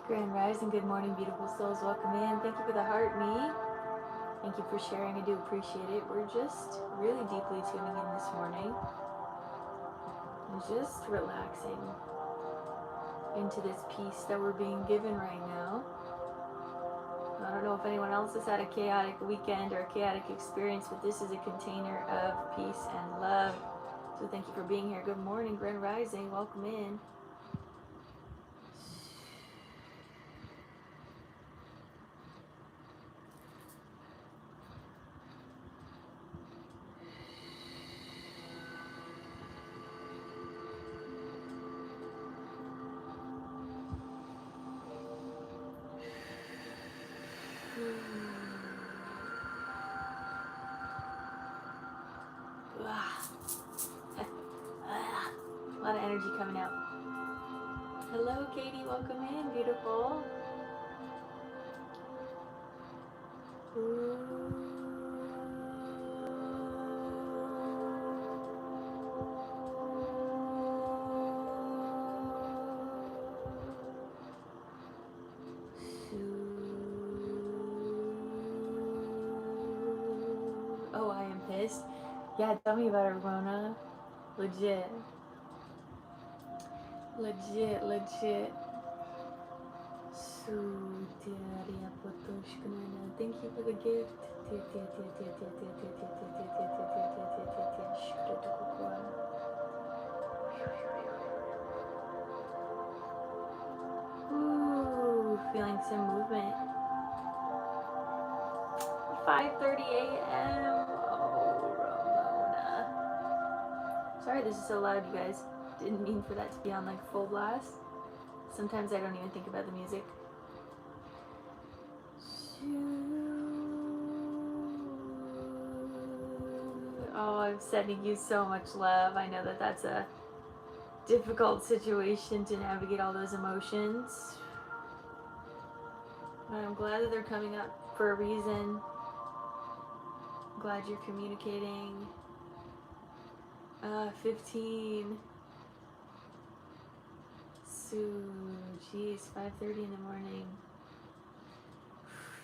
Grand Rising, good morning, beautiful souls. Welcome in. Thank you for the heart, me. Thank you for sharing. I do appreciate it. We're just really deeply tuning in this morning and just relaxing into this peace that we're being given right now. I don't know if anyone else has had a chaotic weekend or a chaotic experience, but this is a container of peace and love. So thank you for being here. Good morning, Grand Rising. Welcome in. A lot of energy coming out. Hello, Katie. Welcome in, beautiful. Oh, I am pissed. Yeah, tell me about it, Rona. Legit. Thank you for the gift. Ooh, feeling some movement. 5:30 a.m. Oh, Ramona. Sorry this is so loud, you guys. Didn't mean for that to be on like full blast. Sometimes I don't even think about the music. Oh, I'm sending you so much love. I know that that's a difficult situation to navigate all those emotions. But I'm glad that they're coming up for a reason. I'm glad you're communicating. 15. So, geez, 5:30 in the morning.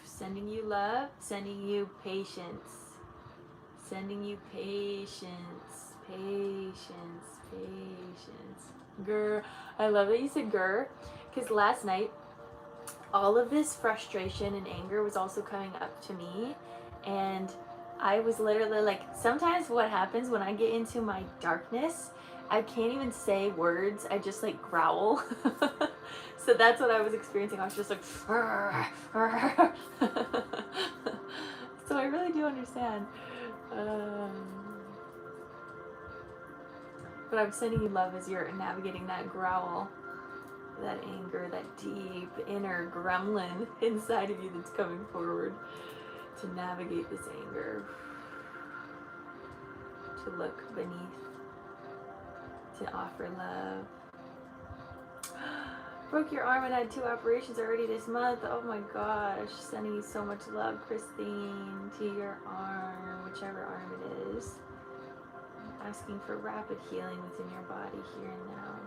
Sending you love, sending you patience. Sending you patience. Grr. I love that you said grr, because last night all of this frustration and anger was also coming up to me, and I was literally like, sometimes what happens when I get into my darkness, I can't even say words, I just like growl. So that's what I was experiencing. I was just like so I really do understand. But I'm sending you love as you're navigating that growl, that anger, that deep inner gremlin inside of you that's coming forward to navigate this anger, to look beneath, to offer love. Broke your arm and had 2 operations already this month. Oh my gosh, sending you so much love, Christine, to your arm, whichever arm it is. Asking for rapid healing within your body here and now.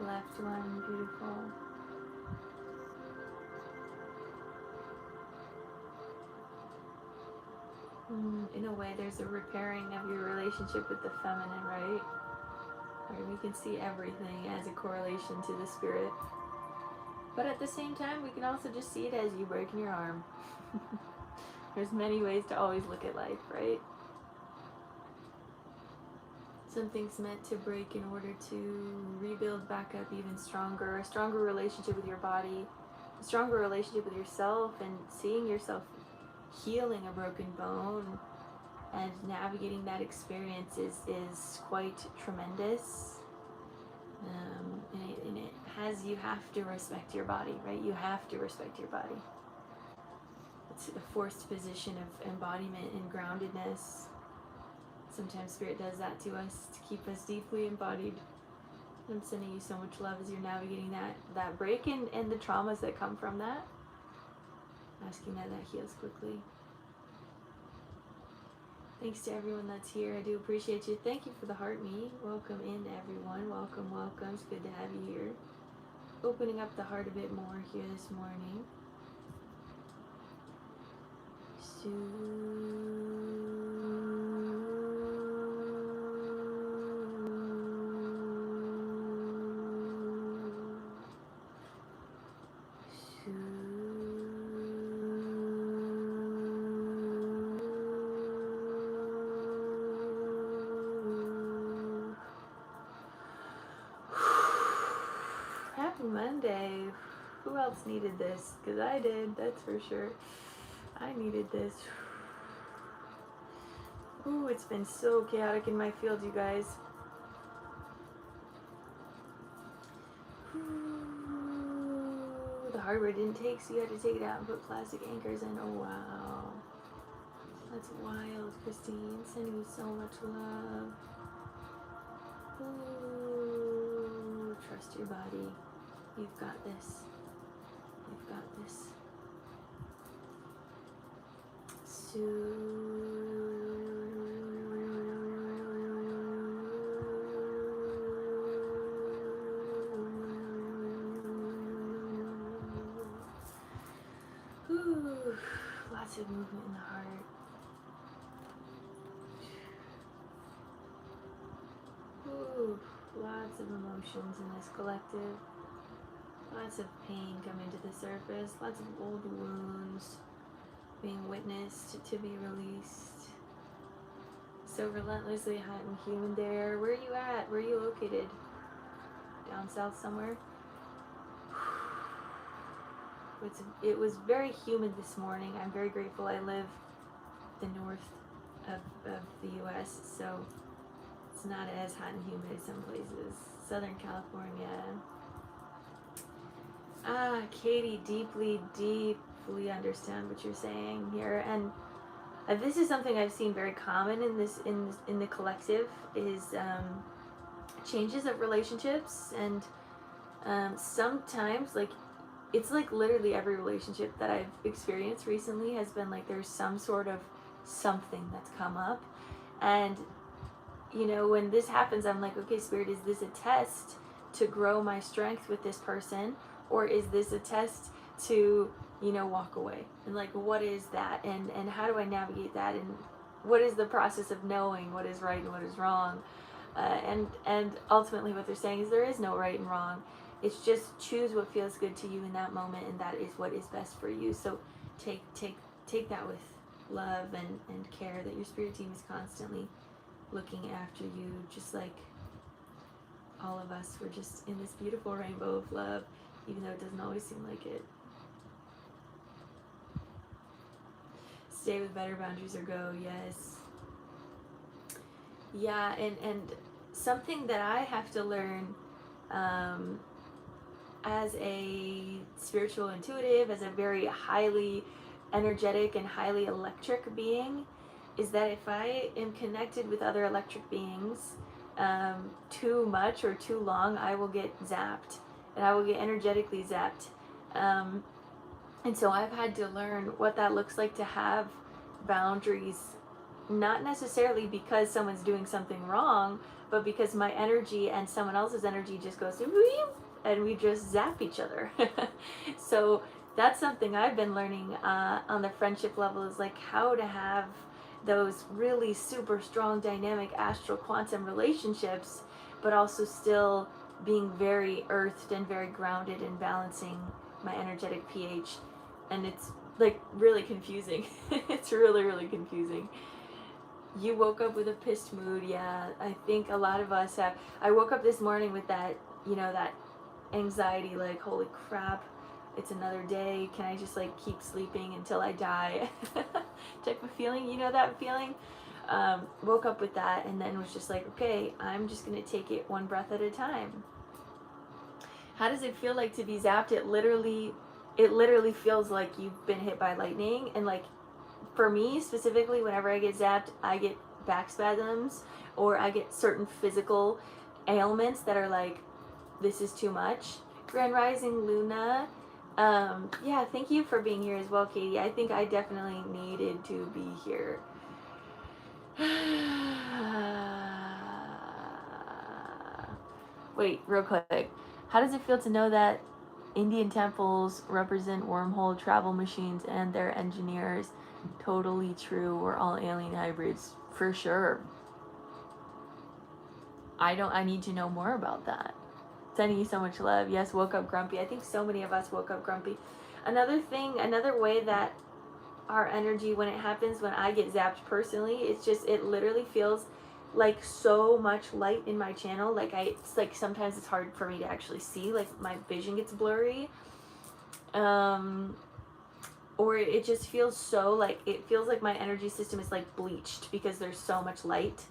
Left one, beautiful. In a way, there's a repairing of your relationship with the feminine, right? Where we can see everything as a correlation to the spirit. But at the same time, we can also just see it as you breaking your arm. There's many ways to always look at life, right? Something's meant to break in order to rebuild back up even stronger. A stronger relationship with your body, a stronger relationship with yourself, and seeing yourself healing a broken bone and navigating that experience is quite tremendous. And it has, you have to respect your body, right? You have to respect your body. It's a forced position of embodiment and groundedness. Sometimes Spirit does that to us to keep us deeply embodied. I'm sending you so much love as you're navigating that break and the traumas that come from that. Asking that heals quickly. Thanks to everyone that's here. I do appreciate you. Thank you for the heart me. Welcome in, everyone. Welcome, welcome. It's good to have you here. Opening up the heart a bit more here this morning. Happy Monday. Who else needed this? Because I did, that's for sure. I needed this. Ooh, it's been so chaotic in my field, you guys. Ooh, the hardware didn't take, so you had to take it out and put plastic anchors in. Oh, wow. That's wild, Christine. Sending you so much love. Ooh, trust your body. You've got this. You've got this. Ooh, lots of movement in the heart. Ooh, lots of emotions in this collective. Lots of pain coming to the surface. Lots of old wounds being witnessed to be released. So relentlessly hot and humid there. Where are you at? Where are you located? Down south somewhere? It was very humid this morning. I'm very grateful I live the north of the US, so it's not as hot and humid as some places. Southern California. Katie, deeply understand what you're saying here, and this is something I've seen very common in the collective is changes of relationships, and sometimes like it's like literally every relationship that I've experienced recently has been like there's some sort of something that's come up, and you know, when this happens, I'm like, okay, Spirit, is this a test to grow my strength with this person, or is this a test to, you know, walk away? And like, what is that, and how do I navigate that, and what is the process of knowing what is right and what is wrong? And ultimately what they're saying is there is no right and wrong. It's just choose what feels good to you in that moment, and that is what is best for you. So take that with love and care, that your spirit team is constantly looking after you, just like all of us. We're just in this beautiful rainbow of love, even though it doesn't always seem like it. Stay with better boundaries or go. Yes. Yeah, and something that I have to learn as a spiritual intuitive, as a very highly energetic and highly electric being, is that if I am connected with other electric beings too much or too long, I will get zapped, and I will get energetically zapped. And so I've had to learn what that looks like to have boundaries, not necessarily because someone's doing something wrong, but because my energy and someone else's energy just goes and we just zap each other. So that's something I've been learning on the friendship level, is like how to have those really super strong dynamic astral quantum relationships, but also still being very earthed and very grounded and balancing my energetic pH. And it's like really confusing. It's really confusing. You woke up with a pissed mood. Yeah, I think a lot of us have. I woke up this morning with that, you know, that anxiety, like, holy crap, it's another day. Can I just like keep sleeping until I die? Check my feeling, you know that feeling? Woke up with that, and then was just like, okay, I'm just gonna take it one breath at a time. How does it feel like to be zapped? It literally feels like you've been hit by lightning. And like, for me specifically, whenever I get zapped, I get back spasms, or I get certain physical ailments that are like, this is too much. Grand Rising Luna, Yeah, thank you for being here as well, Katie. I think I definitely needed to be here. Wait, real quick. How does it feel to know that Indian temples represent wormhole travel machines and their engineers? Totally true. We're all alien hybrids. For sure. I need to know more about that. Sending you so much love. Yes, woke up grumpy. I think so many of us woke up grumpy. Another way that our energy, when it happens, when I get zapped personally, it literally feels like so much light in my channel. It's like sometimes it's hard for me to actually see, like my vision gets blurry. Or it just feels so like, it feels like my energy system is like bleached because there's so much light.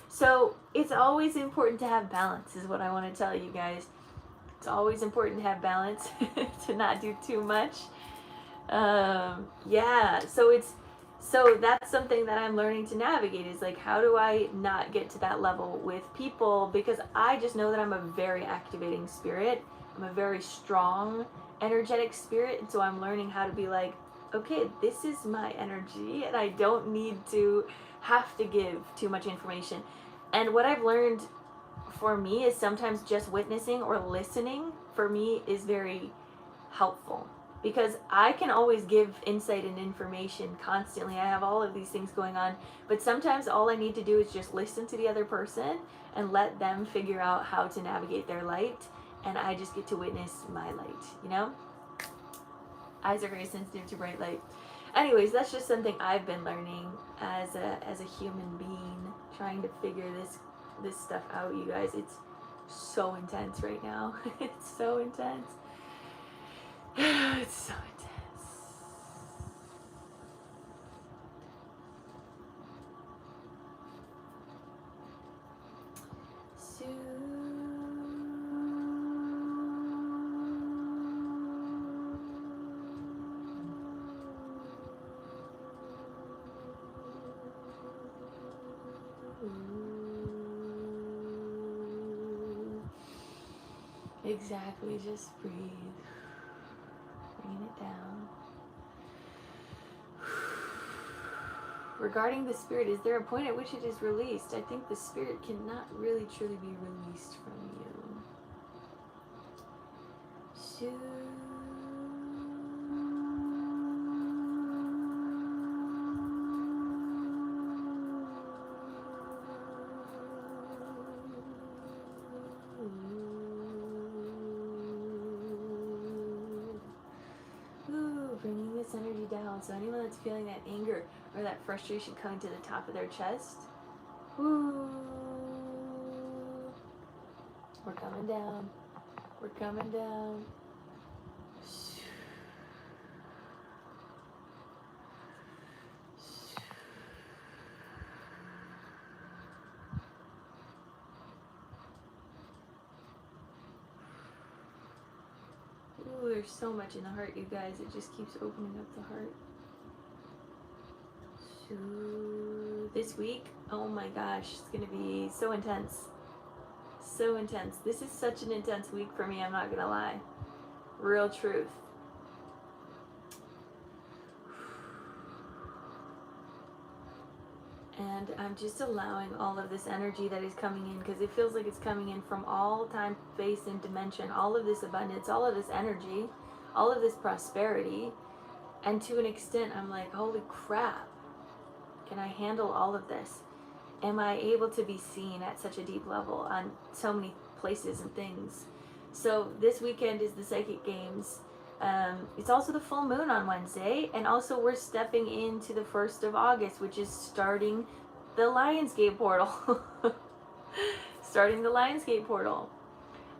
So it's always important to have balance, is what I want to tell you guys. It's always important to have balance, to not do too much. Yeah, so that's something that I'm learning to navigate, is like, how do I not get to that level with people? Because I just know that I'm a very activating spirit. I'm a very strong, energetic spirit. And so I'm learning how to be like, okay, this is my energy and I don't need to have to give too much information. And what I've learned for me is sometimes just witnessing or listening for me is very helpful, because I can always give insight and information constantly. I have all of these things going on, but sometimes all I need to do is just listen to the other person and let them figure out how to navigate their light, and I just get to witness my light, you know? Eyes are very sensitive to bright light. Anyways, that's just something I've been learning as a human being, trying to figure this stuff out, you guys. It's so intense right now. It's so intense. It's so intense. So exactly, just breathe. Bringing it down. Regarding the spirit, is there a point at which it is released? I think the spirit cannot really truly be released from you. So bringing this energy down. So anyone that's feeling that anger or that frustration coming to the top of their chest, we're coming down. We're coming down. Ooh, there's so much in the heart, you guys. It just keeps opening up the heart. So this week, oh my gosh, it's gonna be so intense. So intense. This is such an intense week for me, I'm not gonna lie. Real truth. And I'm just allowing all of this energy that is coming in, because it feels like it's coming in from all time, space, and dimension. All of this abundance, all of this energy, all of this prosperity. And to an extent, I'm like, holy crap. Can I handle all of this? Am I able to be seen at such a deep level on so many places and things? So this weekend is the Psychic Games. It's also the full moon on Wednesday, and also we're stepping into the 1st of August, which is starting the Lionsgate portal. Starting the Lionsgate portal.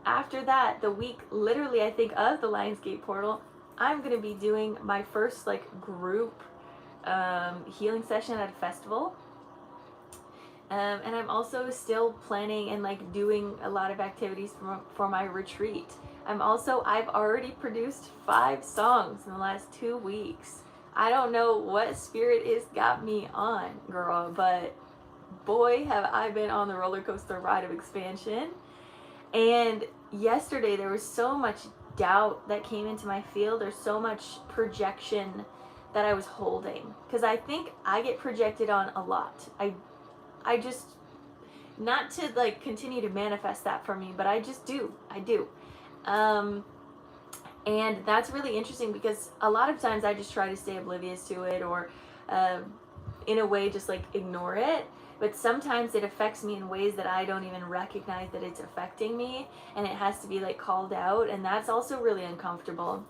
After that, the week literally I think of the Lionsgate portal, I'm gonna be doing my first like group healing session at a festival. And I'm also still planning and like doing a lot of activities for my retreat. I've already produced 5 songs in the last 2 weeks. I don't know what spirit is got me on, girl, but boy, have I been on the roller coaster ride of expansion. And yesterday there was so much doubt that came into my field, or so much projection that I was holding. Because I think I get projected on a lot. I just, not to like continue to manifest that for me, but I just do. I do. And that's really interesting because a lot of times I just try to stay oblivious to it, or in a way just like ignore it. But sometimes it affects me in ways that I don't even recognize that it's affecting me, and it has to be like called out, and that's also really uncomfortable.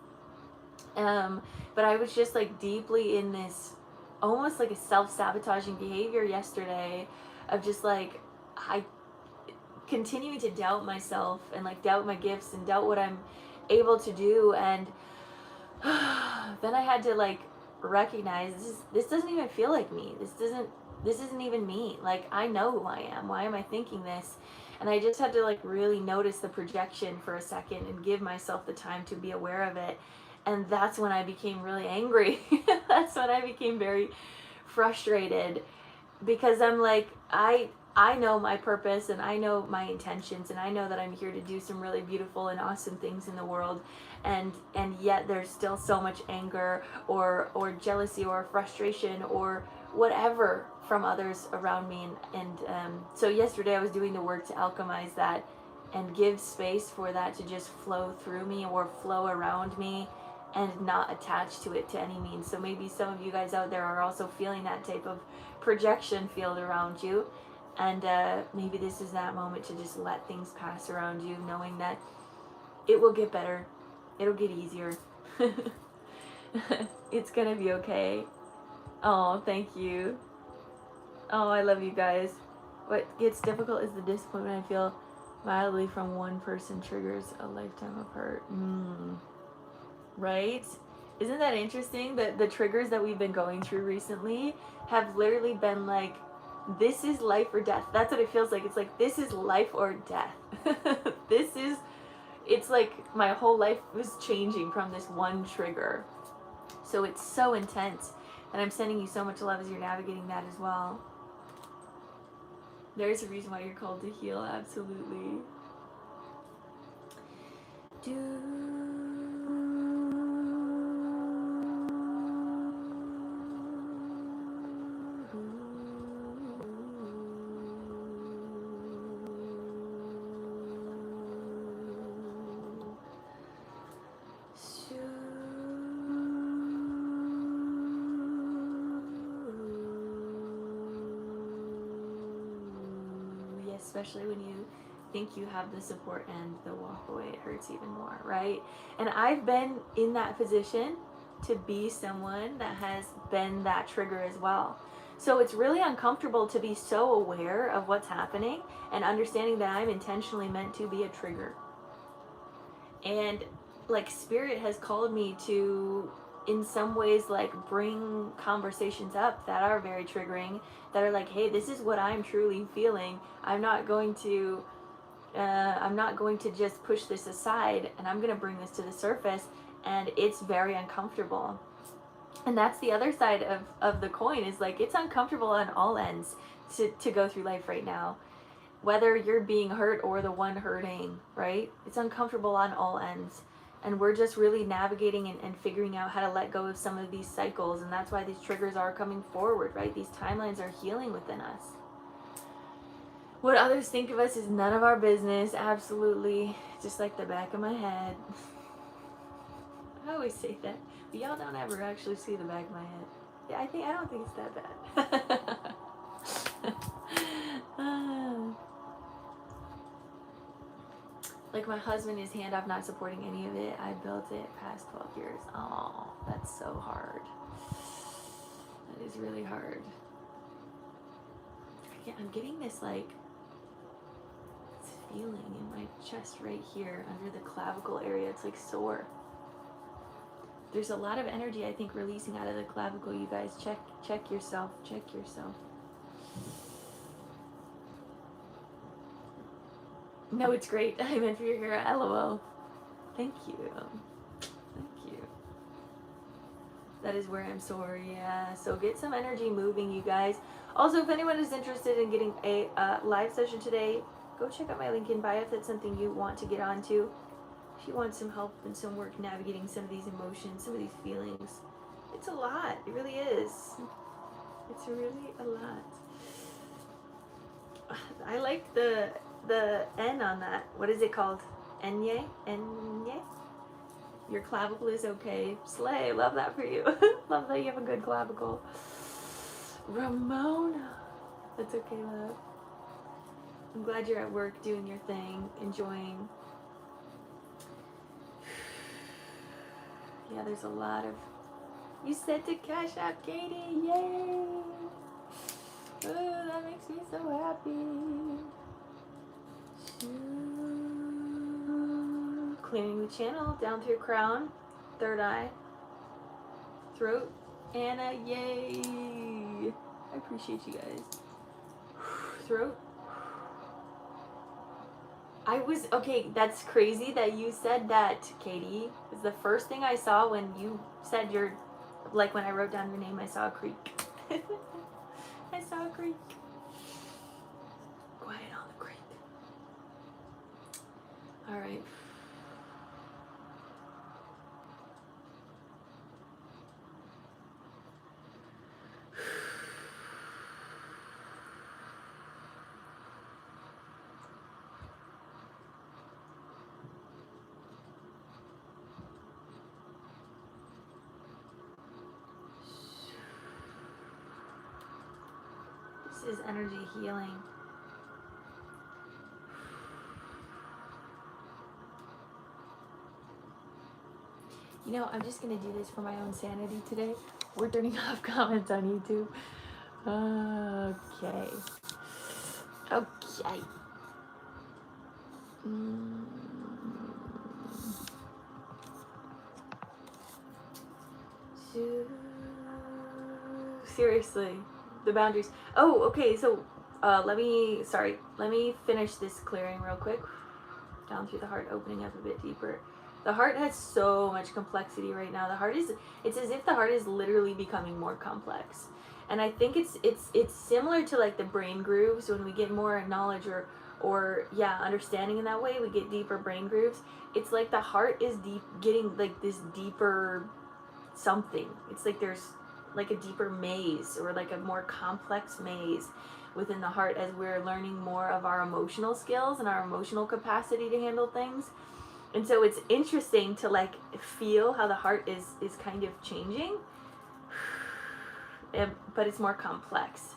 But I was just like deeply in this almost like a self-sabotaging behavior yesterday of just like I continuing to doubt myself and like doubt my gifts and doubt what I'm able to do. And then I had to like recognize this doesn't even feel like me. This isn't even me. Like, I know who I am. Why am I thinking this? And I just had to like really notice the projection for a second and give myself the time to be aware of it. And that's when I became really angry. That's when I became very frustrated, because I'm like, I know my purpose, and I know my intentions, and I know that I'm here to do some really beautiful and awesome things in the world, and yet there's still so much anger or jealousy or frustration or whatever from others around me. And so yesterday I was doing the work to alchemize that and give space for that to just flow through me or flow around me, and not attach to it to any means. So maybe some of you guys out there are also feeling that type of projection field around you. And maybe this is that moment to just let things pass around you, knowing that it will get better. It'll get easier. It's gonna be okay. Oh, thank you. Oh, I love you guys. What gets difficult is the disappointment I feel mildly from one person triggers a lifetime apart. Right? Isn't that interesting that the triggers that we've been going through recently have literally been like, this is life or death. That's what it feels like. It's like, this is life or death. It's like my whole life was changing from this one trigger. So it's so intense. And I'm sending you so much love as you're navigating that as well. There's a reason why you're called to heal, absolutely. Especially when you think you have the support and the walk away, it hurts even more, right? And I've been in that position to be someone that has been that trigger as well. So it's really uncomfortable to be so aware of what's happening and understanding that I'm intentionally meant to be a trigger. And like, spirit has called me to, in some ways, like bring conversations up that are very triggering, that are like, hey, this is what I'm truly feeling. I'm not going to just push this aside, and I'm going to bring this to the surface, and it's very uncomfortable. And that's the other side of the coin, is like, it's uncomfortable on all ends to go through life right now, whether you're being hurt or the one hurting, right? It's uncomfortable on all ends. And we're just really navigating and figuring out how to let go of some of these cycles. And that's why these triggers are coming forward, right? These timelines are healing within us. What others think of us is none of our business. Absolutely. Just like the back of my head. I always say that. But y'all don't ever actually see the back of my head. Yeah, I don't think it's that bad. Like my husband is handoff, not supporting any of it. I built it past 12 years. Oh, that's so hard. That is really hard. I'm getting this like this feeling in my chest right here under the clavicle area. It's like sore. There's a lot of energy, I think, releasing out of the clavicle. You guys check yourself. Check yourself. No, it's great. I meant for your hair. LOL. Thank you. Thank you. That is where I'm sore. Yeah. So get some energy moving, you guys. Also, if anyone is interested in getting a live session today, go check out my link in bio if that's something you want to get onto. if you want some help and some work navigating some of these emotions, some of these feelings, it's a lot. It really is. It's really a lot. I like the N on that. What is it called? Enye? Enye? Your clavicle is okay. Slay. Love that for you. Love that you have a good clavicle. Ramona. That's okay, love. I'm glad you're at work doing your thing, enjoying. Yeah, there's a lot of. You said to Cash App, Katie. Yay. Oh, that makes me so happy. Clearing the channel down through crown, third eye, throat. Anna, yay! I appreciate you guys. Throat. Okay, that's crazy that you said that, Katie. It was the first thing I saw when you said when I wrote down your name, I saw a creek. I saw a creek. Quiet on the creek. All right. This is energy healing. You know, I'm just going to do this for my own sanity today. We're turning off comments on YouTube. Okay. Okay. Seriously, the boundaries. Oh, okay, so let me finish this clearing real quick. Down through the heart, opening up a bit deeper. The heart has so much complexity right now. It's as if the heart is literally becoming more complex. And I think it's similar to like the brain grooves. When we get more knowledge or understanding in that way, we get deeper brain grooves. It's like the heart is getting like this deeper something. It's like there's like a deeper maze or like a more complex maze within the heart as we're learning more of our emotional skills and our emotional capacity to handle things. And so it's interesting to like feel how the heart is kind of changing, but it's more complex.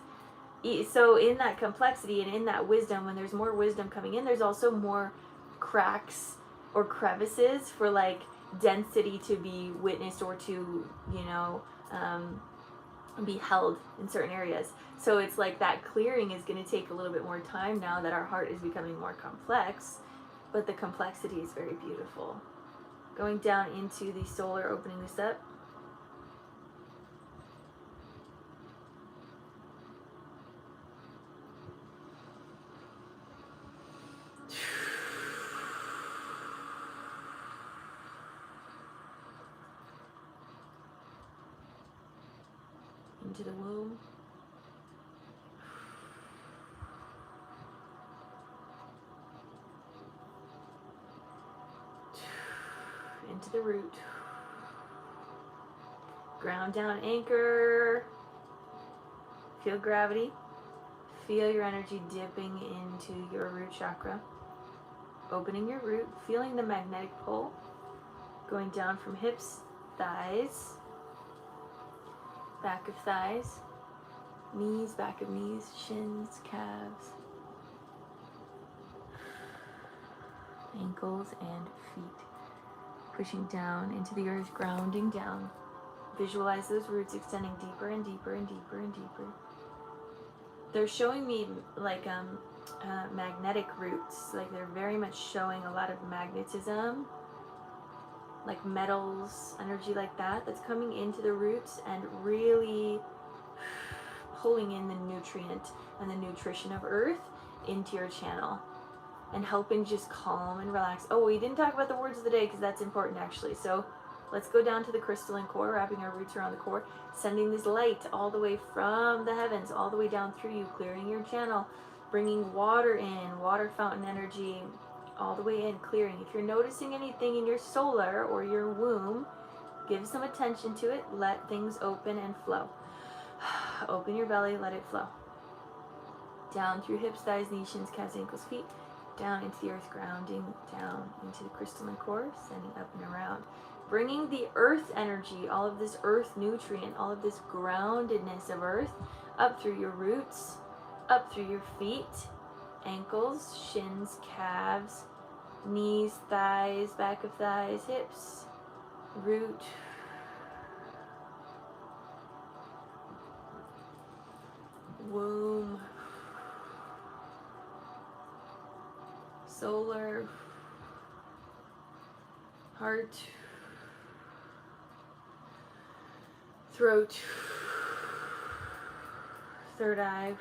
So in that complexity and in that wisdom, when there's more wisdom coming in, there's also more cracks or crevices for like density to be witnessed or to, be held in certain areas. So it's like that clearing is going to take a little bit more time now that our heart is becoming more complex, but the complexity is very beautiful. Going down into the solar, opening this up. Into the womb. Into the root. Ground down, anchor. Feel gravity. Feel your energy dipping into your root chakra. Opening your root, feeling the magnetic pull. Going down from hips, thighs, back of thighs, knees, back of knees, shins, calves, ankles, and feet. Pushing down into the earth, grounding down. Visualize those roots extending deeper and deeper and deeper and deeper. They're showing me like magnetic roots, like they're very much showing a lot of magnetism, like metals, energy like that, that's coming into the roots and really pulling in the nutrient and the nutrition of earth into your channel and helping just calm and relax. Oh, we didn't talk about the words of the day because that's important actually. So let's go down to the crystalline core, wrapping our roots around the core, sending this light all the way from the heavens, all the way down through you, clearing your channel, bringing water in, water fountain energy, all the way in, clearing. If you're noticing anything in your solar or your womb, give some attention to it. Let things open and flow. Open your belly, let it flow. Down through hips, thighs, knees, shins, calves, ankles, feet. Down into the earth, grounding down into the crystalline core, sending up and around. Bringing the earth energy, all of this earth nutrient, all of this groundedness of earth, up through your roots, up through your feet, ankles, shins, calves, knees, thighs, back of thighs, hips, root, womb, solar, heart, throat, third eye,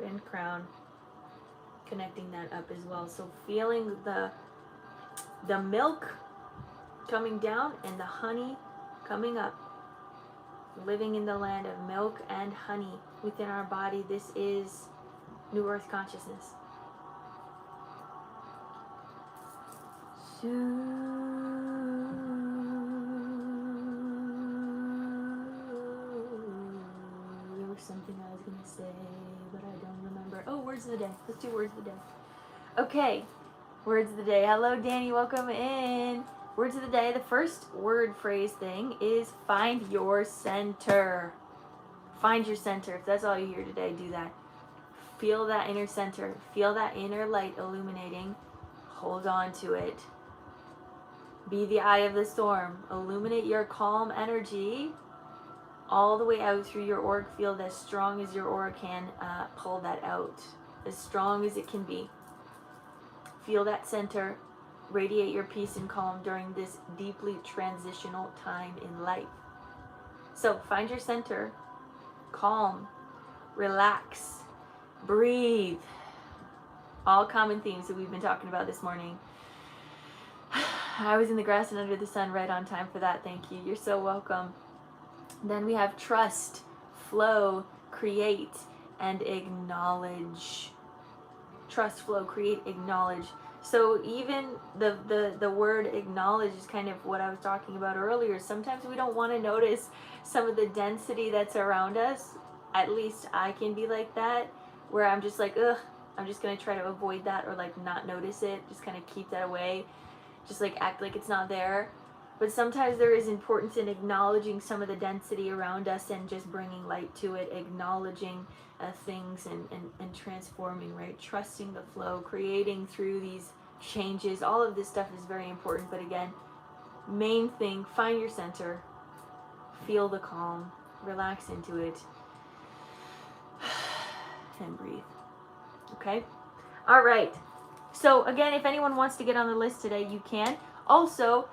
and crown, connecting that up as well. So feeling the milk coming down and the honey coming up. Living in the land of milk and honey within our body. This is New Earth consciousness. There was something I was going to say, but I don't remember. Oh, words of the day. Let's do words of the day. Okay, words of the day. Hello, Danny. Welcome in. Words of the day. The first word phrase thing is find your center. Find your center. If that's all you hear today, do that. Feel that inner center. Feel that inner light illuminating. Hold on to it. Be the eye of the storm. Illuminate your calm energy all the way out through your auric field as strong as your aura can pull that out. As strong as it can be. Feel that center. Radiate your peace and calm during this deeply transitional time in life. So find your center. Calm. Relax. Breathe. All common themes that we've been talking about this morning. I was in the grass and under the sun, right on time for that. Thank you. You're so welcome. Then we have trust, flow, create, and acknowledge. Trust, flow, create, acknowledge. So even the word acknowledge is kind of what I was talking about earlier. Sometimes we don't want to notice some of the density that's around us. At least I can be like that, where I'm just like, ugh, I'm just going to try to avoid that or like not notice it. Just kind of keep that away. Just like act like it's not there. But sometimes there is importance in acknowledging some of the density around us and just bringing light to it, acknowledging things and transforming, right? Trusting the flow, creating through these changes. All of this stuff is very important. But again, main thing, find your center, feel the calm, relax into it, and breathe. Okay? All right. So again, if anyone wants to get on the list today, you can. Also,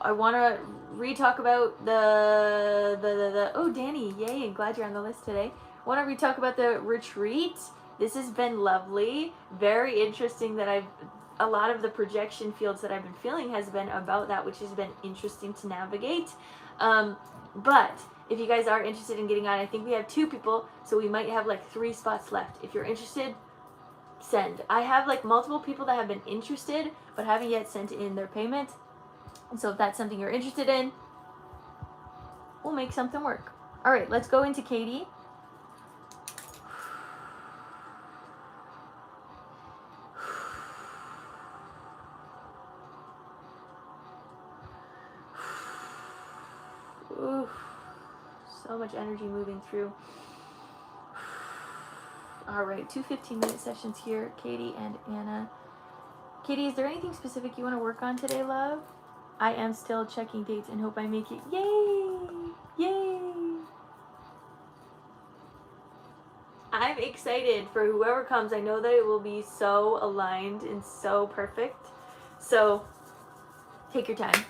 I want to re-talk about oh, Danny, yay, and glad you're on the list today. I want to re-talk about the retreat. This has been lovely. Very interesting that a lot of the projection fields that I've been feeling has been about that, which has been interesting to navigate. But if you guys are interested in getting on, I think we have 2 people, so we might have like 3 spots left. If you're interested, send. I have like multiple people that have been interested, but haven't yet sent in their payment. And so if that's something you're interested in, we'll make something work. All right, let's go into Katie. Ooh, so much energy moving through. All right, 2 15-minute sessions here, Katie and Anna. Katie, is there anything specific you want to work on today, love? I am still checking dates and hope I make it. Yay! Yay! I'm excited for whoever comes. I know that it will be so aligned and so perfect. So take your time,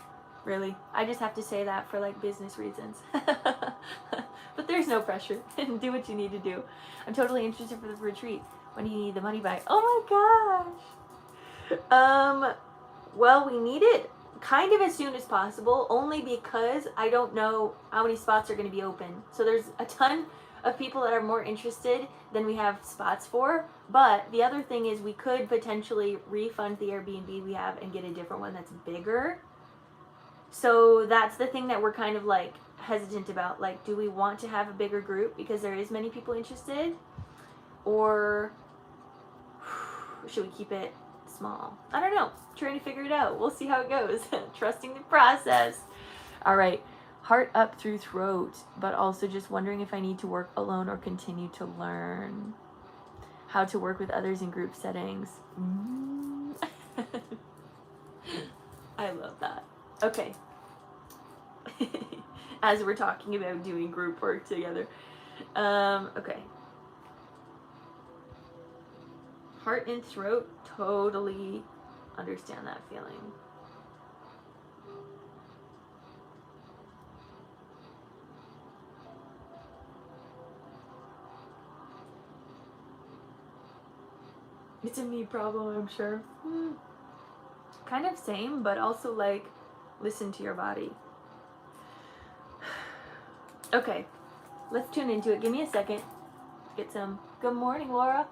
really. I just have to say that for like business reasons. But there's no pressure. Do what you need to do. I'm totally interested for the retreat. When do you need the money by? Oh my gosh! Well, we need it kind of as soon as possible, only because I don't know how many spots are going to be open. So there's a ton of people that are more interested than we have spots for. But the other thing is we could potentially refund the Airbnb we have and get a different one that's bigger. So that's the thing that we're kind of like hesitant about. Like, do we want to have a bigger group because there is many people interested? Or should we keep it small? I don't know. Trying to figure it out. We'll see how it goes. Trusting the process. All right. Heart up through throat, but also just wondering if I need to work alone or continue to learn how to work with others in group settings. I love that. Okay. As we're talking about doing group work together. Okay. Heart and throat, totally understand that feeling. It's a me problem, I'm sure. Kind of same, but also like, listen to your body. Okay, let's tune into it. Give me a second. Get some. Good morning, Laura.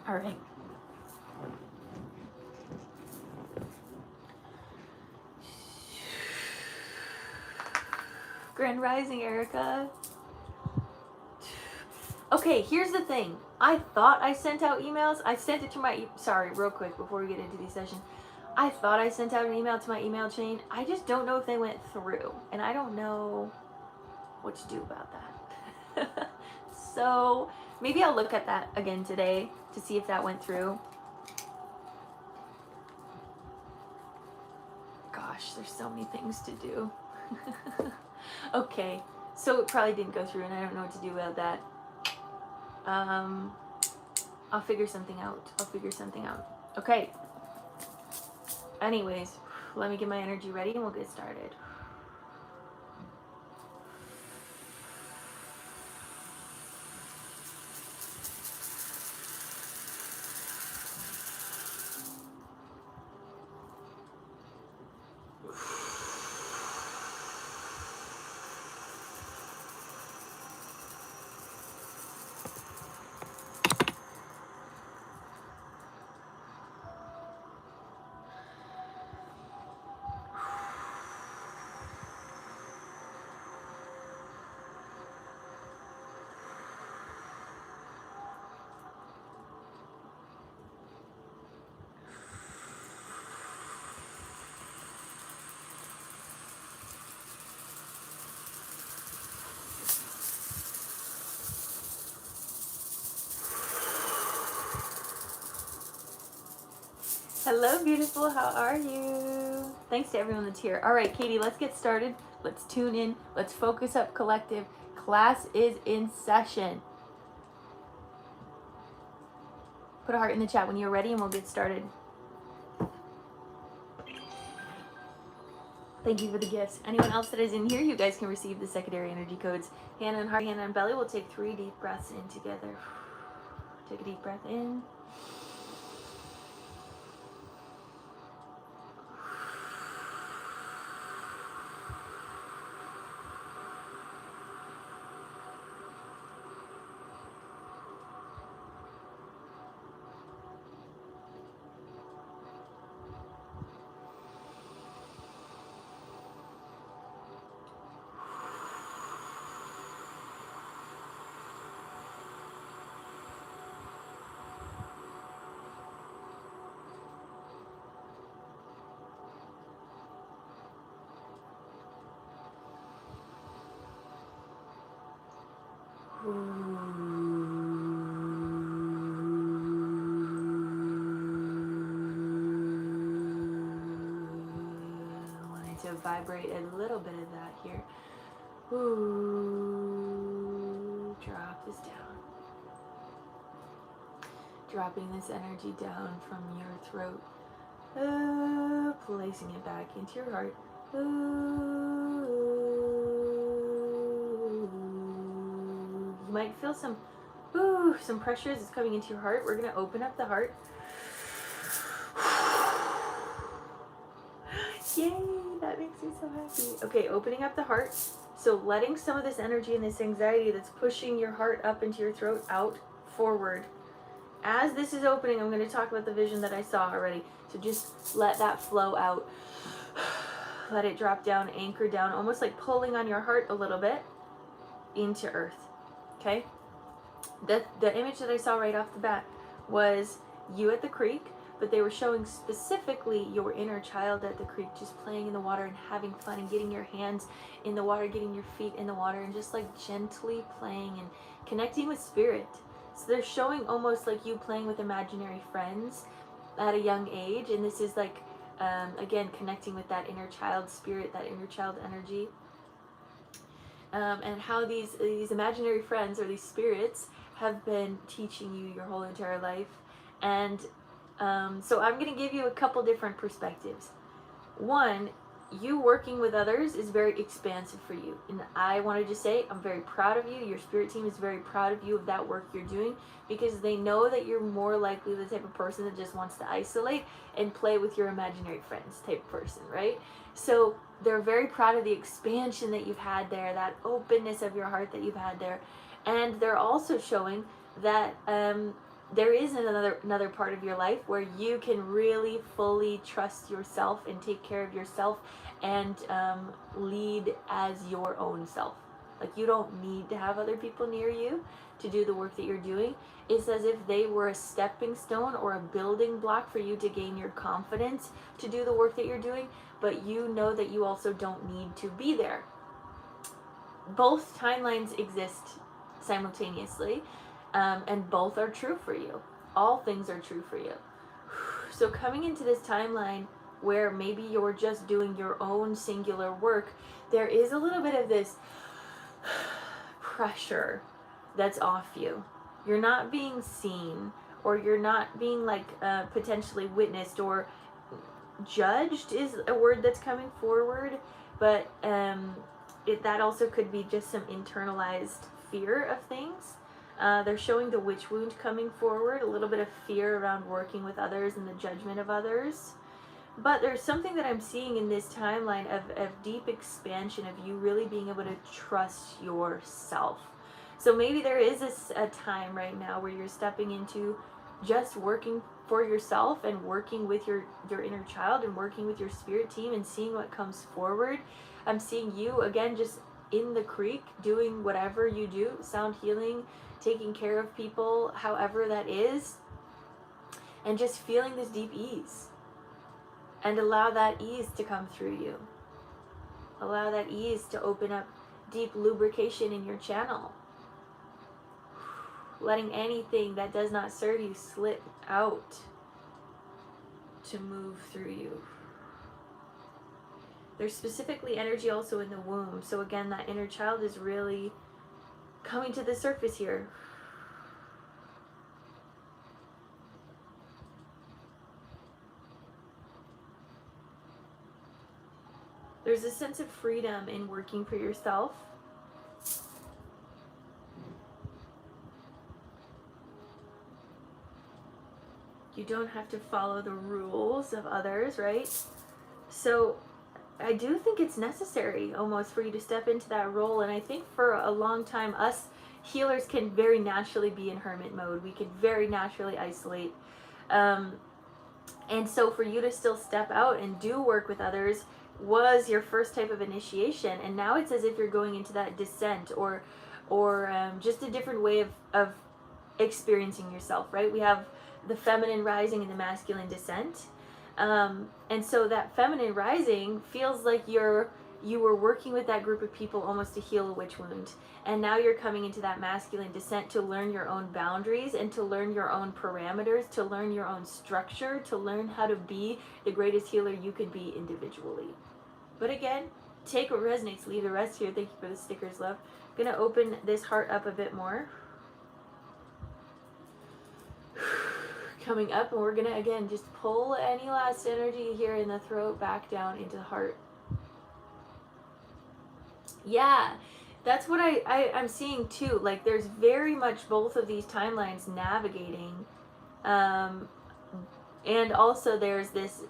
All right. Grand Rising, Erica. Okay, here's the thing. I thought I sent out emails. I sent it to my... Sorry, real quick before we get into these sessions. I thought I sent out an email to my email chain. I just don't know if they went through. And I don't know what to do about that. So maybe I'll look at that again today to see if that went through. Gosh, there's so many things to do. Okay, so it probably didn't go through and I don't know what to do about that. I'll figure something out. Okay. Anyways, let me get my energy ready and we'll get started. Hello, beautiful. How are you? Thanks to everyone that's here. All right, Katie, let's get started. Let's tune in. Let's focus up, collective. Class is in session. Put a heart in the chat when you're ready and we'll get started. Thank you for the gifts. Anyone else that is in here, you guys can receive the secondary energy codes. Hand on heart, hand on belly. We'll take 3 deep breaths in together. Take a deep breath in. Wanted to vibrate a little bit of that here. Ooh, drop this down. Dropping this energy down from your throat. Placing it back into your heart. You might feel some pressure as it's coming into your heart. We're going to open up the heart. makes me so happy. Okay, opening up the heart. So letting some of this energy and this anxiety that's pushing your heart up into your throat out forward. As this is opening, I'm going to talk about the vision that I saw already. So just let that flow out. Let it drop down, anchor down, almost like pulling on your heart a little bit into earth. Okay? The image that I saw right off the bat was you at the creek, but they were showing specifically your inner child at the creek, just playing in the water and having fun and getting your hands in the water, getting your feet in the water, and just like gently playing and connecting with spirit. So they're showing almost like you playing with imaginary friends at a young age, and this is like, again, connecting with that inner child spirit, that inner child energy, and how these imaginary friends or these spirits have been teaching you your whole entire life. And so I'm going to give you a couple different perspectives. One, you working with others is very expansive for you. And I wanted to say, I'm very proud of you. Your spirit team is very proud of you of that work you're doing, because they know that you're more likely the type of person that just wants to isolate and play with your imaginary friends type of person, right? So they're very proud of the expansion that you've had there, that openness of your heart that you've had there. And they're also showing that there is another part of your life where you can really fully trust yourself and take care of yourself and lead as your own self. Like, you don't need to have other people near you to do the work that you're doing. It's as if they were a stepping stone or a building block for you to gain your confidence to do the work that you're doing, but you know that you also don't need to be there. Both timelines exist simultaneously. And both are true for you. All things are true for you. So coming into this timeline where maybe you're just doing your own singular work, there is a little bit of this pressure that's off you. You're not being seen, or you're not being like potentially witnessed or judged is a word that's coming forward, but that also could be just some internalized fear of things. They're showing the witch wound coming forward, a little bit of fear around working with others and the judgment of others. But there's something that I'm seeing in this timeline of deep expansion of you really being able to trust yourself. So maybe there is a time right now where you're stepping into just working for yourself and working with your inner child and working with your spirit team and seeing what comes forward. I'm seeing you, again, just in the creek doing whatever you do, sound healing, taking care of people, however that is, and just feeling this deep ease. And allow that ease to come through you. Allow that ease to open up deep lubrication in your channel. Letting anything that does not serve you slip out to move through you. There's specifically energy also in the womb. So again, that inner child is really coming to the surface here. There's a sense of freedom in working for yourself. You don't have to follow the rules of others, right? So I do think it's necessary almost for you to step into that role. And I think for a long time, us healers can very naturally be in hermit mode. We can very naturally isolate. And so for you to still step out and do work with others was your first type of initiation. And now it's as if you're going into that descent or just a different way of experiencing yourself, right? We have the feminine rising and the masculine descent. And so that feminine rising feels like you were working with that group of people almost to heal a witch wound. And now you're coming into that masculine descent to learn your own boundaries and to learn your own parameters, to learn your own structure, to learn how to be the greatest healer you could be individually. But again, take what resonates, leave the rest here. Thank you for the stickers, love. I'm going to open this heart up a bit more. Coming up, and we're gonna again just pull any last energy here in the throat back down into the heart. Yeah, that's what I'm seeing too. Like, there's very much both of these timelines navigating, and also there's this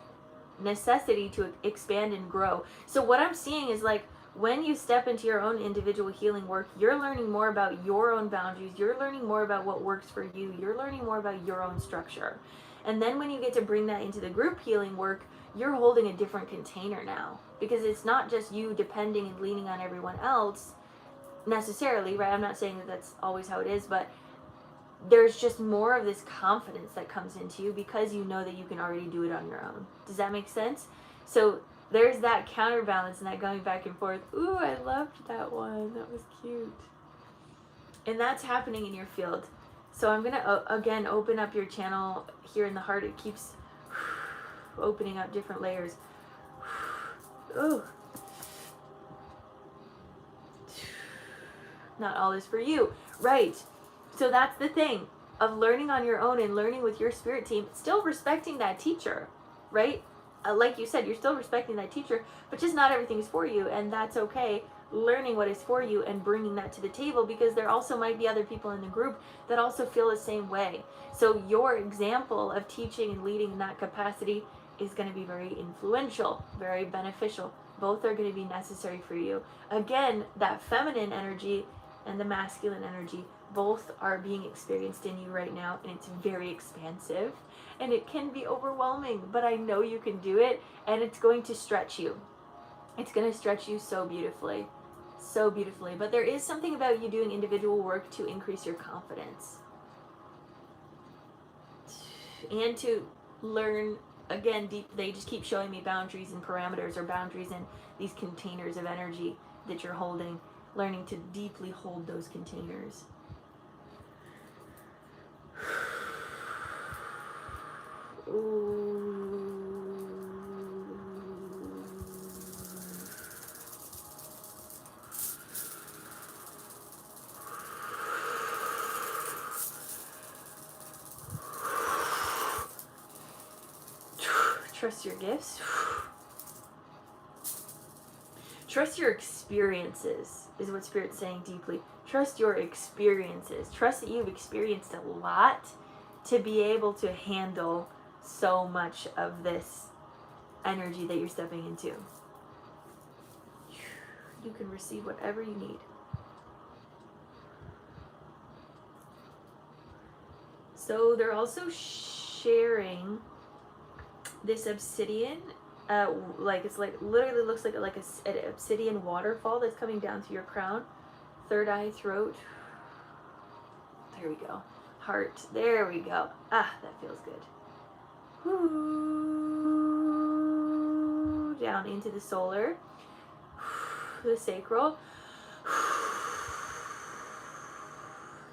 necessity to expand and grow. So what I'm seeing is like, when you step into your own individual healing work, you're learning more about your own boundaries. You're learning more about what works for you. You're learning more about your own structure. And then when you get to bring that into the group healing work, you're holding a different container now, because it's not just you depending and leaning on everyone else necessarily, right? I'm not saying that that's always how it is, but there's just more of this confidence that comes into you because you know that you can already do it on your own. Does that make sense? So there's that counterbalance and that going back and forth. Ooh, I loved that one. That was cute. And that's happening in your field. So I'm going to, again, open up your channel here in the heart. It keeps opening up different layers. Ooh. Not all is for you. Right. So that's the thing of learning on your own and learning with your spirit team, still respecting that teacher, right? Like you said, you're still respecting that teacher, but just not everything is for you, and that's okay. Learning what is for you and bringing that to the table, because there also might be other people in the group that also feel the same way. So your example of teaching and leading in that capacity is going to be very influential, very beneficial. Both are going to be necessary for you. Again, that feminine energy and the masculine energy, both are being experienced in you right now, and it's very expansive and it can be overwhelming, but I know you can do it, and it's going to stretch you. It's going to stretch you so beautifully, so beautifully. But there is something about you doing individual work to increase your confidence and to learn. Again, they just keep showing me boundaries and parameters, or boundaries and these containers of energy that you're holding, learning to deeply hold those containers. Ooh. Trust your gifts. Trust your experiences is what Spirit's saying deeply. Trust your experiences. Trust that you've experienced a lot to be able to handle so much of this energy that you're stepping into. You can receive whatever you need. So they're also sharing this obsidian, like it's like literally looks like an obsidian waterfall that's coming down through your crown, third eye, throat. There we go. Heart. There we go. Ah, that feels good. Whoo. Down into the solar, the sacral,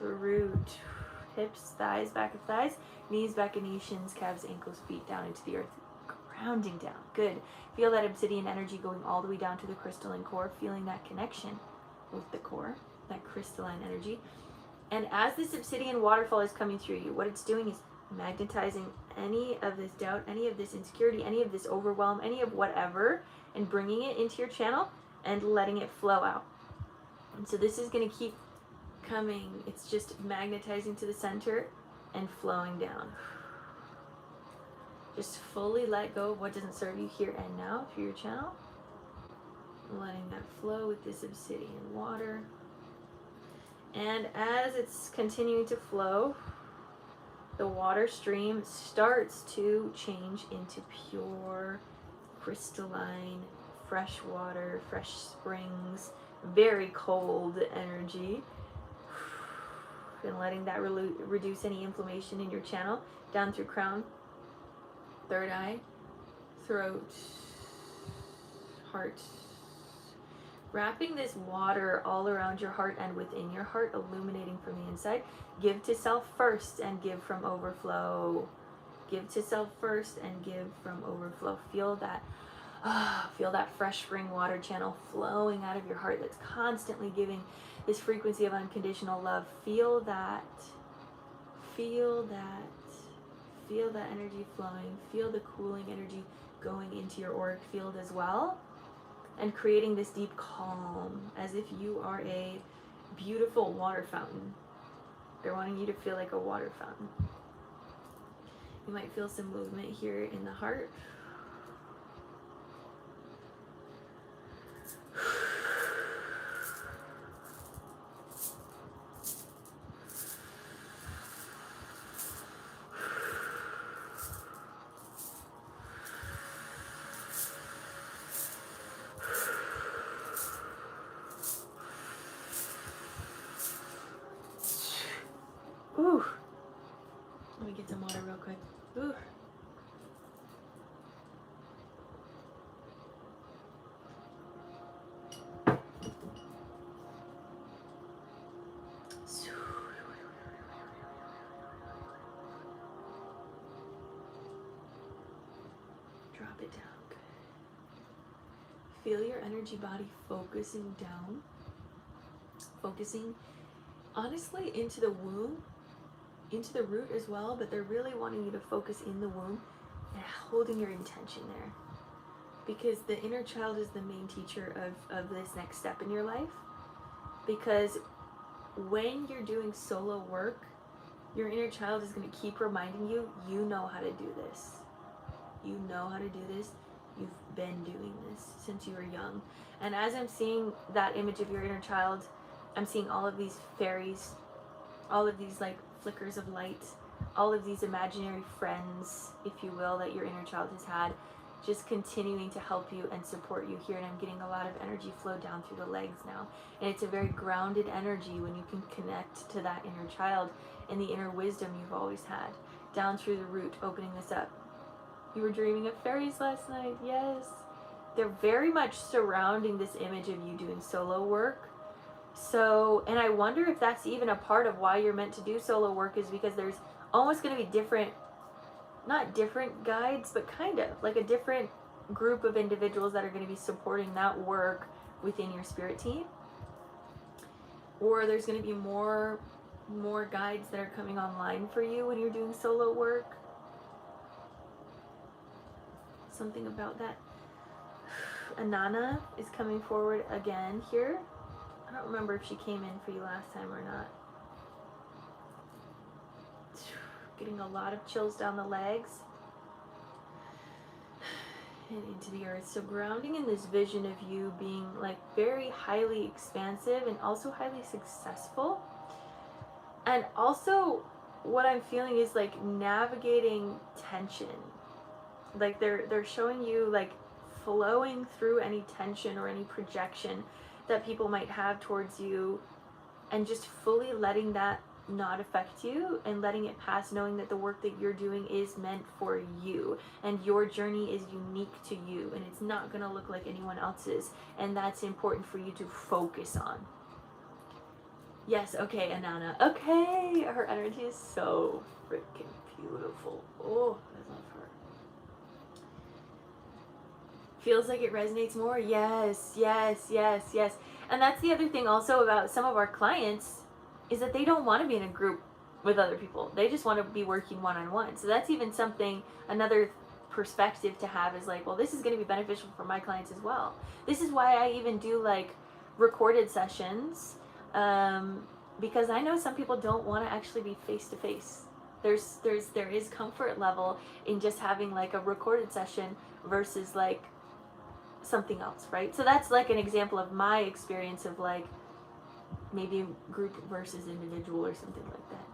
the root, hips, thighs, back of thighs, knees, back of knees, shins, calves, ankles, feet, down into the earth, grounding down. Good. Feel that obsidian energy going all the way down to the crystalline core, feeling that connection with the core, that crystalline energy. And as this obsidian waterfall is coming through you, what it's doing is magnetizing any of this doubt, any of this insecurity, any of this overwhelm, any of whatever, and bringing it into your channel and letting it flow out. And so this is going to keep coming. It's just magnetizing to the center and flowing down. Just fully let go of what doesn't serve you here and now through your channel. Letting that flow with this obsidian water. And as it's continuing to flow, the water stream starts to change into pure, crystalline, fresh water, fresh springs, very cold energy. And letting that reduce any inflammation in your channel, down through crown, third eye, throat, heart. Wrapping this water all around your heart and within your heart, illuminating from the inside. Give to self first and give from overflow. Give to self first and give from overflow. Feel that fresh spring water channel flowing out of your heart that's constantly giving this frequency of unconditional love. Feel that. Feel that. Feel that energy flowing. Feel the cooling energy going into your auric field as well. And creating this deep calm, as if you are a beautiful water fountain. They're wanting you to feel like a water fountain. You might feel some movement here in the heart. Ooh. Let me get some water real quick. Ooh. Drop it down. Good. Feel your energy body focusing down. Focusing honestly into the womb, into the root as well, but they're really wanting you to focus in the womb and holding your intention there. Because the inner child is the main teacher of this next step in your life. Because when you're doing solo work, your inner child is going to keep reminding you, you know how to do this. You know how to do this. You've been doing this since you were young. And as I'm seeing that image of your inner child, I'm seeing all of these fairies, all of these like flickers of light, all of these imaginary friends, if you will, that your inner child has had, just continuing to help you and support you here. And I'm getting a lot of energy flow down through the legs now. And it's a very grounded energy when you can connect to that inner child and the inner wisdom you've always had. Down through the root, opening this up. You were dreaming of fairies last night, yes. They're very much surrounding this image of you doing solo work. So, and I wonder if that's even a part of why you're meant to do solo work, is because there's almost going to be different, not different guides, but kind of like a different group of individuals that are going to be supporting that work within your spirit team. Or there's going to be more guides that are coming online for you when you're doing solo work. Something about that. Anana is coming forward again here. I don't remember if she came in for you last time or not. Getting a lot of chills down the legs and into the earth. So grounding in this vision of you being like very highly expansive and also highly successful. And also what I'm feeling is like navigating tension. Like they're showing you like flowing through any tension or any projection that people might have towards you, and just fully letting that not affect you and letting it pass, knowing that the work that you're doing is meant for you and your journey is unique to you and it's not going to look like anyone else's, and that's important for you to focus on. Yes, okay, Anana. Okay, her energy is so freaking beautiful. Oh, I love her. Feels like it resonates more. Yes, yes, yes, yes. And that's the other thing also about some of our clients, is that they don't want to be in a group with other people. They just want to be working one-on-one. So that's even something, another perspective to have, is like, well, this is going to be beneficial for my clients as well. This is why I even do like recorded sessions, because I know some people don't want to actually be face-to-face. There is comfort level in just having like a recorded session versus like something else, right? So that's like an example of my experience of like maybe group versus individual or something like that.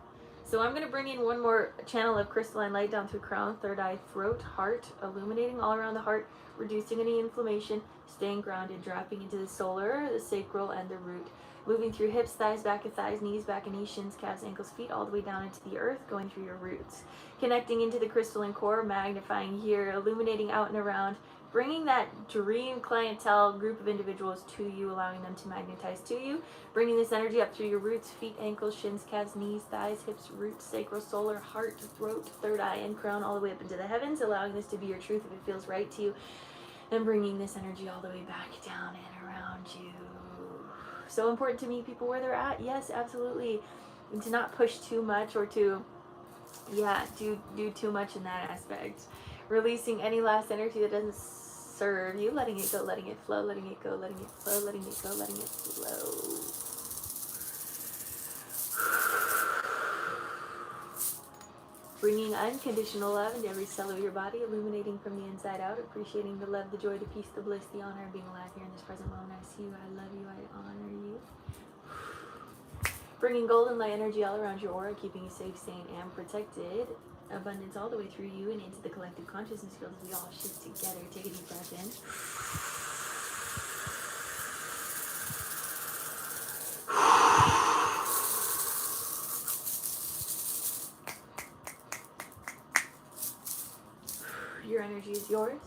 So I'm going to bring in one more channel of crystalline light down through crown, third eye, throat, heart, illuminating all around the heart, reducing any inflammation, staying grounded, dropping into the solar, the sacral, and the root, moving through hips, thighs, back of thighs, knees, back and knees, shins, calves, ankles, feet, all the way down into the earth, going through your roots, connecting into the crystalline core, magnifying here, illuminating out and around, bringing that dream clientele group of individuals to you, allowing them to magnetize to you, bringing this energy up through your roots, feet, ankles, shins, calves, knees, thighs, hips, roots, sacral, solar, heart, throat, third eye, and crown, all the way up into the heavens, allowing this to be your truth if it feels right to you, and bringing this energy all the way back down and around you. So important to meet people where they're at. Yes, absolutely. And to not push too much or to, do too much in that aspect. Releasing any last energy that doesn't serve you, letting it go, letting it flow, letting it go, letting it flow, letting it go, letting it flow. Bringing unconditional love into every cell of your body, illuminating from the inside out, appreciating the love, the joy, the peace, the bliss, the honor of being alive here in this present moment. I see you, I love you, I honor you. Bringing golden light energy all around your aura, keeping you safe, sane, and protected. Abundance all the way through you and into the collective consciousness field as we all shift together. Take a deep breath in. is yours.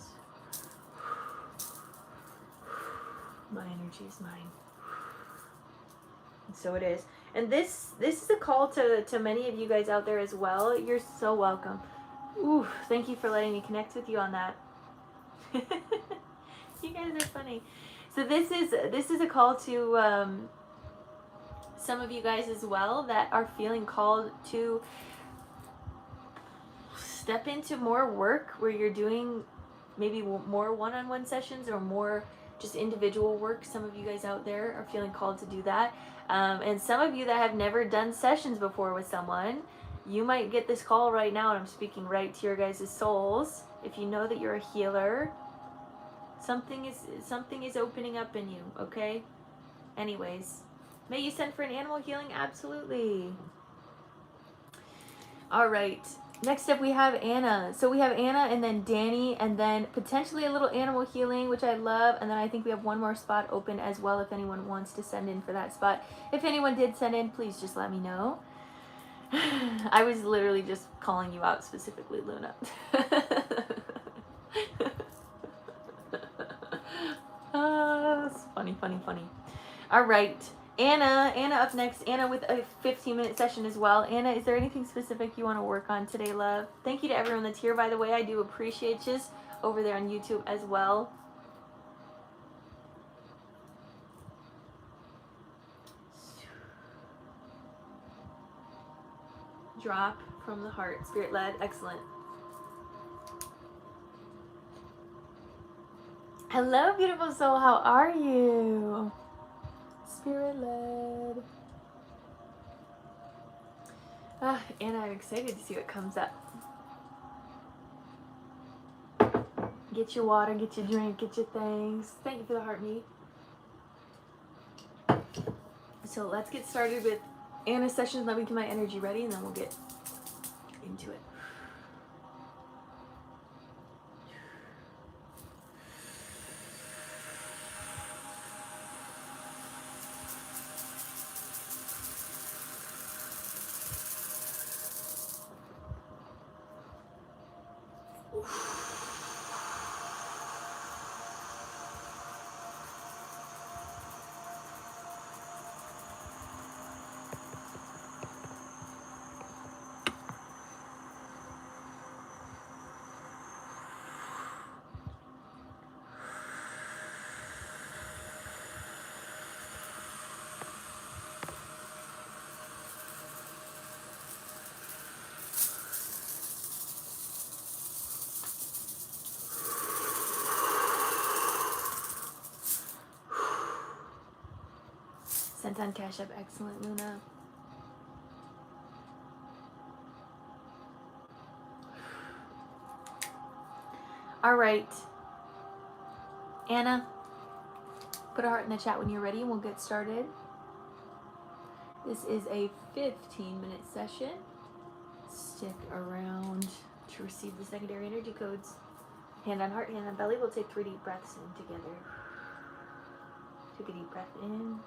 My energy is mine. And so it is. And this is a call to many of you guys out there as well. You're so welcome. Ooh, thank you for letting me connect with you on that. You guys are funny. So this is a call to some of you guys as well that are feeling called to step into more work where you're doing maybe more one-on-one sessions or more just individual work. Some of you guys out there are feeling called to do that. And some of you that have never done sessions before with someone, you might get this call right now, and I'm speaking right to your guys' souls. If you know that you're a healer, something is opening up in you, okay? Anyways, may you send for an animal healing? Absolutely. All right. Next up we have Anna. So we have Anna and then Danny and then potentially a little animal healing, which I love. And then I think we have one more spot open as well if anyone wants to send in for that spot. If anyone did send in, please just let me know. I was literally just calling you out specifically, Luna. It's funny. All right. Anna up next. Anna with a 15-minute session as well. Anna, is there anything specific you want to work on today, love? Thank you to everyone that's here, by the way. I do appreciate you over there on YouTube as well. Drop from the heart. Spirit led. Excellent. Hello, beautiful soul. How are you? Spirit led. Anna, I'm excited to see what comes up. Get your water, get your drink, get your things. Thank you for the heart meat. So let's get started with Anna's session. Let me get my energy ready and then we'll get into it. Sent on Cash App. Excellent, Luna. All right. Anna, put a heart in the chat when you're ready and we'll get started. This is a 15-minute session. Stick around to receive the secondary energy codes. Hand on heart, hand on belly. We'll take 3 deep breaths in together. Take a deep breath in.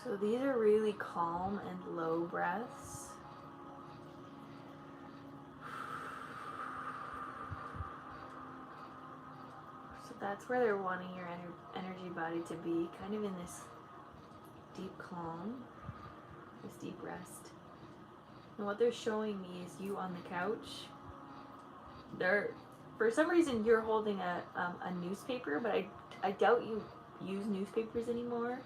So these are really calm and low breaths. So that's where they're wanting your energy body to be, kind of in this deep calm, this deep rest. And what they're showing me is you on the couch. For some reason, you're holding a newspaper, but I doubt you use newspapers anymore.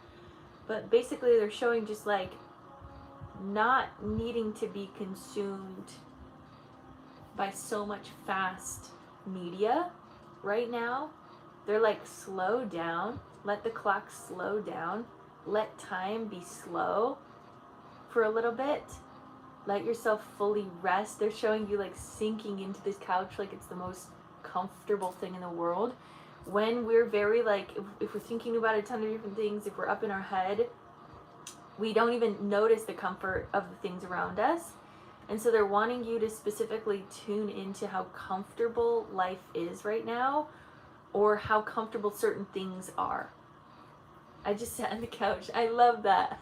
But basically they're showing just like not needing to be consumed by so much fast media right now. They're like, slow down, let the clock slow down, let time be slow, for a little bit. Let yourself fully rest. They're showing you like sinking into this couch like it's the most comfortable thing in the world. When we're very like, if we're thinking about a ton of different things, if we're up in our head, we don't even notice the comfort of the things around us. And so they're wanting you to specifically tune into how comfortable life is right now, or how comfortable certain things are. I just sat on the couch. I love that.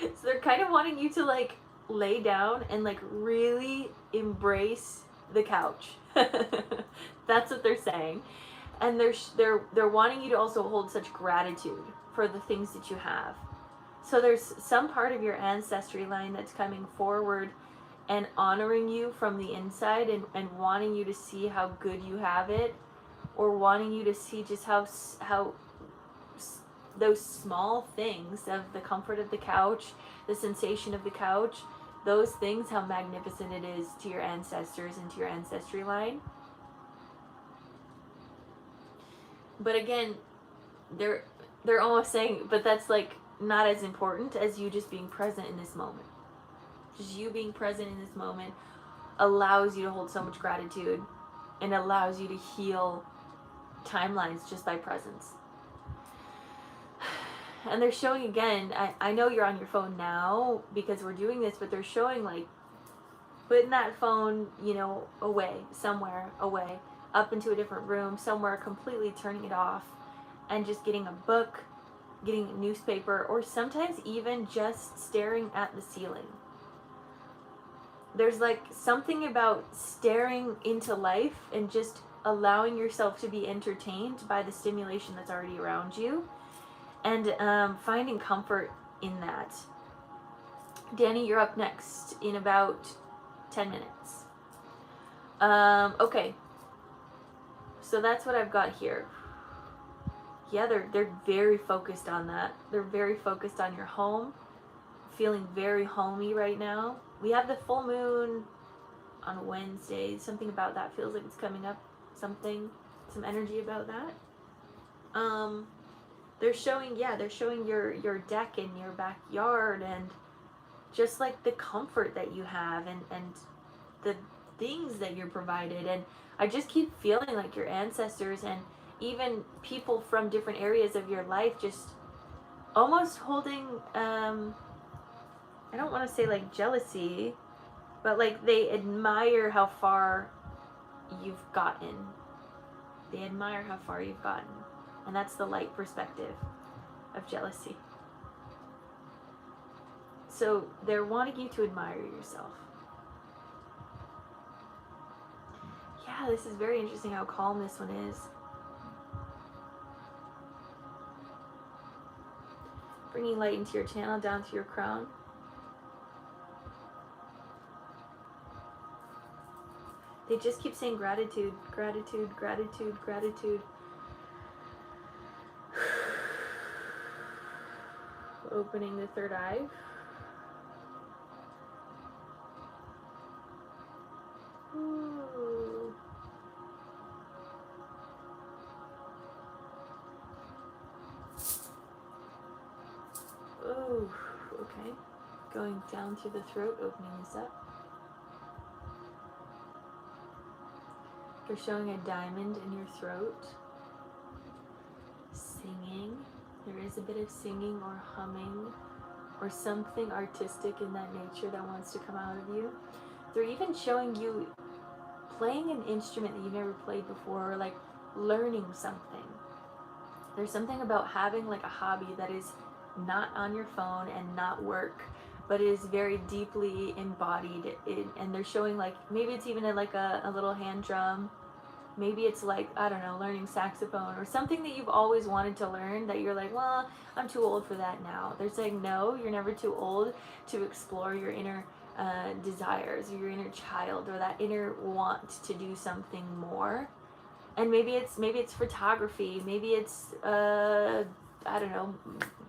So they're kind of wanting you to like lay down and like really embrace the couch. That's what they're saying. And they're wanting you to also hold such gratitude for the things that you have. So there's some part of your ancestry line that's coming forward and honoring you from the inside, and wanting you to see how good you have it, or wanting you to see just how those small things of the comfort of the couch, the sensation of the couch, those things, how magnificent it is to your ancestors and to your ancestry line. But again, they're almost saying, but that's like not as important as you just being present in this moment. Just you being present in this moment allows you to hold so much gratitude and allows you to heal timelines just by presence. And they're showing again, I know you're on your phone now because we're doing this, but they're showing like putting that phone, you know, away, somewhere away, up into a different room, somewhere, completely turning it off, and just getting a book, getting a newspaper, or sometimes even just staring at the ceiling. There's like something about staring into life and just allowing yourself to be entertained by the stimulation that's already around you, and finding comfort in that. Danny, you're up next in about 10 minutes. Okay. So that's what I've got here. Yeah, they're very focused on that. They're very focused on your home. Feeling very homey right now. We have the full moon on Wednesday. Something about that feels like it's coming up. Some energy about that. They're showing your deck in your backyard, and just like the comfort that you have, and the things that you're provided. And I just keep feeling like your ancestors and even people from different areas of your life just almost holding, I don't want to say like jealousy, but like they admire how far you've gotten. They admire how far you've gotten. And that's the light perspective of jealousy. So they're wanting you to admire yourself. Yeah, this is very interesting how calm this one is. Bringing light into your channel, down to your crown. They just keep saying gratitude, gratitude, gratitude, gratitude. Opening the third eye. Ooh. Ooh, okay. Going down through the throat, opening this up. They're showing a diamond in your throat. Singing. There is a bit of singing or humming or something artistic in that nature that wants to come out of you. They're even showing you playing an instrument that you've never played before, or like learning something. There's something about having like a hobby that is not on your phone and not work, but is very deeply embodied in, and they're showing like maybe it's even like a little hand drum. Maybe it's like, I don't know, learning saxophone or something that you've always wanted to learn that you're like, well, I'm too old for that now. They're saying, no, you're never too old to explore your inner desires, or your inner child, or that inner want to do something more. And maybe it's photography. Maybe it's, I don't know,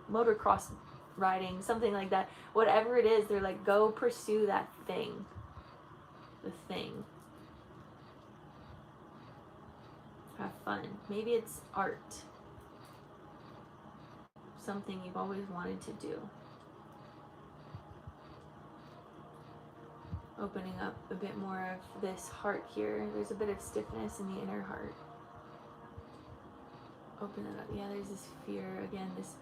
motocross riding, something like that. Whatever it is, they're like, go pursue that thing. The thing. Have fun. Maybe it's art. Something you've always wanted to do. Opening up a bit more of this heart here. There's a bit of stiffness in the inner heart. Open it up. Yeah, there's this fear again, this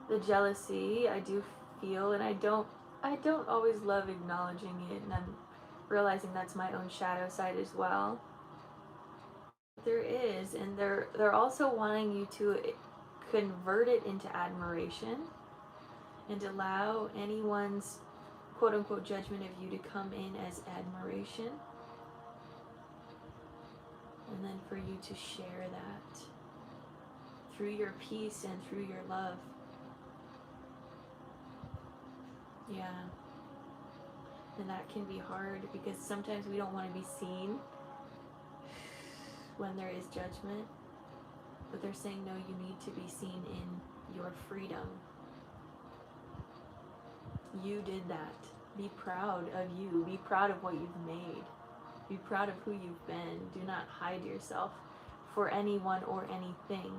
the jealousy I do feel, and I don't always love acknowledging it, and I'm realizing that's my own shadow side as well. There is, and they're also wanting you to convert it into admiration and allow anyone's quote unquote judgment of you to come in as admiration, and then for you to share that through your peace and through your love. Yeah. And that can be hard because sometimes we don't want to be seen when there is judgment, but they're saying no, you need to be seen in your freedom. You did that. Be proud of you. Be proud of what you've made. Be proud of who you've been. Do not hide yourself for anyone or anything.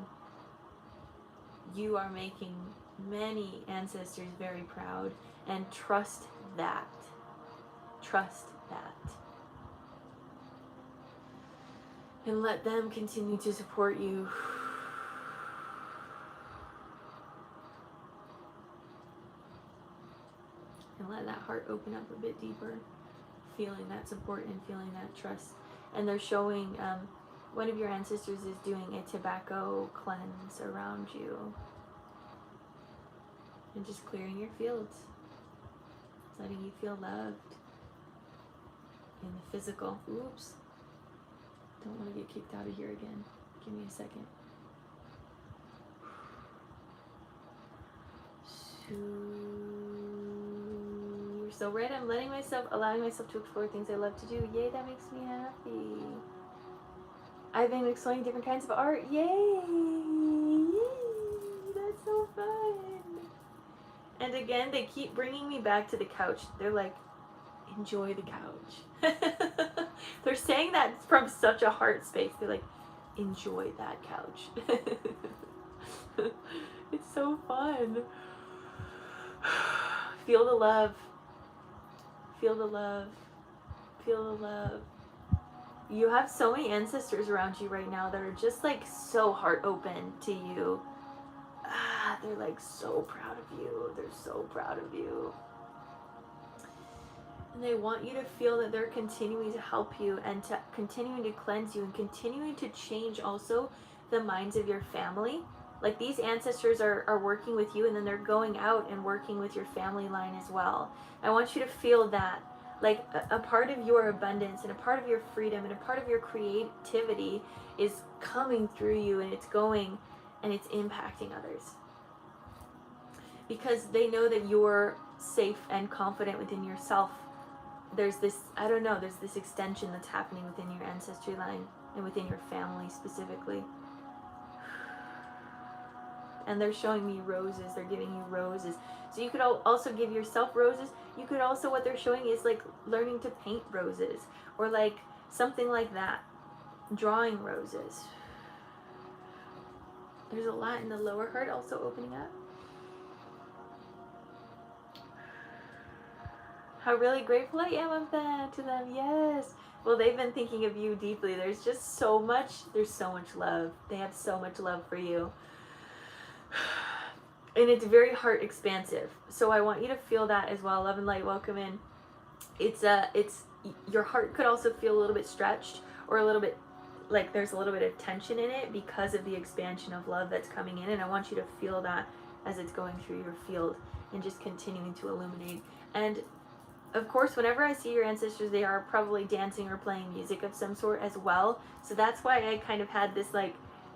You are making many ancestors very proud, and trust that. Trust that. And let them continue to support you. And let that heart open up a bit deeper, feeling that support and feeling that trust. And they're showing, one of your ancestors is doing a tobacco cleanse around you. And just clearing your fields. Letting you feel loved. In the physical. Oops. Don't want to get kicked out of here again. Give me a second. You're so right. I'm allowing myself to explore things I love to do. Yay, that makes me happy. I've been exploring different kinds of art. Yay! Yay! That's so fun. And again, they keep bringing me back to the couch. They're like, enjoy the couch. They're saying that from such a heart space. They're like, enjoy that couch. It's so fun. Feel the love. Feel the love. Feel the love. You have so many ancestors around you right now that are just like so heart open to you. They're like so proud of you. They're so proud of you. And they want you to feel that they're continuing to help you and to continuing to cleanse you and continuing to change also the minds of your family. Like these ancestors are working with you, and then they're going out and working with your family line as well. I want you to feel that. Like a part of your abundance and a part of your freedom and a part of your creativity is coming through you, and it's going and it's impacting others. Because they know that you're safe and confident within yourself. There's this, I don't know, there's this extension that's happening within your ancestry line and within your family specifically. And they're showing me roses. They're giving you roses. So you could also give yourself roses. You could also, what they're showing is like learning to paint roses or like something like that. Drawing roses. There's a lot in the lower heart also opening up. How really grateful I am of that to them. Yes. Well, they've been thinking of you deeply. There's just so much. There's so much love. They have so much love for you. And it's very heart expansive. So I want you to feel that as well. Love and light, welcome in. It's your heart could also feel a little bit stretched or a little bit like there's a little bit of tension in it because of the expansion of love that's coming in. And I want you to feel that as it's going through your field and just continuing to illuminate. And of course, whenever I see your ancestors, they are probably dancing or playing music of some sort as well. So that's why I kind of had this, like,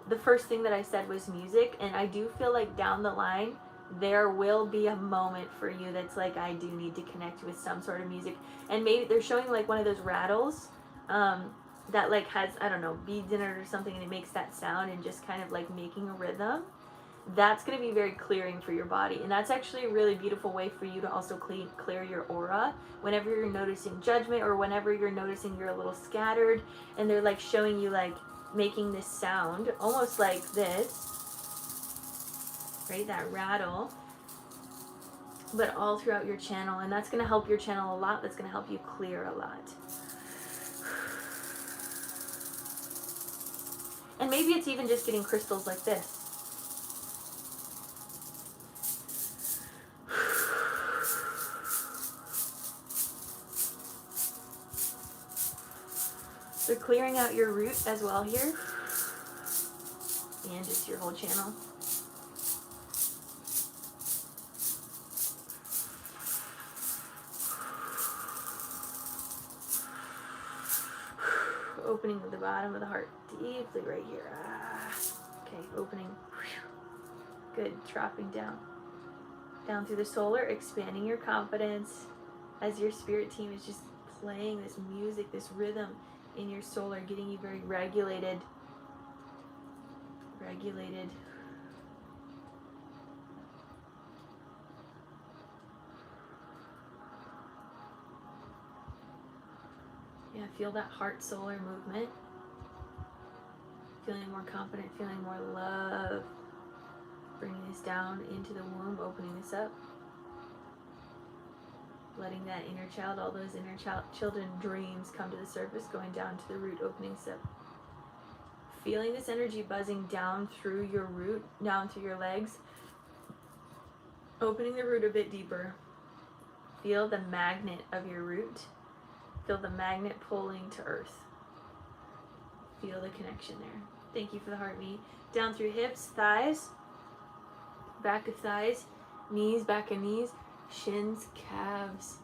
the first thing that I said was music. And I do feel like down the line, there will be a moment for you that's like, I do need to connect with some sort of music. And maybe they're showing like one of those rattles that like has, I don't know, beads in it or something, and it makes that sound and just kind of like making a rhythm. That's going to be very clearing for your body. And that's actually a really beautiful way for you to also clear your aura whenever you're noticing judgment or whenever you're noticing you're a little scattered and they're like showing you like making this sound almost like this, right? That rattle. but all throughout your channel. And that's going to help your channel a lot. That's going to help you clear a lot. And maybe it's even just getting crystals like this. So clearing out your root as well here. And just your whole channel. Opening with the bottom of the heart deeply right here. Okay, opening. Good, dropping down. Down through the solar, expanding your confidence as your spirit team is just playing this music, this rhythm in your solar, getting you very regulated. Yeah, feel that heart solar movement. Feeling more confident, feeling more love. Bringing this down into the womb, opening this up. Letting that inner child, all those inner children dreams come to the surface, going down to the root, opening this up. Feeling this energy buzzing down through your root, down through your legs. Opening the root a bit deeper. Feel the magnet of your root. Feel the magnet pulling to earth. Feel the connection there. Thank you for the heart me. Down through hips, thighs, back of thighs, knees, back of knees, shins, calves.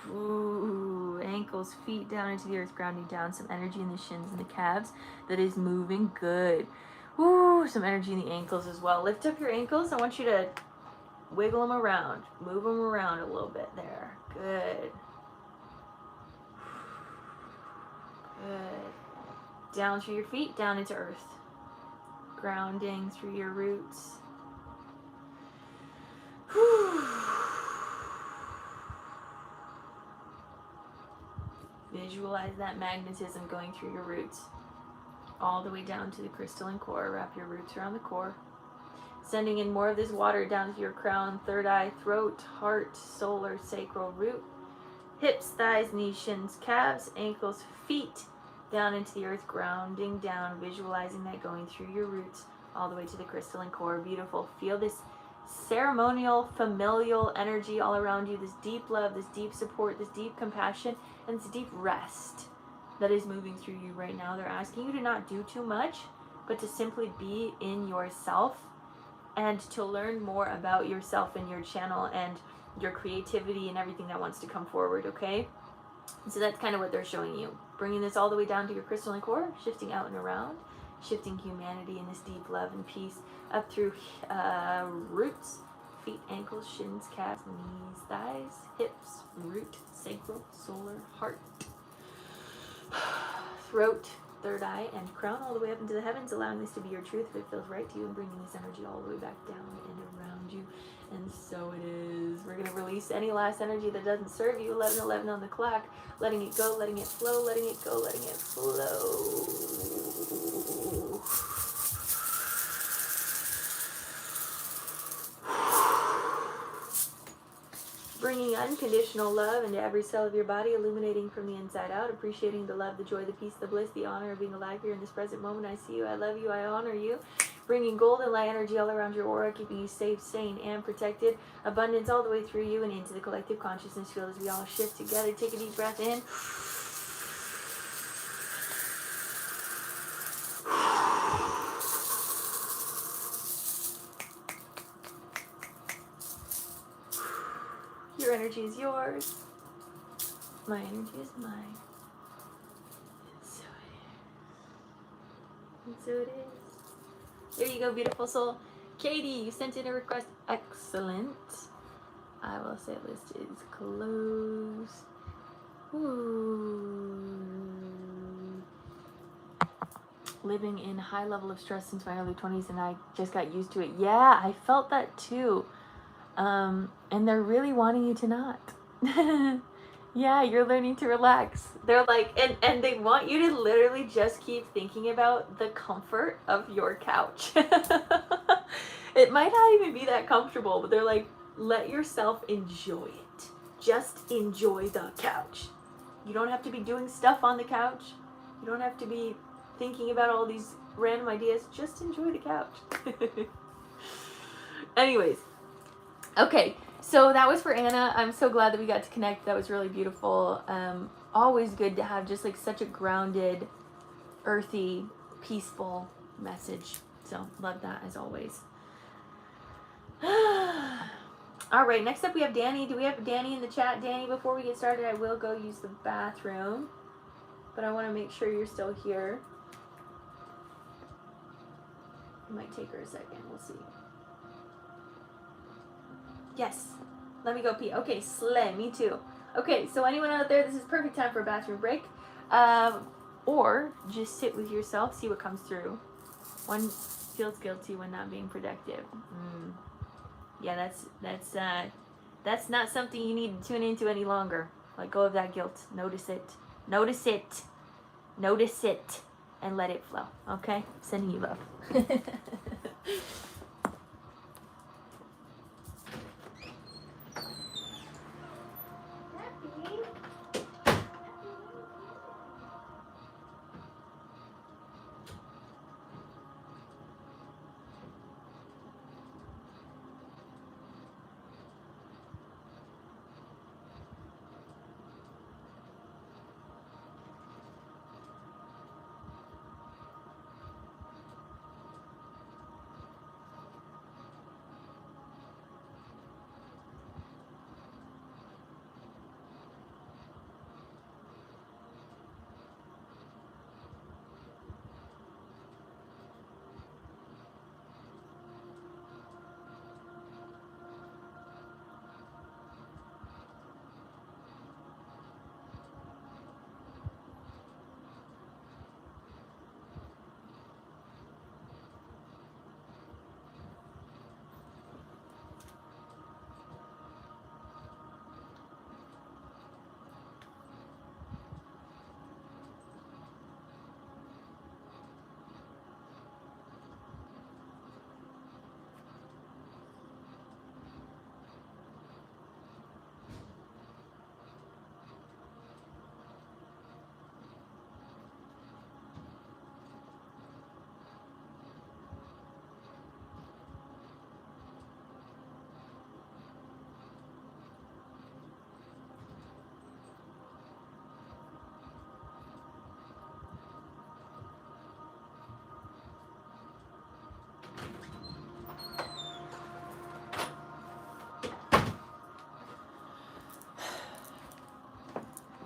Ooh, ankles, feet down into the earth, grounding down. Some energy in the shins and the calves that is moving. Good. Ooh, some energy in the ankles as well. Lift up your ankles. I want you to wiggle them around. Move them around a little bit there. Good. Good. Down through your feet, down into earth. Grounding through your roots. Visualize that magnetism going through your roots. All the way down to the crystalline core. Wrap your roots around the core. Sending in more of this water down to your crown, third eye, throat, heart, solar, sacral, root. Hips, thighs, knees, shins, calves, ankles, feet. Down into the earth, grounding down, visualizing that going through your roots all the way to the crystalline core. Beautiful. Feel this ceremonial, familial energy all around you, this deep love, this deep support, this deep compassion, and this deep rest that is moving through you right now. They're asking you to not do too much, but to simply be in yourself and to learn more about yourself and your channel and your creativity and everything that wants to come forward, okay? So that's kind of what they're showing you. Bringing this all the way down to your crystalline core, shifting out and around, shifting humanity in this deep love and peace up through roots, feet, ankles, shins, calves, knees, thighs, hips, root, sacral, solar, heart, throat, third eye, and crown, all the way up into the heavens, allowing this to be your truth if it feels right to you, and bringing this energy all the way back down and around you. And so it is. We're going to release any last energy that doesn't serve you. 11:11 on the clock. Letting it go, letting it flow, letting it go, letting it flow. Bringing unconditional love into every cell of your body, illuminating from the inside out, appreciating the love, the joy, the peace, the bliss, the honor of being alive here in this present moment. I see you, I love you, I honor you. Bringing golden light energy all around your aura, keeping you safe, sane, and protected. Abundance all the way through you and into the collective consciousness field as we all shift together. Take a deep breath in. Your energy is yours. My energy is mine. And so it is. There you go, beautiful soul. Katie, you sent in a request. Excellent. I will say list is closed. Ooh. Living in high level of stress since my early 20s, and I just got used to it. Yeah, I felt that too. And they're really wanting you to not. Yeah, you're learning to relax. They're like, and they want you to literally just keep thinking about the comfort of your couch. It might not even be that comfortable, but they're like, let yourself enjoy it. Just enjoy the couch. You don't have to be doing stuff on the couch. You don't have to be thinking about all these random ideas. Just enjoy the couch. Anyways, okay, so that was for Anna. I'm so glad that we got to connect. That was really beautiful. Always good to have just like such a grounded, earthy, peaceful message. So love that as always. All right, next up we have Danny. Do we have Danny in the chat? Danny, before we get started, I will go use the bathroom, but I want to make sure you're still here. It might take her a second. We'll see. Yes. Let me go pee. Okay, slay. Me too. Okay, so anyone out there, this is perfect time for a bathroom break. Or just sit with yourself, see what comes through. One feels guilty when not being productive. Yeah, that's not something you need to tune into any longer. Let go of that guilt. Notice it. Notice it. Notice it. And let it flow. Okay? Sending you love.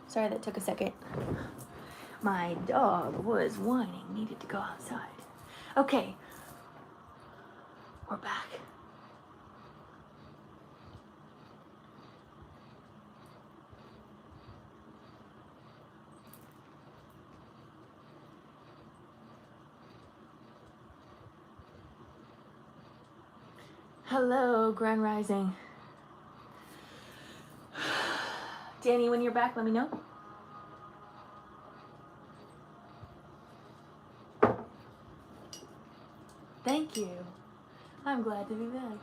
Sorry that took a second. My dog was whining, needed to go outside. Okay, we're back. Hello, Grand Rising. Danny, when you're back, let me know. Thank you. I'm glad to be back.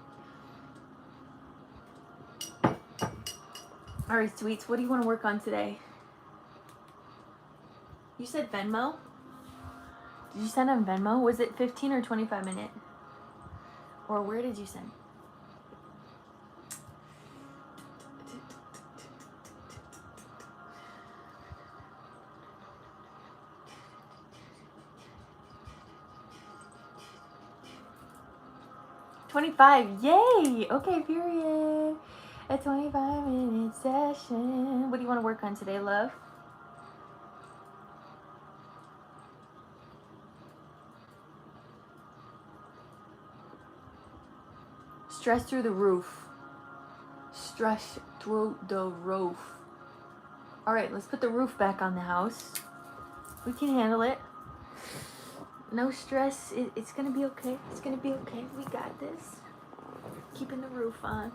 All right, sweets, what do you want to work on today? You said Venmo? Did you send on Venmo? Was it 15 or 25 minute? Or where did you send? $25, yay! Okay, period. A 25-minute session. What do you want to work on today, love? Stress through the roof. Stress through the roof. All right, let's put the roof back on the house. We can handle it. No stress. It's gonna be okay. It's gonna be okay. We got this. Keeping the roof on.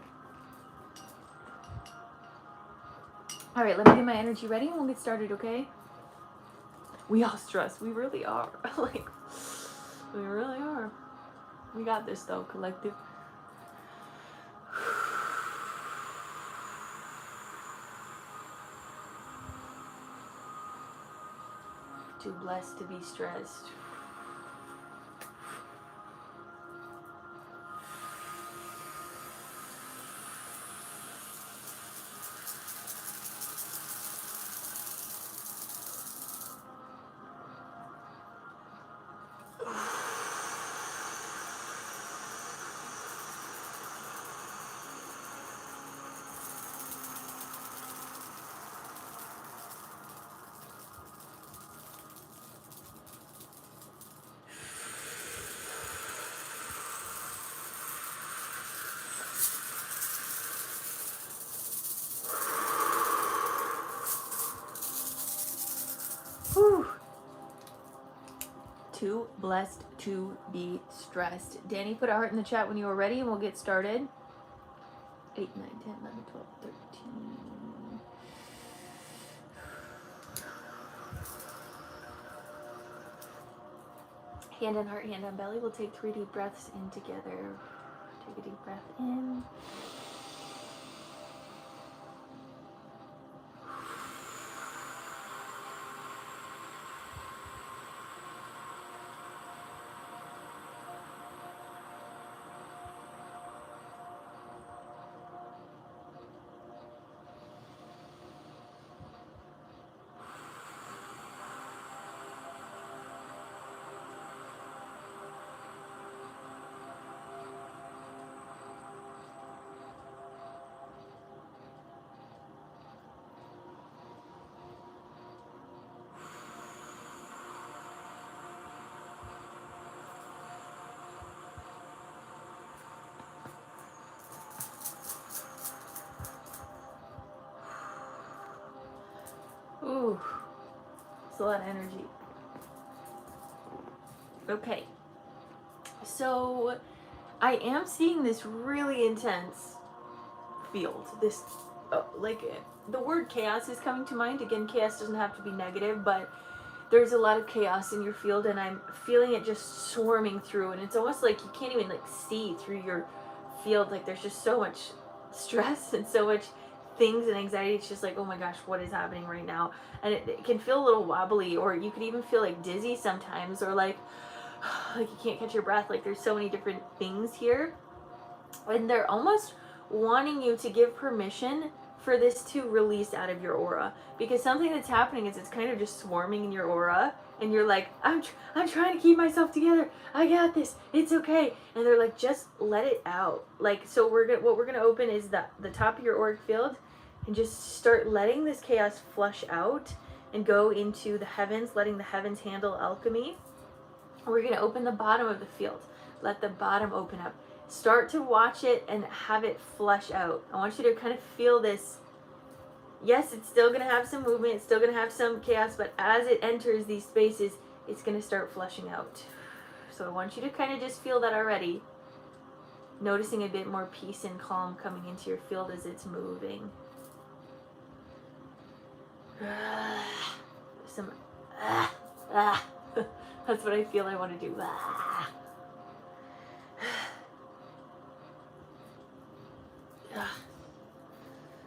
All right, let me get my energy ready and we'll get started, okay? We all stress. We really are. Like, we really are. We got this though, collective. Too blessed to be stressed. Whew. Too blessed to be stressed. Danny, put a heart in the chat when you are ready and we'll get started. 8, 9, 10, 11, 12, 13. Hand on heart, hand on belly. We'll take 3 deep breaths in together. Take a deep breath in. Ooh, it's a lot of energy. Okay, so I am seeing this really intense field. This, the word chaos is coming to mind. Again, chaos doesn't have to be negative, but there's a lot of chaos in your field, and I'm feeling it just swarming through, and it's almost like you can't even see through your field. Like there's just so much stress and so much things and anxiety. It's just like, oh my gosh, what is happening right now? And it can feel a little wobbly, or you could even feel like dizzy sometimes, or like you can't catch your breath. Like there's so many different things here, and they're almost wanting you to give permission for this to release out of your aura, because something that's happening is it's kind of just swarming in your aura, and you're like, I'm trying to keep myself together, I got this, it's okay, and they're like, just let it out. Like, so what we're gonna open is the top of your auric field, and just start letting this chaos flush out and go into the heavens, letting the heavens handle alchemy. We're gonna open the bottom of the field, let the bottom open up. Start to watch it and have it flush out. I want you to kind of feel this. Yes, it's still going to have some movement. It's still going to have some chaos. But as it enters these spaces, it's going to start flushing out. So I want you to kind of just feel that already. Noticing a bit more peace and calm coming into your field as it's moving. Some. That's what I feel I want to do.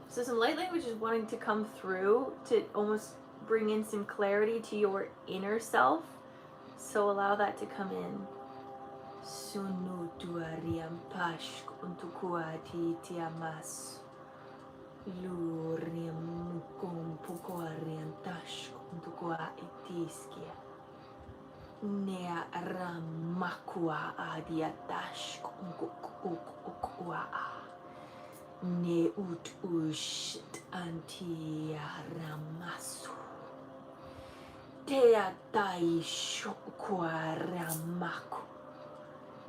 So some light language is wanting to come through to almost bring in some clarity to your inner self. So allow that to come in. Sunu tuariam pashk untukuati tiamas. Luriam kum pukuariam tashk untukua itiskia. Nea ramakua adiatashk unkukukua. Ne ut usht antia ramasu. Tea tai shokwa ramaku.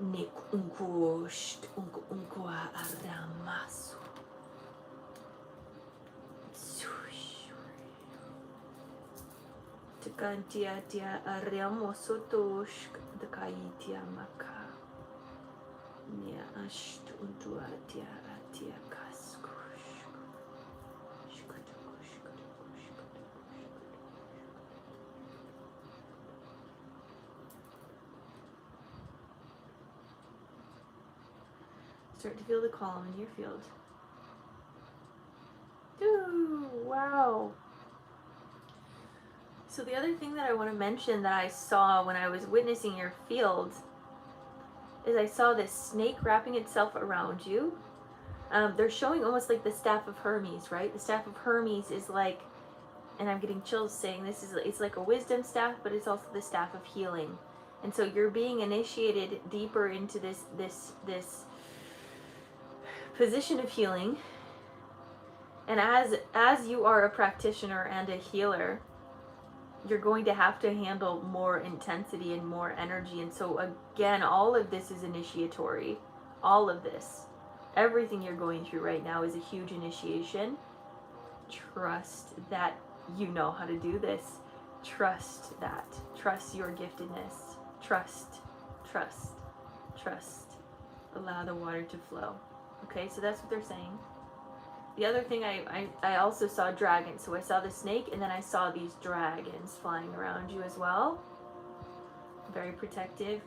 Ne unkusht unkwa ramasu. Tekantia tia ariamosotoshk dekaitia maka. Ne asht untuatia atia kasku. Start to feel the calm in your field. Ooh, wow. So the other thing that I want to mention that I saw when I was witnessing your field is I saw this snake wrapping itself around you. They're showing almost like the staff of Hermes, right? The staff of Hermes is like, and I'm getting chills saying this, it's like a wisdom staff, but it's also the staff of healing. And so you're being initiated deeper into this position of healing. And as you are a practitioner and a healer, you're going to have to handle more intensity and more energy. And so again, all of this is initiatory. All of this. Everything you're going through right now is a huge initiation. Trust that you know how to do this. Trust that. Trust your giftedness. Trust. Trust. Trust. Allow the water to flow. Okay, so that's what they're saying. The other thing, I also saw dragons. So I saw the snake, and then I saw these dragons flying around you as well. Very protective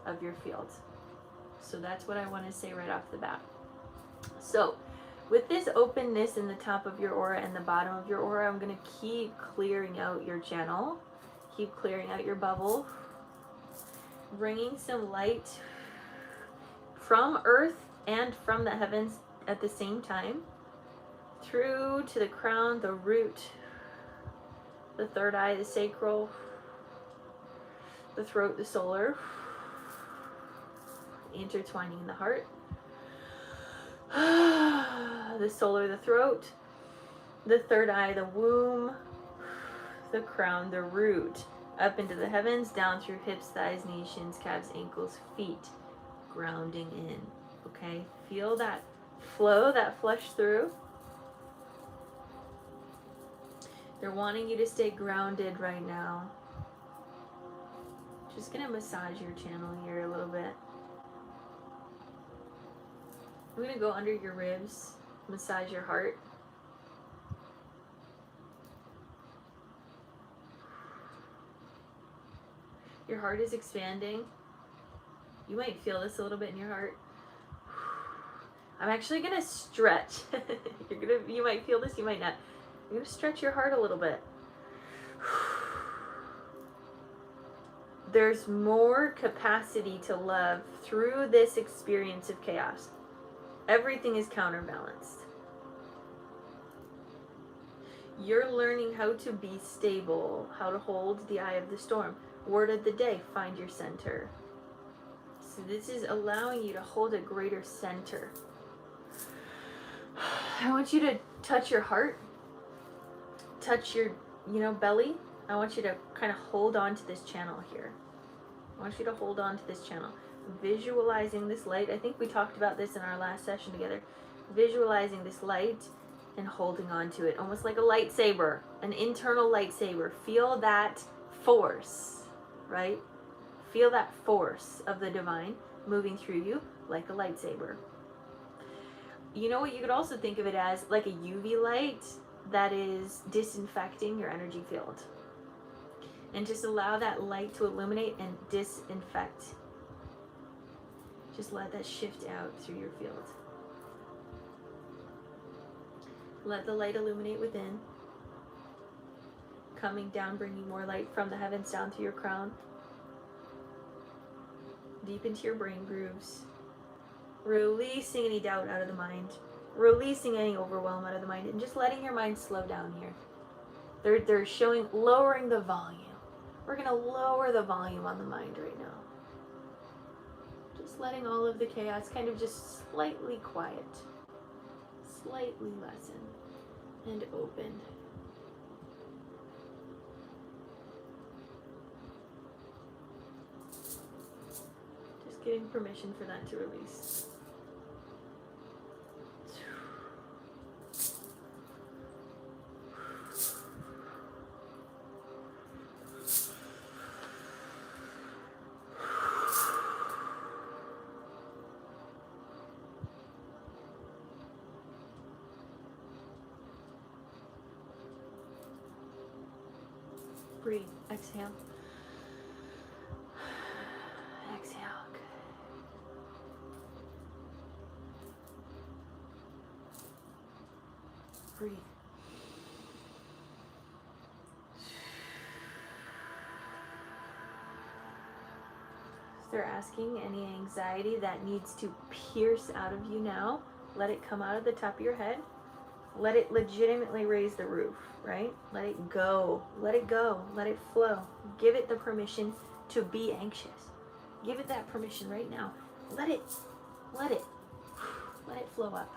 of your field. So that's what I want to say right off the bat. So with this openness in the top of your aura and the bottom of your aura, I'm going to keep clearing out your channel. Keep clearing out your bubble. Bringing some light from earth and from the heavens at the same time. Through to the crown, the root, the third eye, the sacral, the throat, the solar, intertwining in the heart, the solar, the throat, the third eye, the womb, the crown, the root, up into the heavens, down through hips, thighs, knees, shins, calves, ankles, feet, grounding in. Okay, feel that flow, that flush through. They're wanting you to stay grounded right now. Just gonna massage your channel here a little bit. I'm gonna go under your ribs, massage your heart. Your heart is expanding. You might feel this a little bit in your heart. I'm actually gonna stretch. You might feel this, you might not. I'm gonna stretch your heart a little bit. There's more capacity to love through this experience of chaos. Everything is counterbalanced. You're learning how to be stable, how to hold the eye of the storm. Word of the day, find your center. So this is allowing you to hold a greater center. I want you to touch your heart, touch your, belly. I want you to kind of hold on to this channel here. I want you to hold on to this channel. Visualizing this light. I think we talked about this in our last session together. Visualizing this light and holding on to it. Almost like a lightsaber, an internal lightsaber. Feel that force, right? Feel that force of the divine moving through you like a lightsaber. You know what, you could also think of it as like a UV light that is disinfecting your energy field. And just allow that light to illuminate and disinfect. Just let that shift out through your field. Let the light illuminate within. Coming down, bringing more light from the heavens down through your crown. Deep into your brain grooves. Releasing any doubt out of the mind. Releasing any overwhelm out of the mind. And just letting your mind slow down here. They're showing lowering the volume. We're going to lower the volume on the mind right now. Just letting all of the chaos kind of just slightly quiet. Slightly lessen. And open. Just giving permission for that to release. Breathe. Exhale. Exhale. Good. Breathe. They're asking any anxiety that needs to pierce out of you now. Let it come out of the top of your head. Let it legitimately raise the roof, right? Let it go. Let it go. Let it flow. Give it the permission to be anxious. Give it that permission right now. Let it flow up.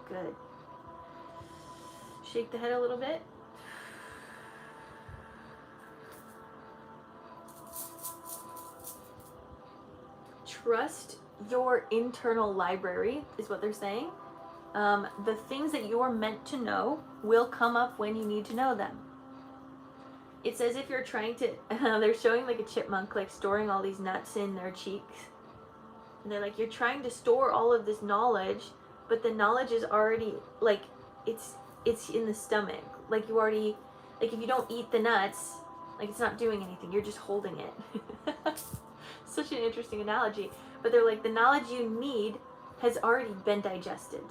Good. Shake the head a little bit. Trust your internal library, is what they're saying. The things that you are meant to know will come up when you need to know them. It's as if you're trying to, they're showing like a chipmunk, like storing all these nuts in their cheeks. And they're like, you're trying to store all of this knowledge, but the knowledge is already, like, it's in the stomach. Like you already, like if you don't eat the nuts, like it's not doing anything. You're just holding it. Such an interesting analogy. But they're like, the knowledge you need has already been digested.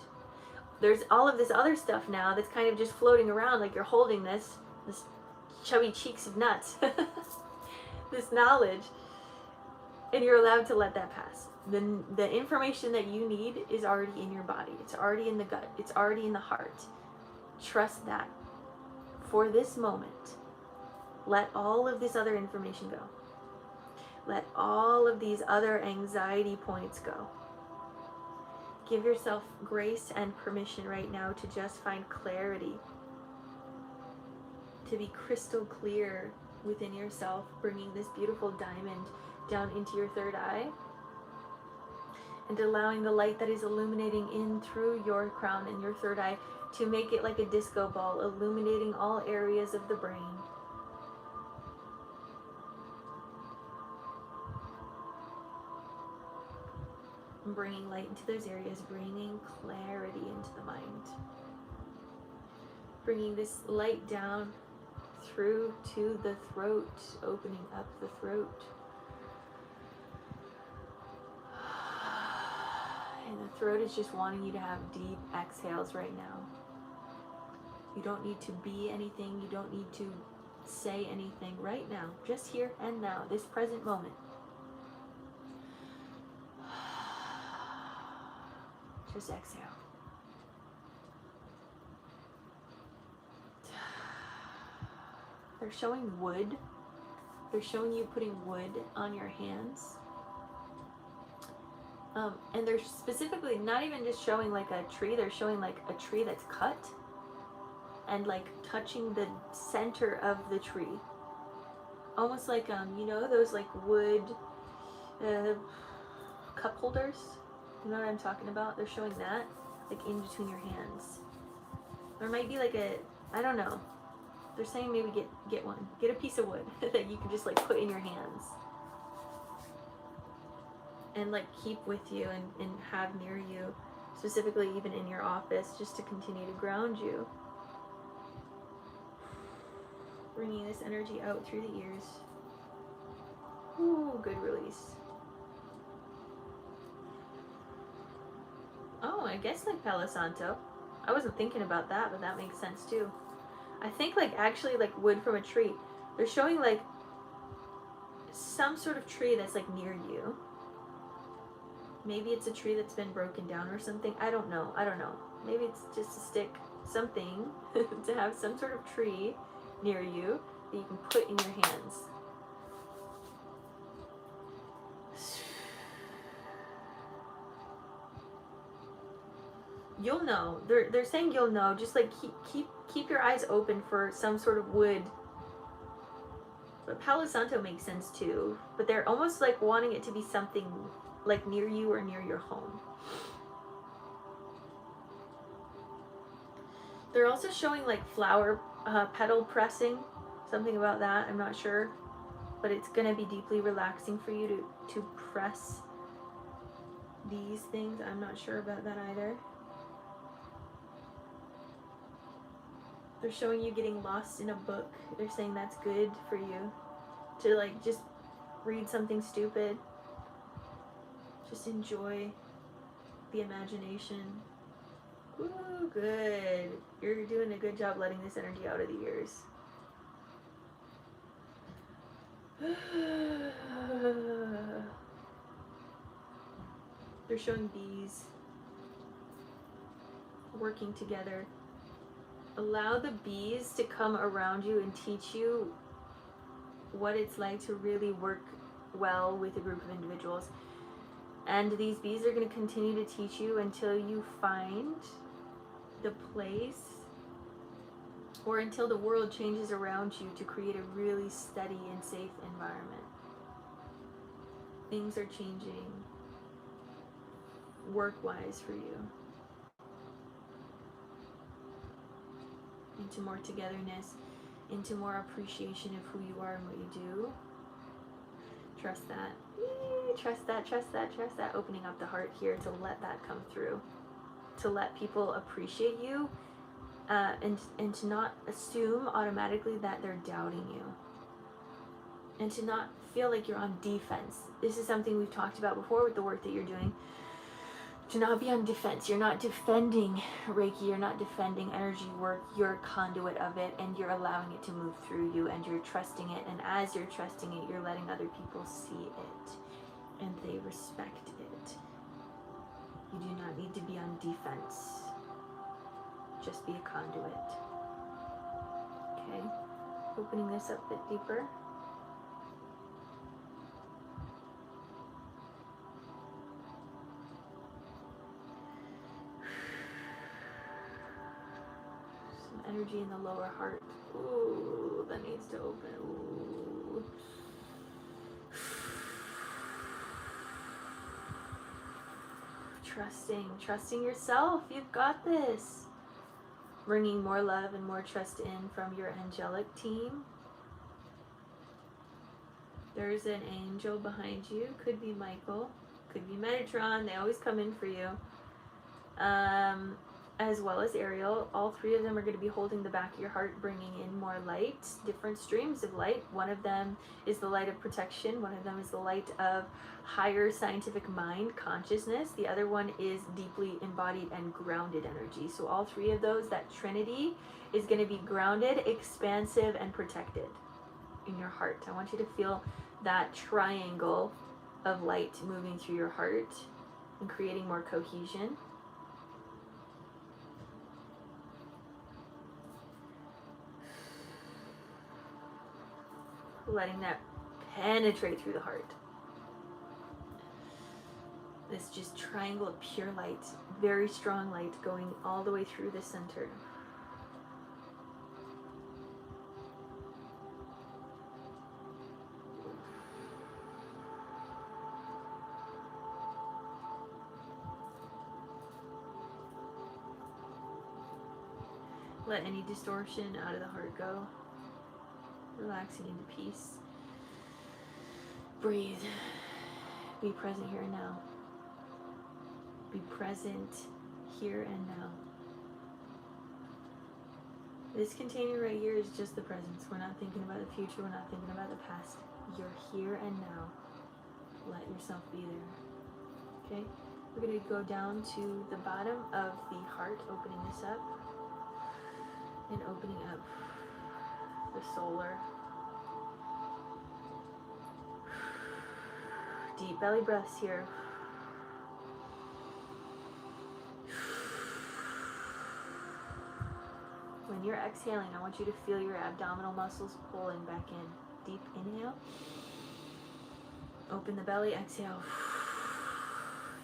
There's all of this other stuff now that's kind of just floating around, like you're holding this chubby cheeks of nuts, this knowledge, and you're allowed to let that pass. The information that you need is already in your body. It's already in the gut. It's already in the heart. Trust that. For this moment, let all of this other information go. Let all of these other anxiety points go. Give yourself grace and permission right now to just find clarity, to be crystal clear within yourself, bringing this beautiful diamond down into your third eye and allowing the light that is illuminating in through your crown and your third eye to make it like a disco ball, illuminating all areas of the brain. Bringing light into those areas, bringing clarity into the mind. Bringing this light down through to the throat, opening up the throat. And the throat is just wanting you to have deep exhales right now. You don't need to be anything. You don't need to say anything right now. Just here and now, this present moment. Just exhale. They're showing wood. They're showing you putting wood on your hands. And they're specifically not even just showing like a tree. They're showing like a tree that's cut and like touching the center of the tree. Almost like, you know, those like wood cup holders. You know what I'm talking about? They're showing that, like in between your hands. There might be like a, I don't know. They're saying maybe get one. Get a piece of wood that you can just like put in your hands. And like keep with you and have near you. Specifically even in your office, just to continue to ground you. Bringing this energy out through the ears. Ooh, good release. Oh, I guess like Palo Santo. I wasn't thinking about that, but that makes sense too. I think like actually like wood from a tree. They're showing like some sort of tree that's like near you. Maybe it's a tree that's been broken down or something. I don't know. Maybe it's just a stick, something to have some sort of tree near you that you can put in your hands. You'll know. They're saying you'll know. Just like keep your eyes open for some sort of wood. But Palo Santo makes sense too. But they're almost like wanting it to be something like near you or near your home. They're also showing like flower petal pressing. Something about that. I'm not sure. But it's going to be deeply relaxing for you to press these things. I'm not sure about that either. They're showing you getting lost in a book. They're saying that's good for you. To like just read something stupid. Just enjoy the imagination. Ooh, good. You're doing a good job letting this energy out of the ears. They're showing bees working together. Allow the bees to come around you and teach you what it's like to really work well with a group of individuals. And these bees are going to continue to teach you until you find the place, or until the world changes around you to create a really steady and safe environment. Things are changing work-wise for you into more togetherness, into more appreciation of who you are and what you do. Trust that. Trust that, trust that, trust that. Opening up the heart here to let that come through. To let people appreciate you, and to not assume automatically that they're doubting you. And to not feel like you're on defense. This is something we've talked about before with the work that you're doing. To not be on defense. You're not defending Reiki, you're not defending energy work, you're a conduit of it, and you're allowing it to move through you, and you're trusting it, and as you're trusting it, you're letting other people see it, and they respect it. You do not need to be on defense. Just be a conduit. Okay? Opening this up a bit deeper. Energy in the lower heart. Ooh, that needs to open. Ooh. Trusting yourself. You've got this. Bringing more love and more trust in from your angelic team. There's an angel behind you. Could be Michael. Could be Metatron. They always come in for you. As well as Ariel. All three of them are going to be holding the back of your heart, bringing in more light, different streams of light. One of them is the light of protection. One of them is the light of higher scientific mind, consciousness. The other one is deeply embodied and grounded energy. So all three of those, that trinity, is going to be grounded, expansive, and protected in your heart. I want you to feel that triangle of light moving through your heart and creating more cohesion. Letting that penetrate through the heart. This just triangle of pure light, very strong light going all the way through the center. Let any distortion out of the heart go. Relaxing into peace. Breathe. Be present here and now. Be present here and now. This container right here is just the presence. We're not thinking about the future. We're not thinking about the past. You're here and now. Let yourself be there. Okay? We're going to go down to the bottom of the heart, opening this up. And opening up the solar. Deep belly breaths here. When you're exhaling, I want you to feel your abdominal muscles pulling back in. Deep inhale. Open the belly, exhale.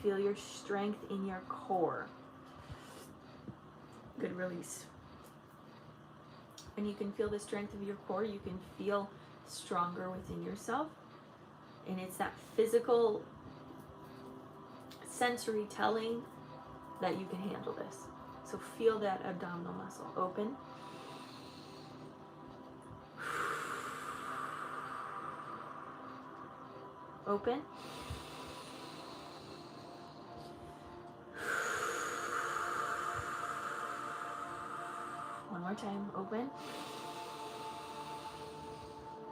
Feel your strength in your core. Good release. When you can feel the strength of your core, you can feel stronger within yourself. And it's that physical sensory telling that you can handle this. So feel that abdominal muscle open. Open. One more time, open.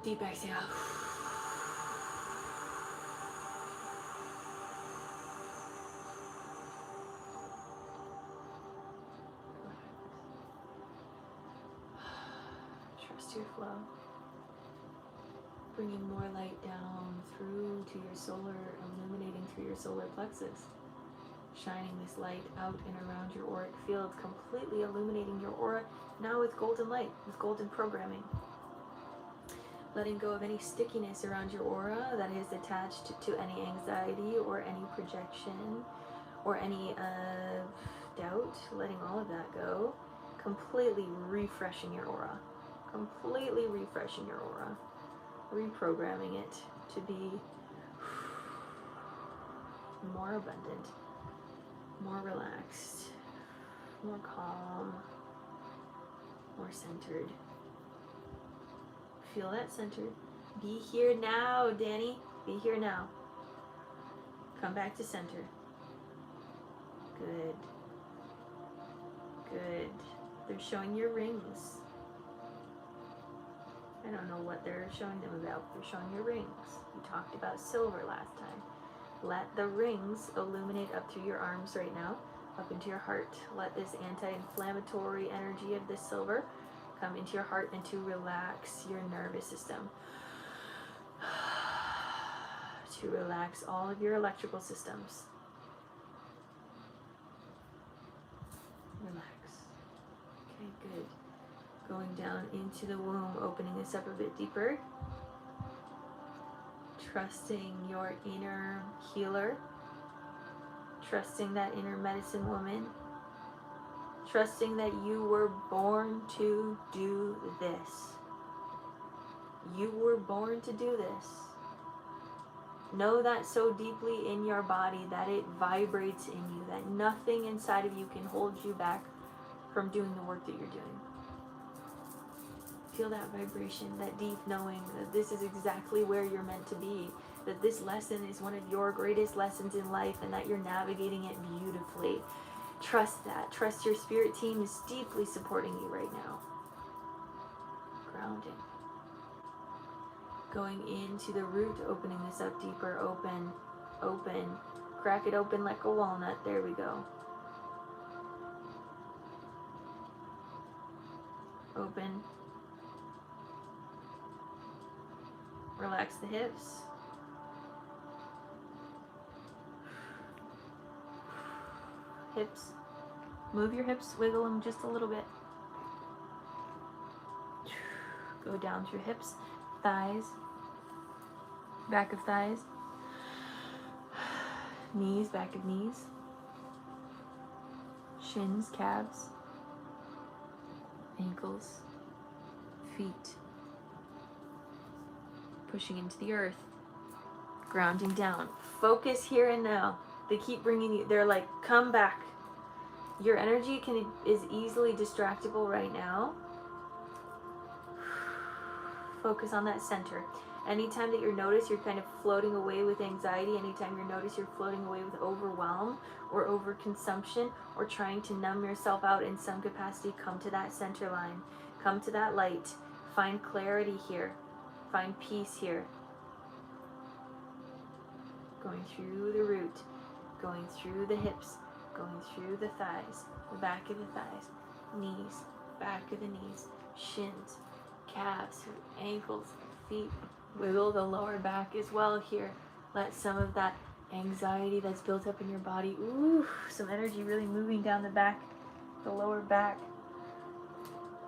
Deep exhale. your flow. Bringing more light down through to your solar, illuminating through your solar plexus. Shining this light out and around your auric field, completely illuminating your aura now with golden light, with golden programming. Letting go of any stickiness around your aura that is attached to any anxiety or any projection or any doubt. Letting all of that go. Completely refreshing your aura. Completely refreshing your aura. Reprogramming it to be more abundant, more relaxed, more calm, more centered. Feel that centered. Be here now, Danny. Be here now. Come back to center. Good. Good. They're showing your rings. I don't know what they're showing them about. They're showing your rings. We talked about silver last time. Let the rings illuminate up through your arms right now, up into your heart. Let this anti-inflammatory energy of the silver come into your heart and to relax your nervous system. To relax all of your electrical systems. Relax. Okay, good. Going down into the womb, opening this up a bit deeper. Trusting your inner healer. Trusting that inner medicine woman. Trusting that you were born to do this. You were born to do this. Know that so deeply in your body that it vibrates in you, that nothing inside of you can hold you back from doing the work that you're doing. Feel that vibration, that deep knowing that this is exactly where you're meant to be, that this lesson is one of your greatest lessons in life and that you're navigating it beautifully. Trust that. Trust your spirit team is deeply supporting you right now. Grounding. Going into the root, opening this up deeper. Open, open. Crack it open like a walnut. There we go. Open. Relax the hips. Hips. Move your hips, wiggle them just a little bit. Go down through hips, thighs, back of thighs, knees, back of knees, shins, calves, ankles, feet. Pushing into the earth, grounding down. Focus here and now. They keep bringing you, they're like, come back. Your energy is easily distractible right now. Focus on that center. Anytime that you notice you're kind of floating away with anxiety, anytime you notice you're floating away with overwhelm or overconsumption or trying to numb yourself out in some capacity, come to that center line. Come to that light. Find clarity here. Find peace here. Going through the root, going through the hips, going through the thighs, the back of the thighs, knees, back of the knees, shins, calves, ankles, feet. Wiggle the lower back as well here. Let some of that anxiety that's built up in your body, some energy really moving down the back, the lower back.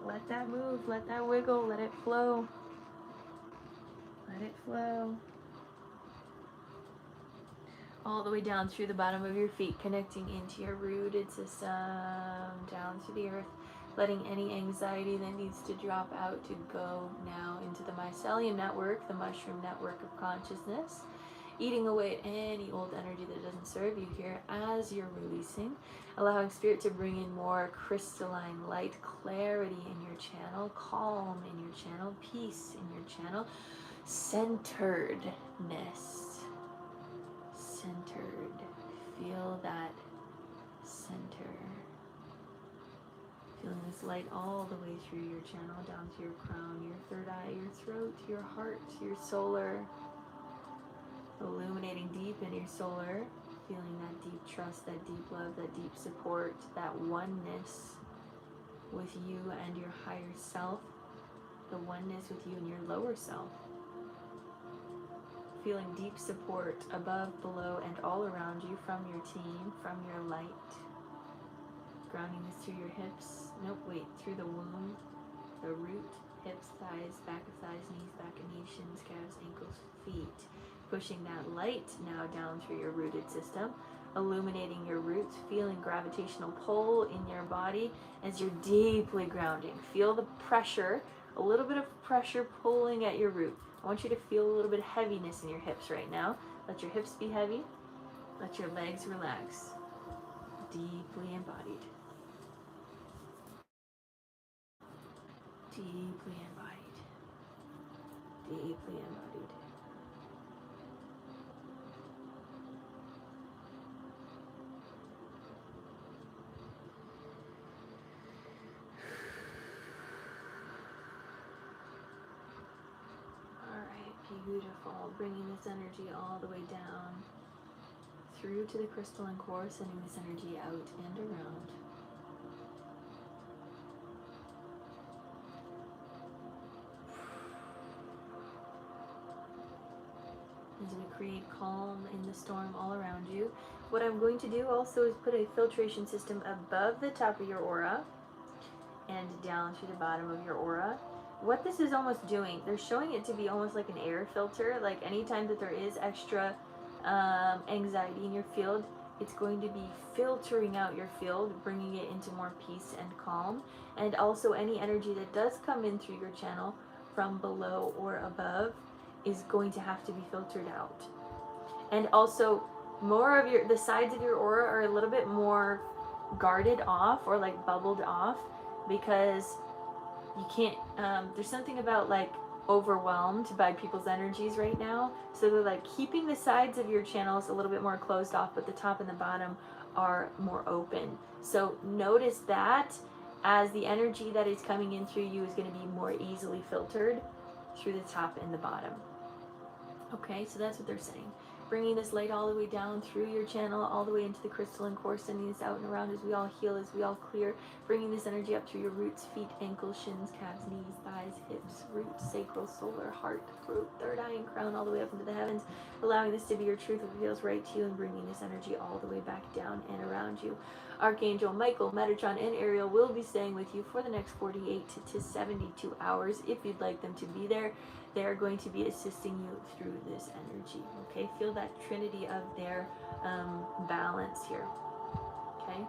Let that move, let that wiggle, let it flow. Let it flow. All the way down through the bottom of your feet, connecting into your rooted system, down to the earth, letting any anxiety that needs to drop out to go now into the mycelium network, the mushroom network of consciousness, eating away at any old energy that doesn't serve you here as you're releasing, allowing spirit to bring in more crystalline light, clarity in your channel, calm in your channel, peace in your channel, centeredness. Centered. Feel that center. Feeling this light all the way through your channel, down to your crown, your third eye, your throat, your heart, your solar. Illuminating deep in your solar. Feeling that deep trust, that deep love, that deep support, that oneness with you and your higher self. the oneness with you and your lower self. Feeling deep support above, below, and all around you from your team, from your light. Grounding this through your hips. Nope, wait, through the womb, the root, hips, thighs, back of thighs, knees, back of knees, shins, calves, ankles, feet. Pushing that light now down through your rooted system, illuminating your roots, feeling gravitational pull in your body as you're deeply grounding. Feel the pressure, a little bit of pressure pulling at your root. I want you to feel a little bit of heaviness in your hips right now. Let your hips be heavy. Let your legs relax. Deeply embodied. Deeply embodied. Deeply embodied. Alright, beautiful. Bringing this energy all the way down through to the crystalline core, sending this energy out and around. As we create calm in the storm all around you. What I'm going to do also is put a filtration system above the top of your aura and down to the bottom of your aura. What this is almost doing, they're showing it to be almost like an air filter. Like anytime that there is extra anxiety in your field, it's going to be filtering out your field, bringing it into more peace and calm. And also any energy that does come in through your channel from below or above is going to have to be filtered out. And also more of the sides of your aura are a little bit more guarded off or like bubbled off, because you can't there's something about like overwhelmed by people's energies right now, so they're like keeping the sides of your channels a little bit more closed off, but the top and the bottom are more open. So notice that as the energy that is coming in through you is going to be more easily filtered through the top and the bottom. Okay, so that's what they're saying. Bringing this light all the way down through your channel, all the way into the crystalline core, sending this out and around as we all heal, as we all clear. Bringing this energy up through your roots, feet, ankles, shins, calves, knees, thighs, hips, roots, sacral, solar, heart, throat, third eye, and crown, all the way up into the heavens. Allowing this to be your truth, what feels right to you, and bringing this energy all the way back down and around you. Archangel Michael, Metatron, and Ariel will be staying with you for the next 48 to 72 hours if you'd like them to be there. They are going to be assisting you through this energy. Okay, feel that trinity of their balance here. Okay,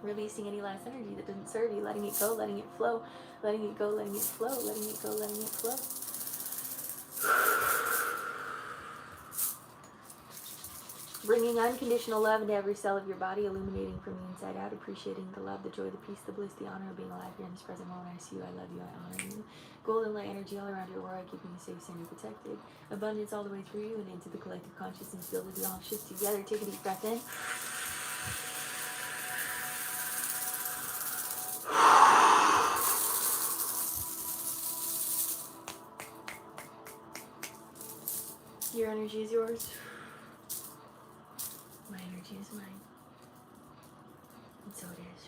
releasing any last energy that doesn't serve you, letting it go, letting it flow, letting it go, letting it flow, letting it go, letting it flow. Bringing unconditional love into every cell of your body, illuminating from the inside out, appreciating the love, the joy, the peace, the bliss, the honor of being alive here in this present moment. I see you, I love you, I honor you. Golden light energy all around your aura, keeping you safe, sane, and protected. Abundance all the way through you and into the collective consciousness field as we all shift together. Take a deep breath in. Your energy is yours. My energy is mine. And so it is.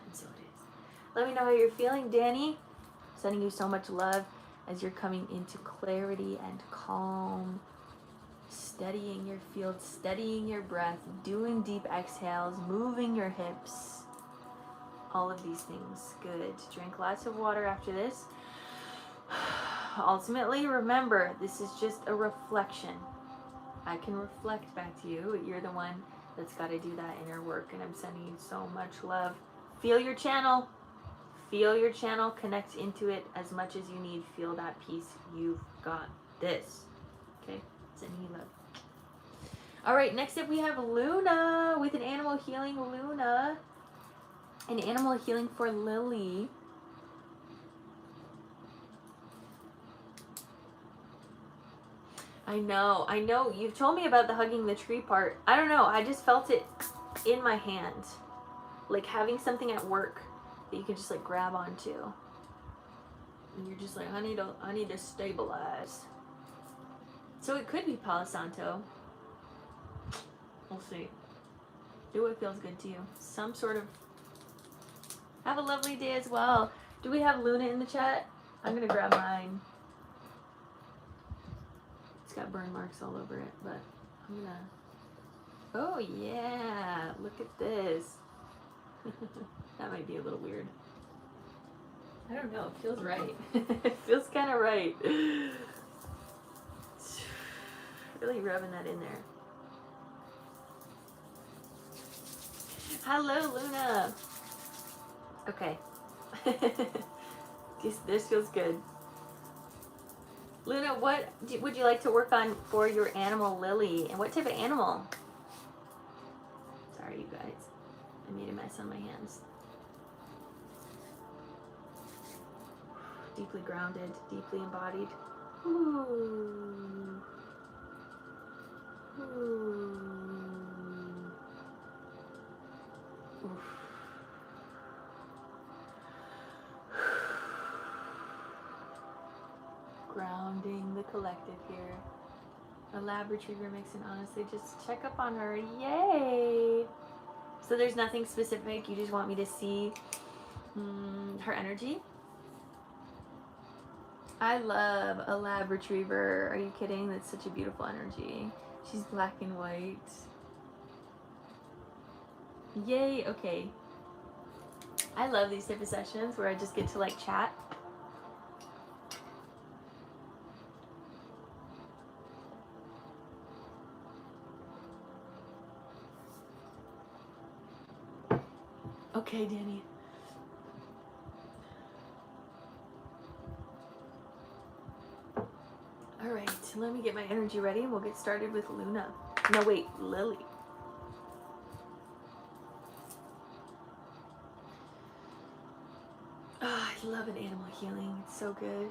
And so it is. Let me know how you're feeling, Danny. Sending you so much love as you're coming into clarity and calm. Steadying your field, steadying your breath, doing deep exhales, moving your hips. All of these things. Good. Drink lots of water after this. Ultimately, remember, this is just a reflection. I can reflect back to you, but you're the one that's got to do that inner work, and I'm sending you so much love. Feel your channel. Feel your channel. Connect into it as much as you need. Feel that peace. You've got this. Okay? Sending you love. All right, next up we have Luna with an animal healing. Luna. An animal healing for Lily. I know. You've told me about the hugging the tree part. I don't know. I just felt it in my hand. Like having something at work that you can just like grab onto. And you're just like, I need to stabilize. So it could be Palo Santo. We'll see. Do what feels good to you. Some sort of. Have a lovely day as well. Do we have Luna in the chat? I'm gonna grab mine. It's got burn marks all over it, but I'm gonna. Oh yeah, look at this. That might be a little weird. I don't know, it feels right. It feels kind of right. Really rubbing that in there. Hello, Luna. Okay. This feels good. Luna, what would you like to work on for your animal, Lily? And what type of animal? Sorry, you guys. I made a mess on my hands. Deeply grounded, deeply embodied. Ooh. Ooh. Oof. Grounding the collective here. A lab retriever mix, and honestly, just check up on her. Yay! So there's nothing specific. You just want me to see her energy. I love a lab retriever. Are you kidding? That's such a beautiful energy. She's black and white. Yay, okay. I love these type of sessions where I just get to like chat. Okay, Danny. All right, let me get my energy ready and we'll get started with Luna. No, wait, Lily. Oh, I love an animal healing. It's so good.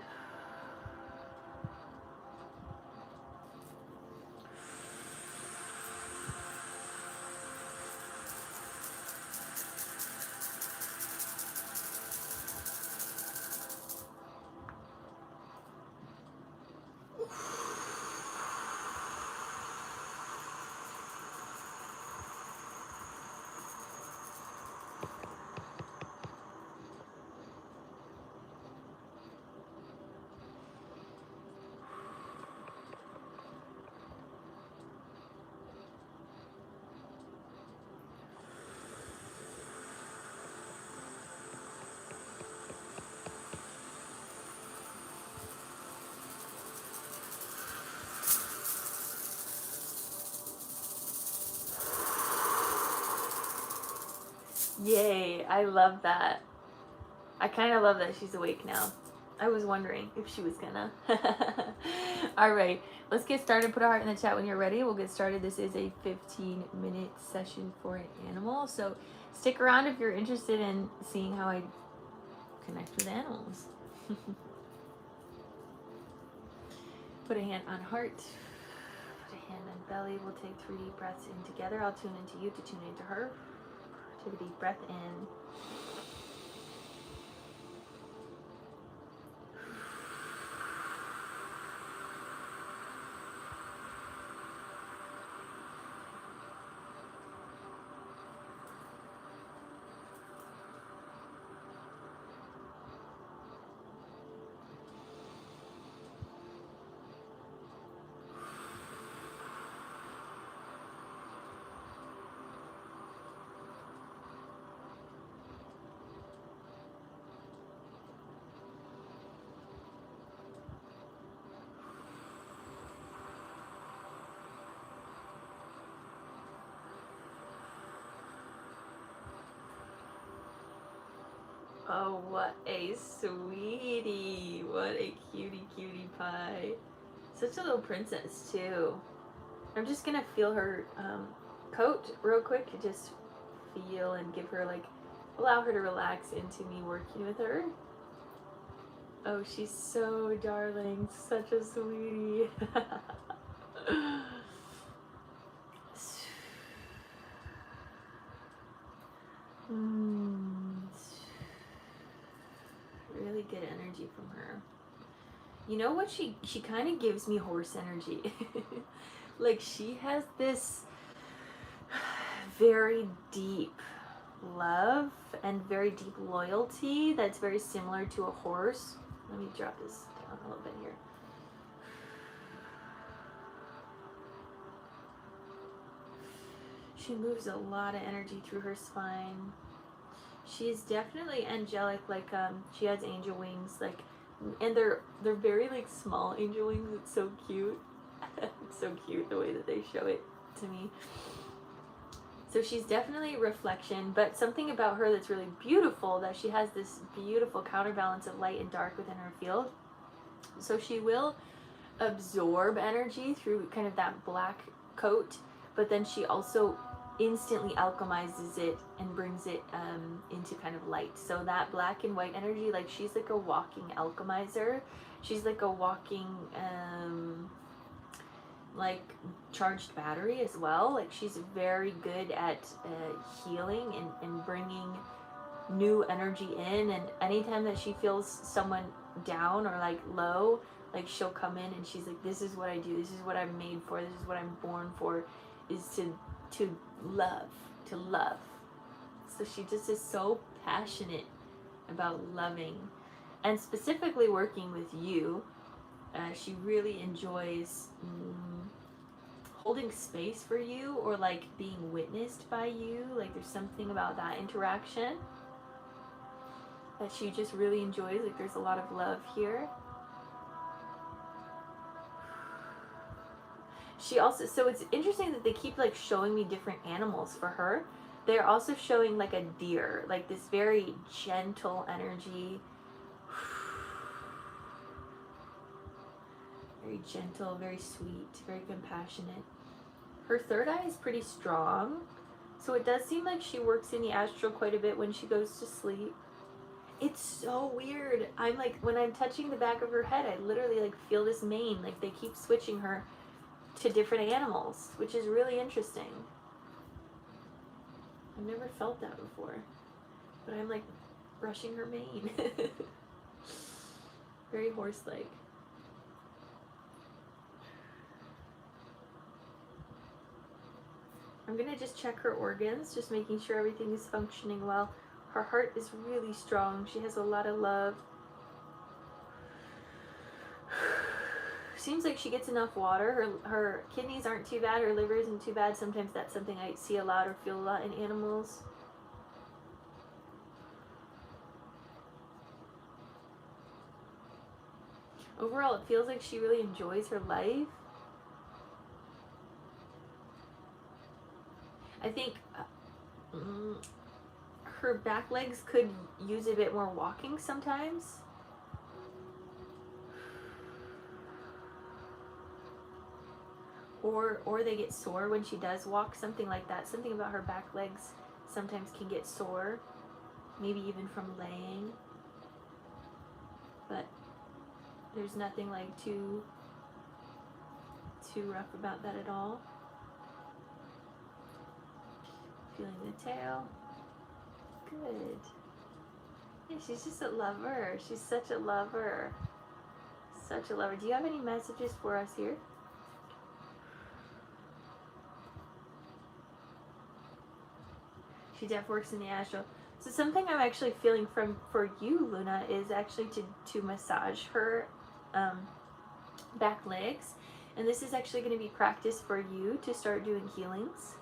Yay, I love that. I kind of love that she's awake now. I was wondering if she was gonna. All right, let's get started. Put a heart in the chat when you're ready. We'll get started. This is a 15-minute session for an animal. So stick around if you're interested in seeing how I connect with animals. Put a hand on heart. Put a hand on belly. We'll take 3 deep breaths in together. I'll tune into you to tune into her. Take a deep breath in. Oh, what a sweetie. What a cutie pie. Such a little princess, too. I'm just gonna feel her coat real quick. Just feel and give her, like, allow her to relax into me working with her. Oh, she's so darling. Such a sweetie. Really good energy from her. You know what? She kind of gives me horse energy. Like, she has this very deep love and very deep loyalty that's very similar to a horse. Let me drop this down a little bit here. She moves a lot of energy through her spine. She's definitely angelic, like she has angel wings, like, and they're very like small angel wings. It's so cute. It's so cute the way that they show it to me. So she's definitely a reflection, but something about her that's really beautiful, that she has this beautiful counterbalance of light and dark within her field. So she will absorb energy through kind of that black coat, but then she also instantly alchemizes it and brings it into kind of light. So that black and white energy, like she's like a walking alchemizer. She's like a walking like charged battery as well. Like she's very good at healing and bringing new energy in, and anytime that she feels someone down or like low, like she'll come in and she's like, this is what I do, this is what I'm made for, this is what I'm born for, is to love. So she just is so passionate about loving, and specifically working with you. She really enjoys holding space for you, or like being witnessed by you. Like there's something about that interaction that she just really enjoys. Like there's a lot of love here. She also, so it's interesting that they keep like showing me different animals for her. They're also showing like a deer, like this very gentle energy. Very gentle, very sweet, very compassionate. Her third eye is pretty strong, so it does seem like she works in the astral quite a bit when she goes to sleep. It's so weird. I'm like, when I'm touching the back of her head, I literally like feel this mane. Like they keep switching her to different animals, which is really interesting. I've never felt that before, but I'm like brushing her mane. Very horse-like. I'm gonna just check her organs, just making sure everything is functioning well. Her heart is really strong. She has a lot of love. Seems like she gets enough water. Her kidneys aren't too bad. Her liver isn't too bad. Sometimes that's something I see a lot or feel a lot in animals. Overall, it feels like she really enjoys her life. I think her back legs could use a bit more walking sometimes. Or they get sore when she does walk, something like that. Something about her back legs sometimes can get sore, maybe even from laying. But there's nothing like too rough about that at all. Feeling the tail. Good. Yeah, she's just a lover. She's such a lover. Such a lover. Do you have any messages for us here? She definitely works in the astral. So something I'm actually feeling for you, Luna, is actually to massage her back legs. And this is actually going to be practice for you to start doing healings.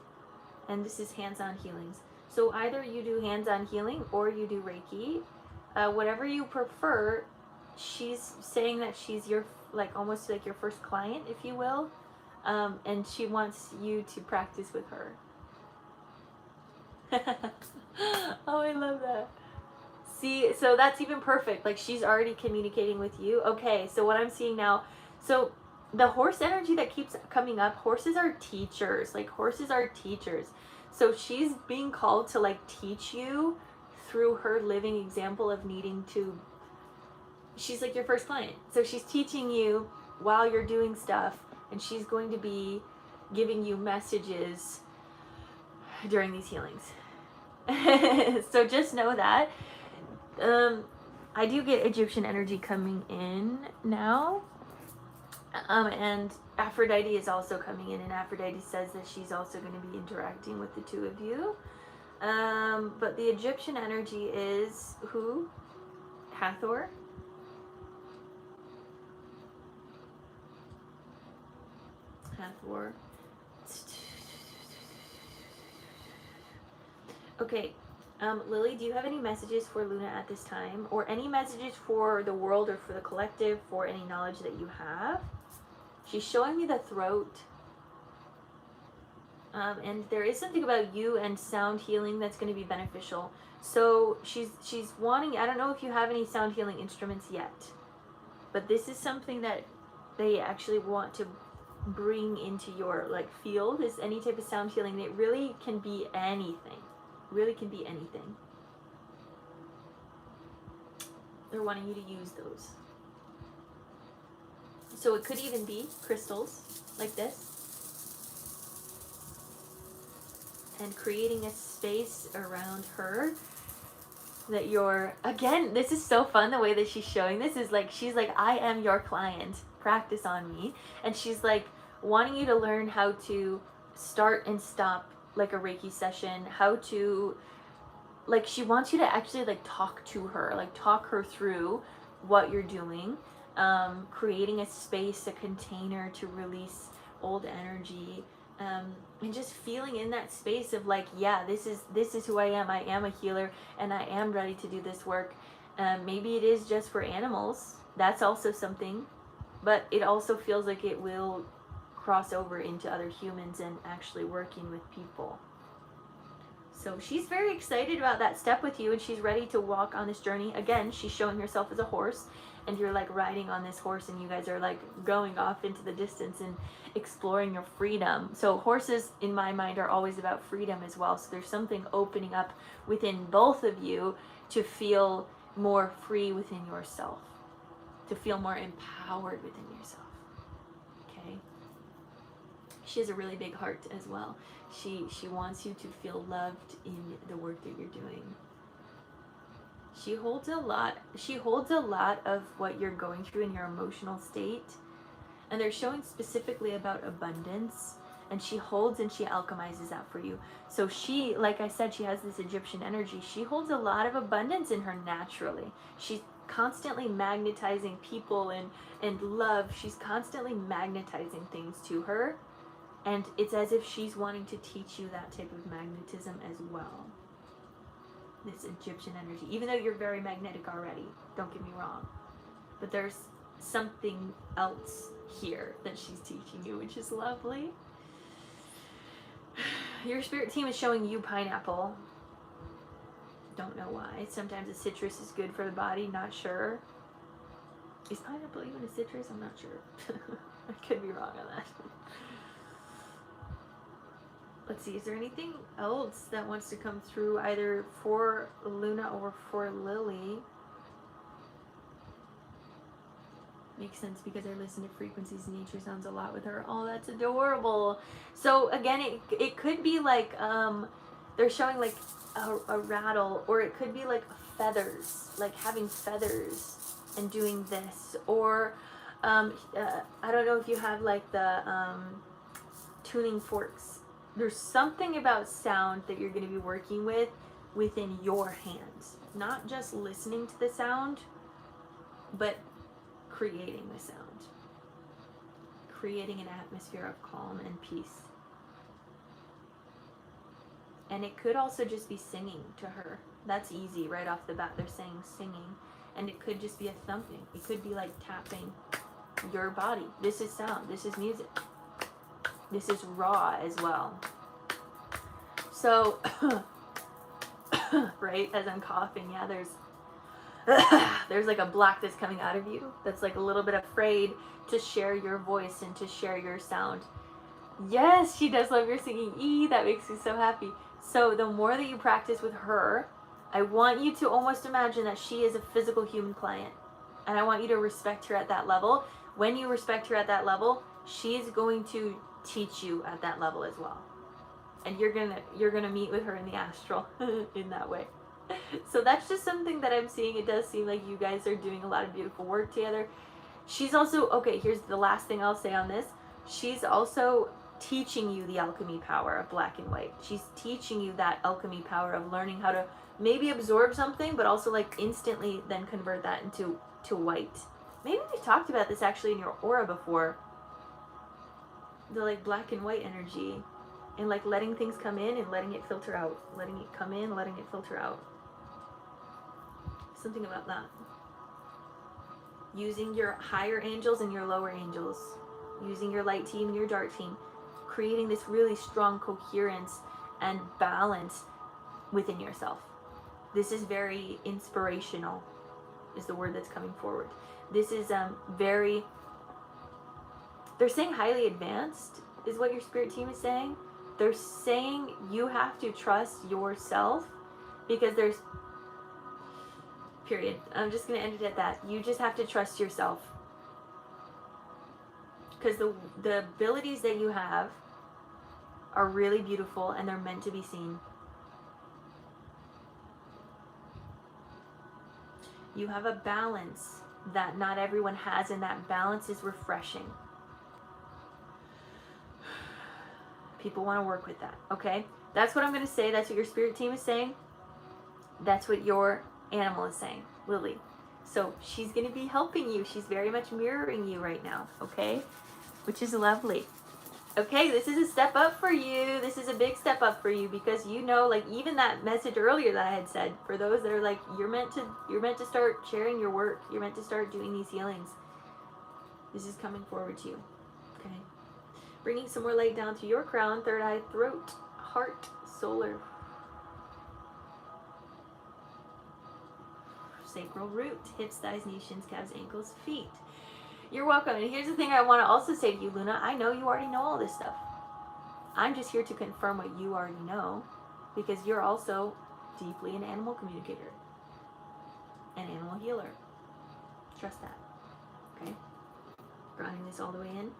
And this is hands-on healings. So either you do hands-on healing or you do Reiki. Whatever you prefer. She's saying that she's your, like, almost like your first client, if you will. And she wants you to practice with her. Oh, I love that. See, so that's even perfect. Like, she's already communicating with you. Okay, so what I'm seeing now, so the horse energy that keeps coming up, horses are teachers. Like, horses are teachers. So she's being called to, like, teach you through her living example of needing to, she's like your first client. So she's teaching you while you're doing stuff, and she's going to be giving you messages during these healings. So just know that. I do get Egyptian energy coming in now. And Aphrodite is also coming in, and Aphrodite says that she's also going to be interacting with the two of you. But the Egyptian energy is who? Hathor. Hathor. Okay. Lily, do you have any messages for Luna at this time? Or any messages for the world or for the collective, for any knowledge that you have? She's showing me the throat. And there is something about you and sound healing that's going to be beneficial. So she's wanting, I don't know if you have any sound healing instruments yet, but this is something that they actually want to bring into your like field, is any type of sound healing. It really can be anything. Really can be anything. They're wanting you to use those. So it could even be crystals like this. And creating a space around her that you're, again, this is so fun the way that she's showing this, is like, she's like, I am your client, practice on me. And she's like wanting you to learn how to start and stop like a Reiki session, how to, like, she wants you to actually like talk to her, like talk her through what you're doing, creating a space, a container to release old energy. And just feeling in that space of like, yeah, this is who I am a healer, and I am ready to do this work. Maybe it is just for animals, that's also something, but it also feels like it will cross over into other humans and actually working with people. So she's very excited about that step with you, and she's ready to walk on this journey. Again, she's showing herself as a horse, and you're like riding on this horse, and you guys are like going off into the distance and exploring your freedom. So horses in my mind are always about freedom as well. So there's something opening up within both of you to feel more free within yourself, to feel more empowered within yourself. Okay. She has a really big heart as well. She wants you to feel loved in the work that you're doing. She holds a lot of what you're going through in your emotional state. And they're showing specifically about abundance, and she holds and she alchemizes that for you. So she, like I said, she has this Egyptian energy. She holds a lot of abundance in her naturally. She's constantly magnetizing people and love. She's constantly magnetizing things to her. And it's as if she's wanting to teach you that type of magnetism as well. This Egyptian energy. Even though you're very magnetic already, don't get me wrong. But there's something else here that she's teaching you, which is lovely. Your spirit team is showing you pineapple. Don't know why. Sometimes a citrus is good for the body, not sure. Is pineapple even a citrus? I'm not sure. I could be wrong on that. Let's see, is there anything else that wants to come through either for Luna or for Lily? Makes sense because I listen to frequencies and nature sounds a lot with her. Oh, that's adorable. So again, it could be like, they're showing like a rattle, or it could be like feathers, like having feathers and doing this. Or, I don't know if you have like the tuning forks. There's something about sound that you're going to be working with within your hands. Not just listening to the sound, but creating the sound. Creating an atmosphere of calm and peace. And it could also just be singing to her. That's easy right off the bat. They're saying singing. And it could just be a thumping. It could be like tapping your body. This is sound. This is music. This is raw as well. So, right, as I'm coughing, yeah, there's like a block that's coming out of you that's like a little bit afraid to share your voice and to share your sound. Yes, she does love your singing. That makes me so happy. So the more that you practice with her, I want you to almost imagine that she is a physical human client. And I want you to respect her at that level. When you respect her at that level, she's going to teach you at that level as well. And you're gonna meet with her in the astral in that way. So that's just something that I'm seeing. It does seem like you guys are doing a lot of beautiful work together. She's also, okay, here's the last thing I'll say on this. She's also teaching you the alchemy power of black and white. She's teaching you that alchemy power of learning how to maybe absorb something, but also like instantly then convert that into white. Maybe we talked about this actually in your aura before. The like black and white energy, and like letting things come in and letting it filter out, letting it come in, letting it filter out. Something about that. Using your higher angels and your lower angels, using your light team and your dark team, creating this really strong coherence and balance within yourself. This is very inspirational, is the word that's coming forward. This is very, they're saying highly advanced is what your spirit team is saying. They're saying you have to trust yourself, because there's, period. I'm just going to end it at that. You just have to trust yourself. Because the abilities that you have are really beautiful and they're meant to be seen. You have a balance that not everyone has, and that balance is refreshing. People want to work with that, okay? That's what I'm going to say. That's what your spirit team is saying. That's what your animal is saying, Lily. So she's going to be helping you. She's very much mirroring you right now, okay? Which is lovely. Okay, this is a step up for you. This is a big step up for you, because you know, like even that message earlier that I had said, for those that are like, you're meant to start sharing your work. You're meant to start doing these healings. This is coming forward to you. Okay. Bringing some more light down through your crown, third eye, throat, heart, solar, sacral root, hips, thighs, knees, shins, calves, ankles, feet. You're welcome. And here's the thing I want to also say to you, Luna. I know you already know all this stuff. I'm just here to confirm what you already know, because you're also deeply an animal communicator, an animal healer. Trust that. Okay? Grounding this all the way in.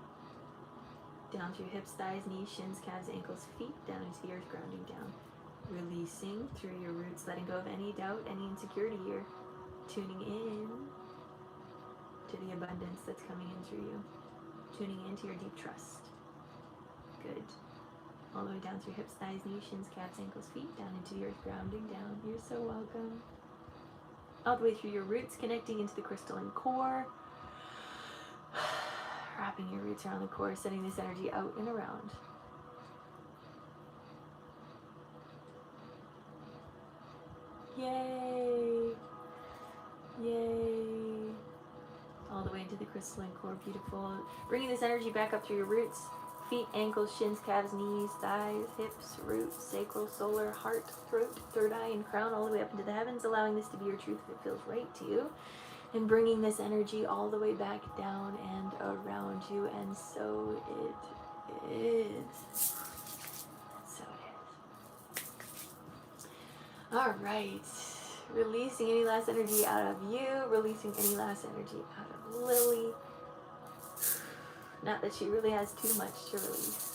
Down to your hips, thighs, knees, shins, calves, ankles, feet. Down into the earth, grounding down. Releasing through your roots, letting go of any doubt, any insecurity here. Tuning in to the abundance that's coming in through you. Tuning into your deep trust. Good. All the way down through hips, thighs, knees, shins, calves, ankles, feet. Down into the earth, grounding down. You're so welcome. All the way through your roots, connecting into the crystalline core. Wrapping your roots around the core, sending this energy out and around. Yay! Yay! All the way into the crystalline core, beautiful. Bringing this energy back up through your roots, feet, ankles, shins, calves, knees, thighs, hips, roots, sacral, solar, heart, throat, third eye, and crown, all the way up into the heavens, allowing this to be your truth if it feels right to you. And bringing this energy all the way back down and around you, and so it is. So it is. All right. Releasing any last energy out of you, releasing any last energy out of Lily. Not that she really has too much to release.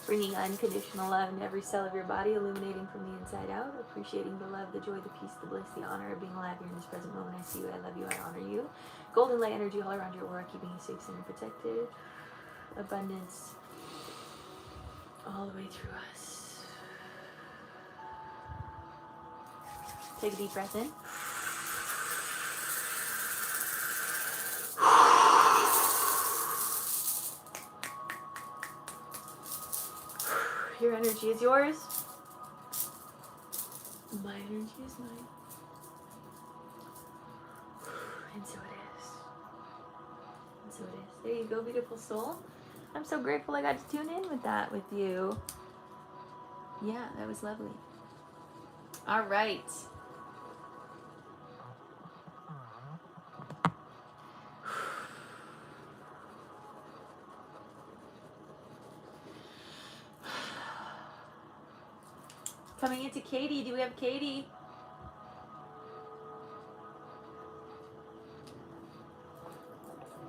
Bringing unconditional love into every cell of your body, illuminating from the inside out, appreciating the love, the joy, the peace, the bliss, the honor of being alive here in this present moment. I see you, I love you, I honor you. Golden light energy all around your aura, keeping you safe and protected. Abundance all the way through us. Take a deep breath in. Your energy is yours. My energy is mine. And so it is. And so it is. There you go, beautiful soul. I'm so grateful I got to tune in with that with you. Yeah, that was lovely. All right. Coming into Katie. Do we have Katie?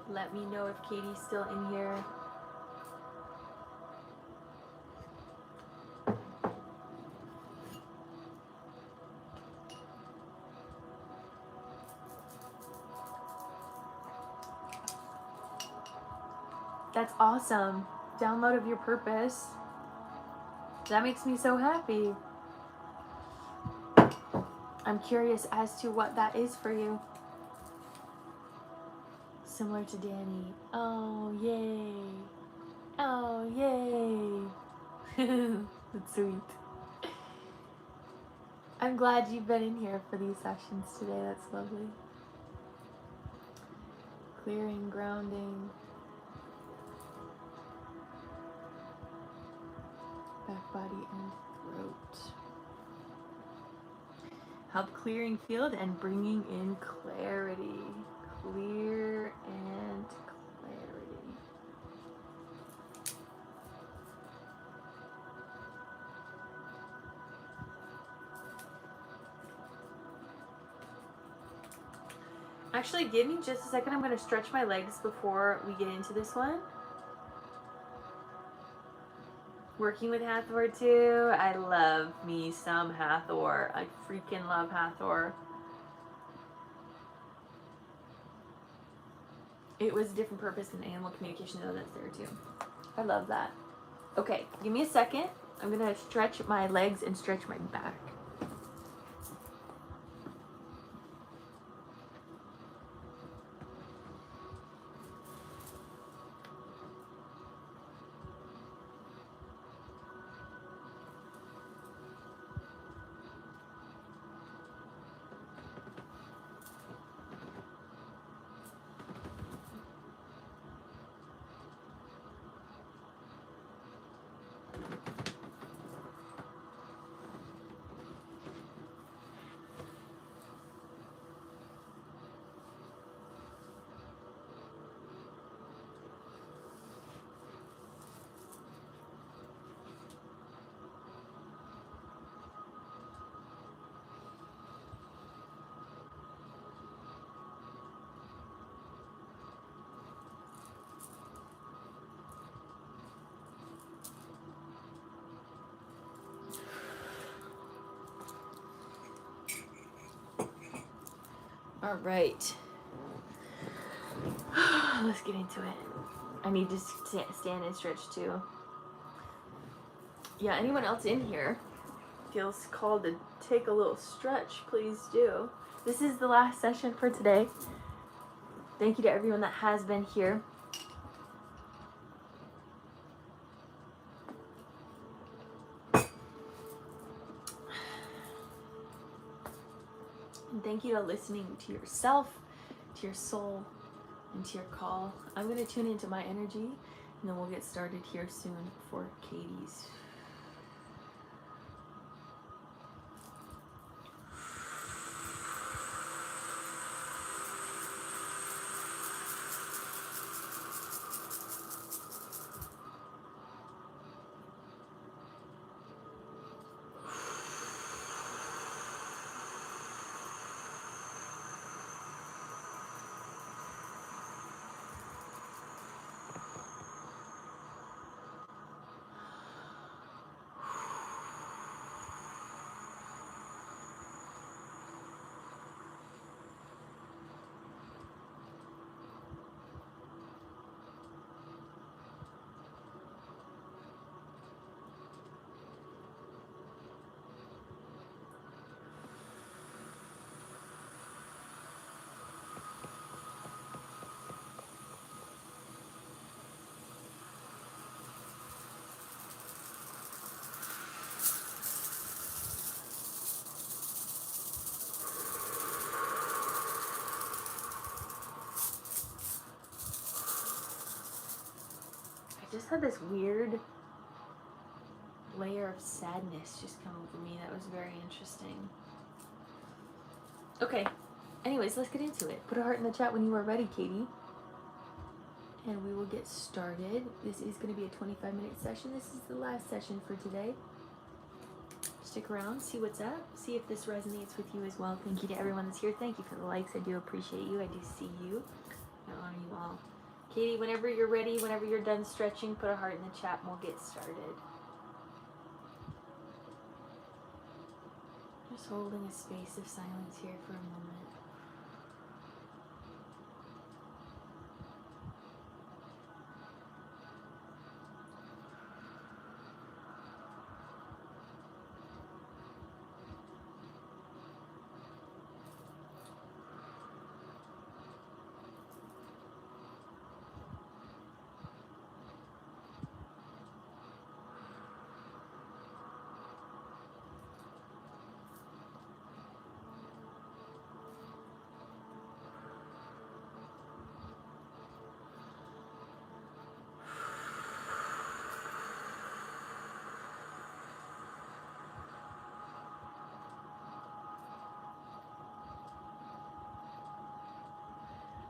Let me know if Katie's still in here. That's awesome. Download of your purpose. That makes me so happy. I'm curious as to what that is for you. Similar to Danny. Oh, yay. Oh, yay. That's sweet. I'm glad you've been in here for these sessions today. That's lovely. Clearing, grounding. Back, body, and throat. Help clearing field and bringing in clarity. Clear and clarity. Actually, give me just a second. I'm going to stretch my legs before we get into this one. Working with Hathor too. I love me some Hathor. I freaking love Hathor. It was a different purpose than animal communication, though. That's there too. I love that. Okay, give me a second. I'm going to stretch my legs and stretch my back. All right. Let's get into it. I need to stand and stretch too. Yeah, anyone else in here feels called to take a little stretch, please do. This is the last session for today. Thank you to everyone that has been here. And thank you to listening to yourself, to your soul, and to your call. I'm going to tune into my energy, and then we'll get started here soon for Katie's. I just had this weird layer of sadness just come over me. That was very interesting. Okay, anyways, let's get into it. Put a heart in the chat when you are ready, Katie. And we will get started. This is going to be a 25-minute session. This is the last session for today. Stick around, see what's up, see if this resonates with you as well. Thank you to everyone that's here. Thank you for the likes. I do appreciate you. I do see you. I honor you all. Katie, whenever you're ready, whenever you're done stretching, put a heart in the chat and we'll get started. Just holding a space of silence here for a moment.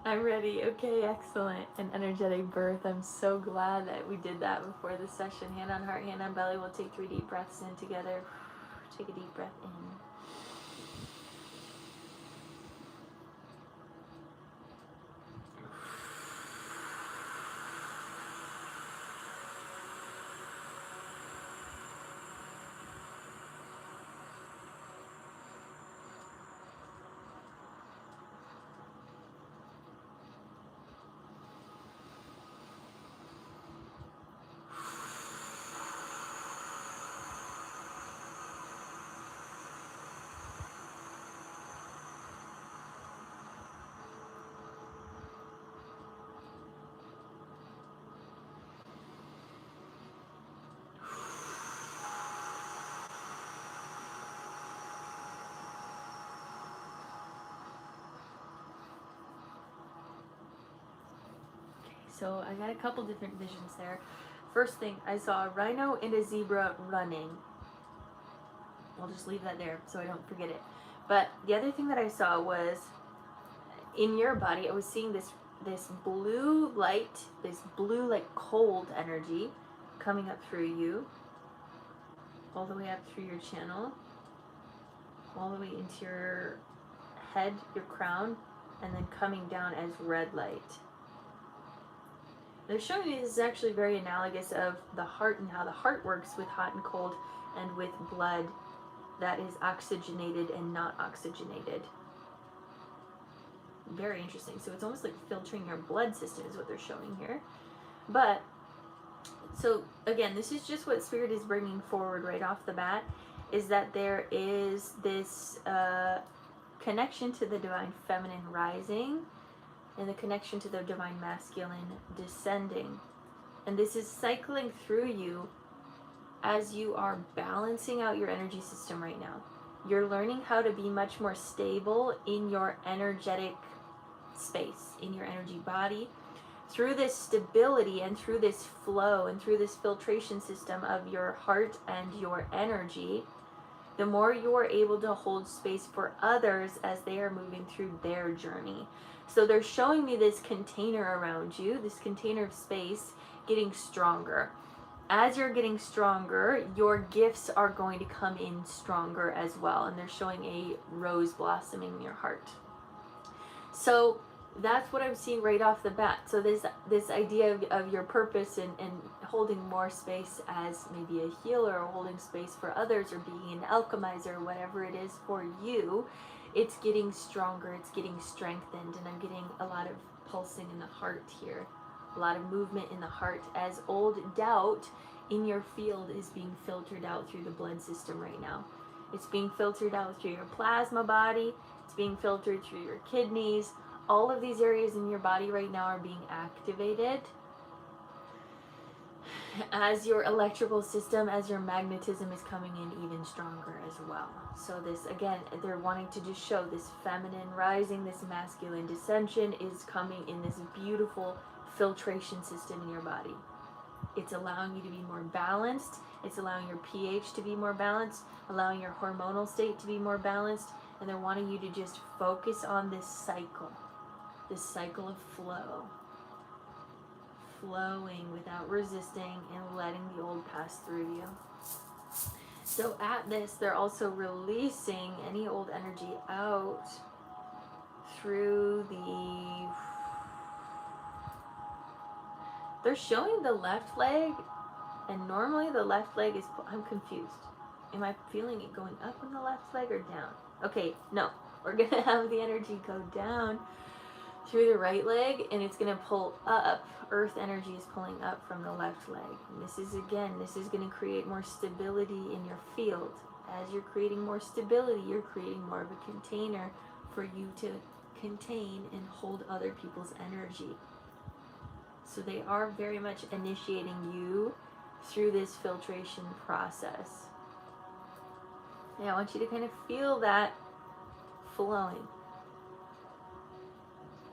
I'm ready. Okay, excellent. An energetic birth. I'm so glad that we did that before the session. Hand on heart, hand on belly. We'll take 3 deep breaths in together. Take a deep breath in. So I got a couple different visions there. First thing, I saw a rhino and a zebra running. I'll just leave that there so I don't forget it. But the other thing that I saw was in your body, I was seeing this blue light, this blue like cold energy coming up through you, all the way up through your channel, all the way into your head, your crown, and then coming down as red light. They're showing me this is actually very analogous of the heart and how the heart works with hot and cold and with blood that is oxygenated and not oxygenated. Very interesting. So it's almost like filtering your blood system is what they're showing here. But, so again, this is just what Spirit is bringing forward right off the bat, is that there is this connection to the Divine Feminine rising and the connection to the Divine Masculine descending. And this is cycling through you as you are balancing out your energy system right now. You're learning how to be much more stable in your energetic space, in your energy body. Through this stability and through this flow and through this filtration system of your heart and your energy, the more you are able to hold space for others as they are moving through their journey. So they're showing me this container around you, this container of space getting stronger. As you're getting stronger, your gifts are going to come in stronger as well. And they're showing a rose blossoming in your heart. So that's what I'm seeing right off the bat. So this idea of your purpose and holding more space as maybe a healer or holding space for others or being an alchemizer or whatever it is for you, it's getting stronger, it's getting strengthened, and I'm getting a lot of pulsing in the heart here, a lot of movement in the heart as old doubt in your field is being filtered out through the blood system right now. It's being filtered out through your plasma body, it's being filtered through your kidneys. All of these areas in your body right now are being activated as your electrical system, as your magnetism is coming in even stronger as well. So this, again, they're wanting to just show this feminine rising, this masculine descension is coming in this beautiful filtration system in your body. It's allowing you to be more balanced. It's allowing your pH to be more balanced, allowing your hormonal state to be more balanced, and they're wanting you to just focus on this cycle of flow. Flowing without resisting and letting the old pass through you. So at this, they're also releasing any old energy out through the... They're showing the left leg, and normally the left leg is... I'm confused. Am I feeling it going up on the left leg or down? Okay, no. We're going to have the energy go down through the right leg, and it's going to pull up. Earth energy is pulling up from the left leg. And this is going to create more stability in your field. As you're creating more stability, you're creating more of a container for you to contain and hold other people's energy. So they are very much initiating you through this filtration process. Yeah, I want you to kind of feel that flowing.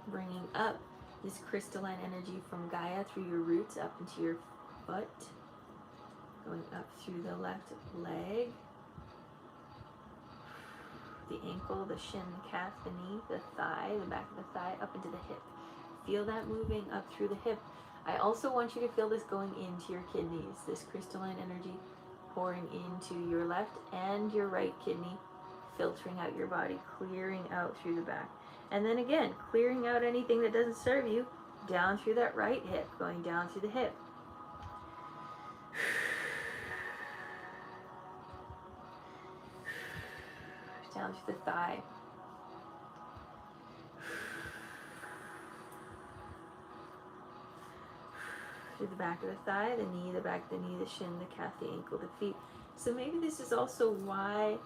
Bringing up this crystalline energy from Gaia through your roots up into your foot. Going up through the left leg. The ankle, the shin, the calf, the knee, the thigh, the back of the thigh, up into the hip. Feel that moving up through the hip. I also want you to feel this going into your kidneys, this crystalline energy pouring into your left and your right kidney, filtering out your body, clearing out through the back. And then again, clearing out anything that doesn't serve you, down through that right hip, going down through the hip. Down through the thigh. Through the back of the thigh, the knee, the back of the knee, the shin, the calf, the ankle, the feet. So maybe this is also why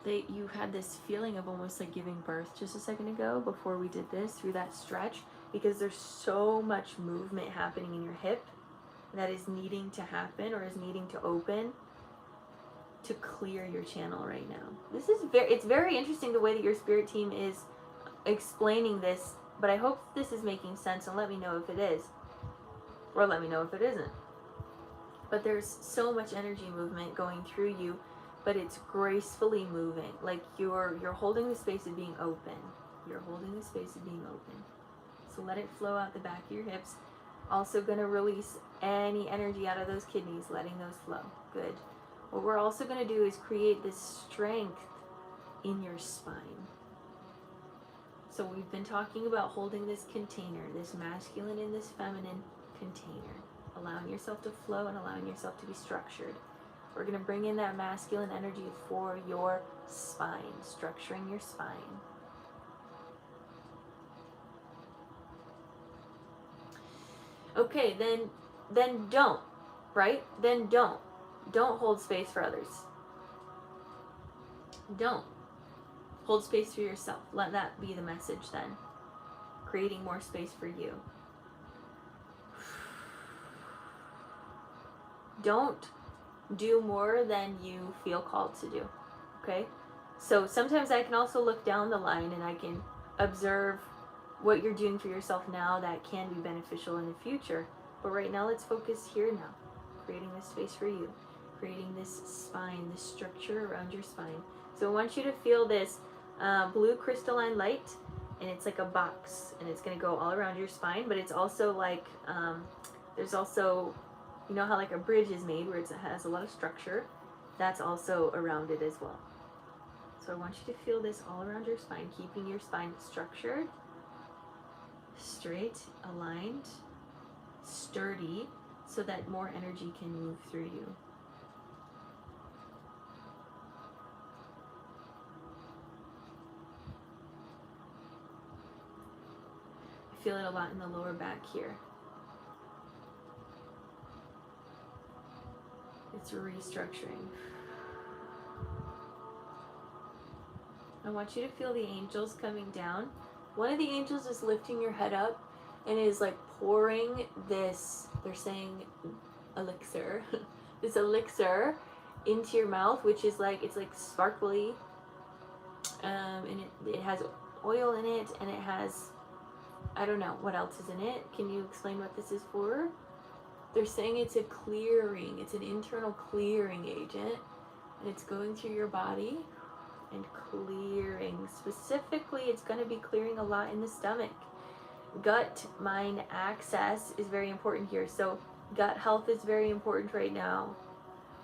that you had this feeling of almost like giving birth just a second ago before we did this, through that stretch, because there's so much movement happening in your hip that is needing to happen or is needing to open to clear your channel right now. This is it's very interesting the way that your spirit team is explaining this, but I hope this is making sense, and let me know if it is, or let me know if it isn't. But there's so much energy movement going through you, but it's gracefully moving, like you're holding the space of being open. You're holding the space of being open. So let it flow out the back of your hips. Also going to release any energy out of those kidneys, letting those flow. Good. What we're also going to do is create this strength in your spine. So we've been talking about holding this container, this masculine and this feminine container, allowing yourself to flow and allowing yourself to be structured. We're going to bring in that masculine energy for your spine, structuring your spine. Okay, then don't, right? Then don't. Don't hold space for others. Don't. Hold space for yourself. Let that be the message then. Creating more space for you. Don't do more than you feel called to do. Okay? So sometimes I can also look down the line and I can observe what you're doing for yourself now that can be beneficial in the future. But right now, let's focus here now. Creating this space for you. Creating this spine, this structure around your spine. So I want you to feel this blue crystalline light, and it's like a box, and it's going to go all around your spine, but it's also like, there's also, you know how like a bridge is made where it has a lot of structure? That's also around it as well. So I want you to feel this all around your spine, keeping your spine structured, straight, aligned, sturdy, so that more energy can move through you. I feel it a lot in the lower back here. It's restructuring. I want you to feel the angels coming down. One of the angels is lifting your head up and is like pouring this, they're saying elixir, this elixir into your mouth, which is like, it's like sparkly, and it has oil in it, and it has, I don't know what else is in it. Can you explain what this is for? They're saying it's a clearing, it's an internal clearing agent, and it's going through your body and clearing. Specifically, it's going to be clearing a lot in the stomach. Gut mind access is very important here. So gut health is very important right now.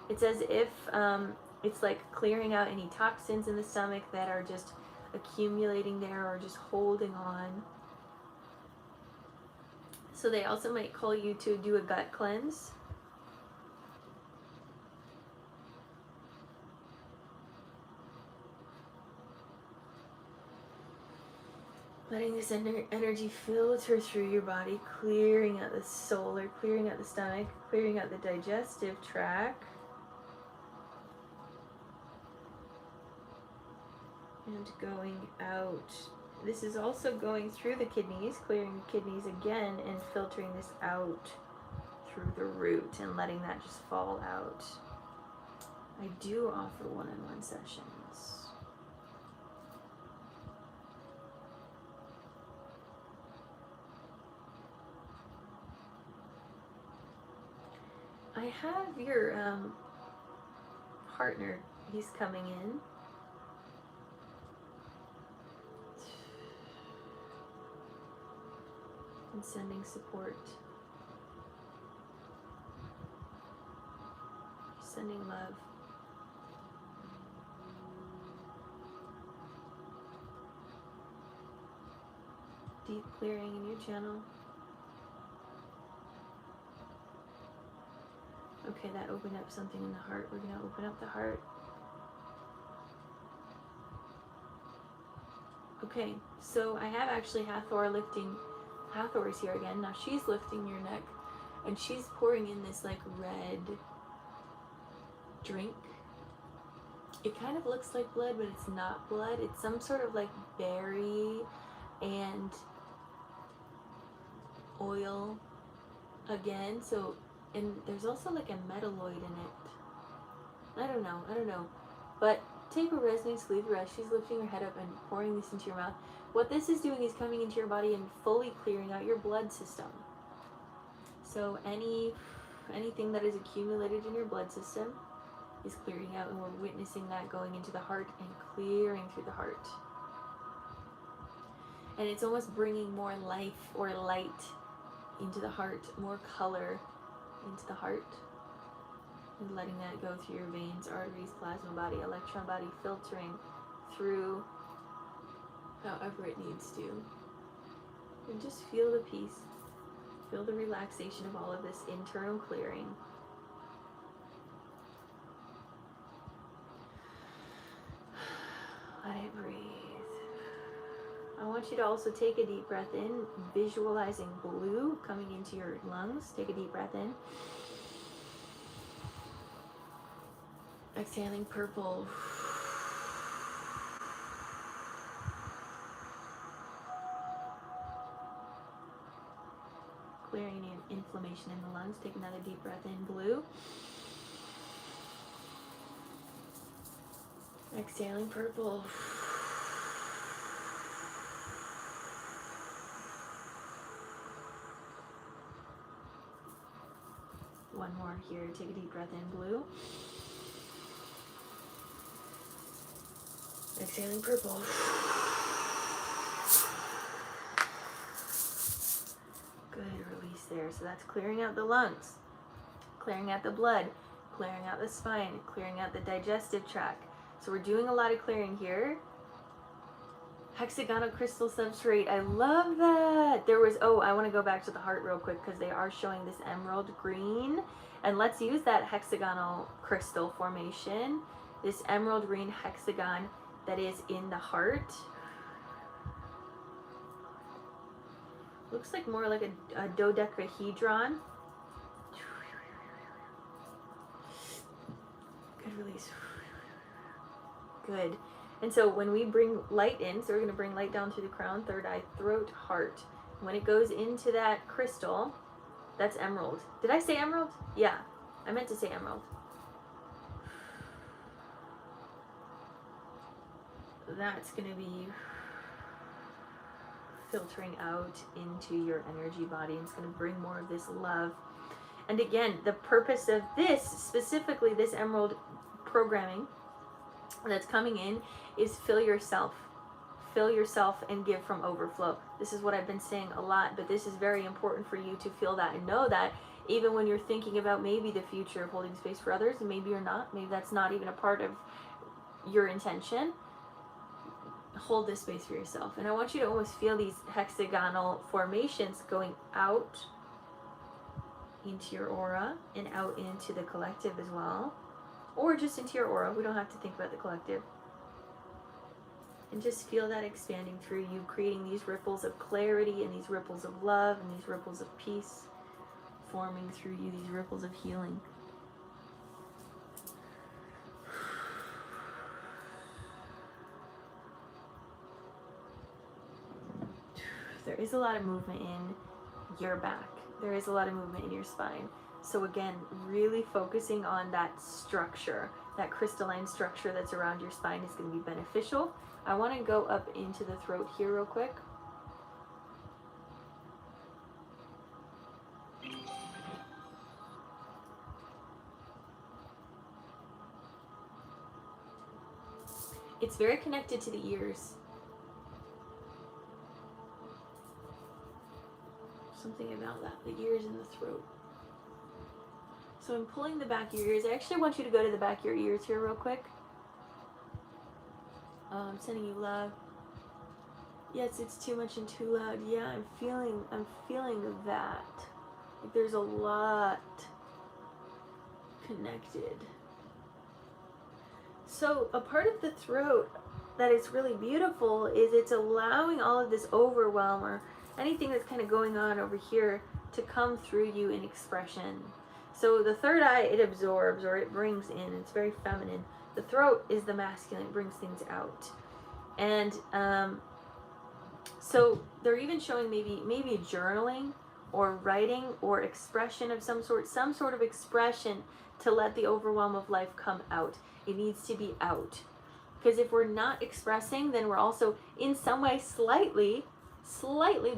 It's as if it's like clearing out any toxins in the stomach that are just accumulating there or just holding on. So they also might call you to do a gut cleanse. Letting this energy filter through your body, clearing out the solar, clearing out the stomach, clearing out the digestive tract. And going out. This is also going through the kidneys, clearing the kidneys again and filtering this out through the root and letting that just fall out. I do offer one-on-one sessions. I have your partner, he's coming in. and sending support. Sending love. Deep clearing in your channel. Okay, that opened up something in the heart. We're going to open up the heart. Okay, so I have actually Hathor lifting. Hathor is here again. Now she's lifting your neck, and she's pouring in this like red drink. It kind of looks like blood, but it's not blood. It's some sort of like berry and oil again. So, and there's also like a metalloid in it. I don't know. But take a rest, needs to leave the rest. She's lifting her head up and pouring this into your mouth. What this is doing is coming into your body and fully clearing out your blood system. So anything that is accumulated in your blood system is clearing out, and we're witnessing that going into the heart and clearing through the heart. And it's almost bringing more life or light into the heart, more color into the heart, and letting that go through your veins, arteries, plasma body, electron body, filtering through however it needs to. And just feel the peace, feel the relaxation of all of this internal clearing. Let it breathe. I want you to also take a deep breath in, visualizing blue coming into your lungs. Take a deep breath in. Exhaling purple. Clearing any inflammation in the lungs. Take another deep breath in, blue. Exhaling purple. One more here. Take a deep breath in, blue. Exhaling purple. Good, release there. So that's clearing out the lungs, clearing out the blood, clearing out the spine, clearing out the digestive tract. So we're doing a lot of clearing here. Hexagonal crystal substrate. I love that. There was, I want to go back to the heart real quick because they are showing this emerald green. And let's use that hexagonal crystal formation, this emerald green hexagon that is in the heart. Looks like more like a dodecahedron. Good release. Good. And so when we bring light in, so we're going to bring light down through the crown, third eye, throat, heart. When it goes into that crystal, that's emerald. Did I say emerald? Yeah, I meant to say emerald. That's going to be filtering out into your energy body, and it's going to bring more of this love. And again, the purpose of this, specifically this emerald programming that's coming in, is fill yourself and give from overflow. This is what I've been saying a lot, but this is very important for you to feel that and know that even when you're thinking about maybe the future of holding space for others, and maybe you're not, maybe that's not even a part of your intention, hold this space for yourself. And I want you to almost feel these hexagonal formations going out into your aura and out into the collective as well, or just into your aura. We don't have to think about the collective. And just feel that expanding through you, creating these ripples of clarity and these ripples of love and these ripples of peace forming through you, these ripples of healing. There is a lot of movement in your back. There is a lot of movement in your spine. So again, really focusing on that structure, that crystalline structure that's around your spine is going to be beneficial. I want to go up into the throat here real quick. It's very connected to the ears. Something about that, the ears and the throat. So I'm pulling the back of your ears. I actually want you to go to the back of your ears here real quick. I'm sending you love. Yes, it's too much and too loud. Yeah, I'm feeling that. Like there's a lot connected. So a part of the throat that is really beautiful is it's allowing all of this overwhelm or anything that's kind of going on over here to come through you in expression. So the third eye, it absorbs or it brings in. It's very feminine. The throat is the masculine. It brings things out. And so they're even showing maybe journaling or writing or expression of some sort of expression to let the overwhelm of life come out. It needs to be out. Because if we're not expressing, then we're also in some way slightly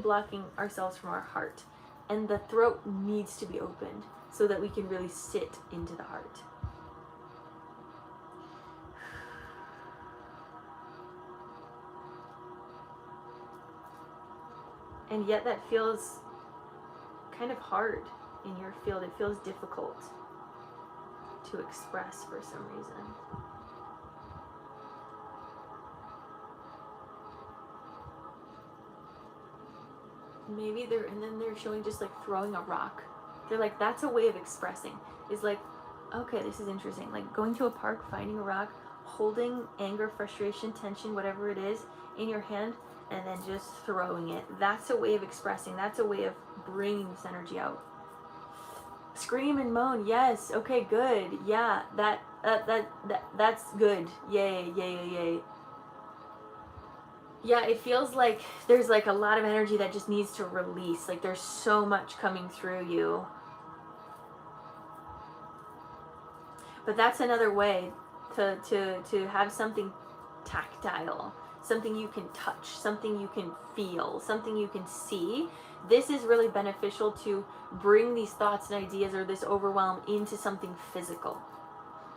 blocking ourselves from our heart. And the throat needs to be opened so that we can really sit into the heart. And yet that feels kind of hard in your field. It feels difficult to express for some reason. Maybe they're showing just like throwing a rock. They're like, that's a way of expressing. Is like, okay, this is interesting. Like going to a park, finding a rock, holding anger, frustration, tension, whatever it is in your hand, and then just throwing it. That's a way of expressing. That's a way of bringing this energy out. Scream and moan. Yes. Okay, good. Yeah, that's good. Yay, yay, yay, yay. Yeah, it feels like there's like a lot of energy that just needs to release. Like there's so much coming through you. But that's another way to have something tactile, something you can touch, something you can feel, something you can see. This is really beneficial to bring these thoughts and ideas or this overwhelm into something physical.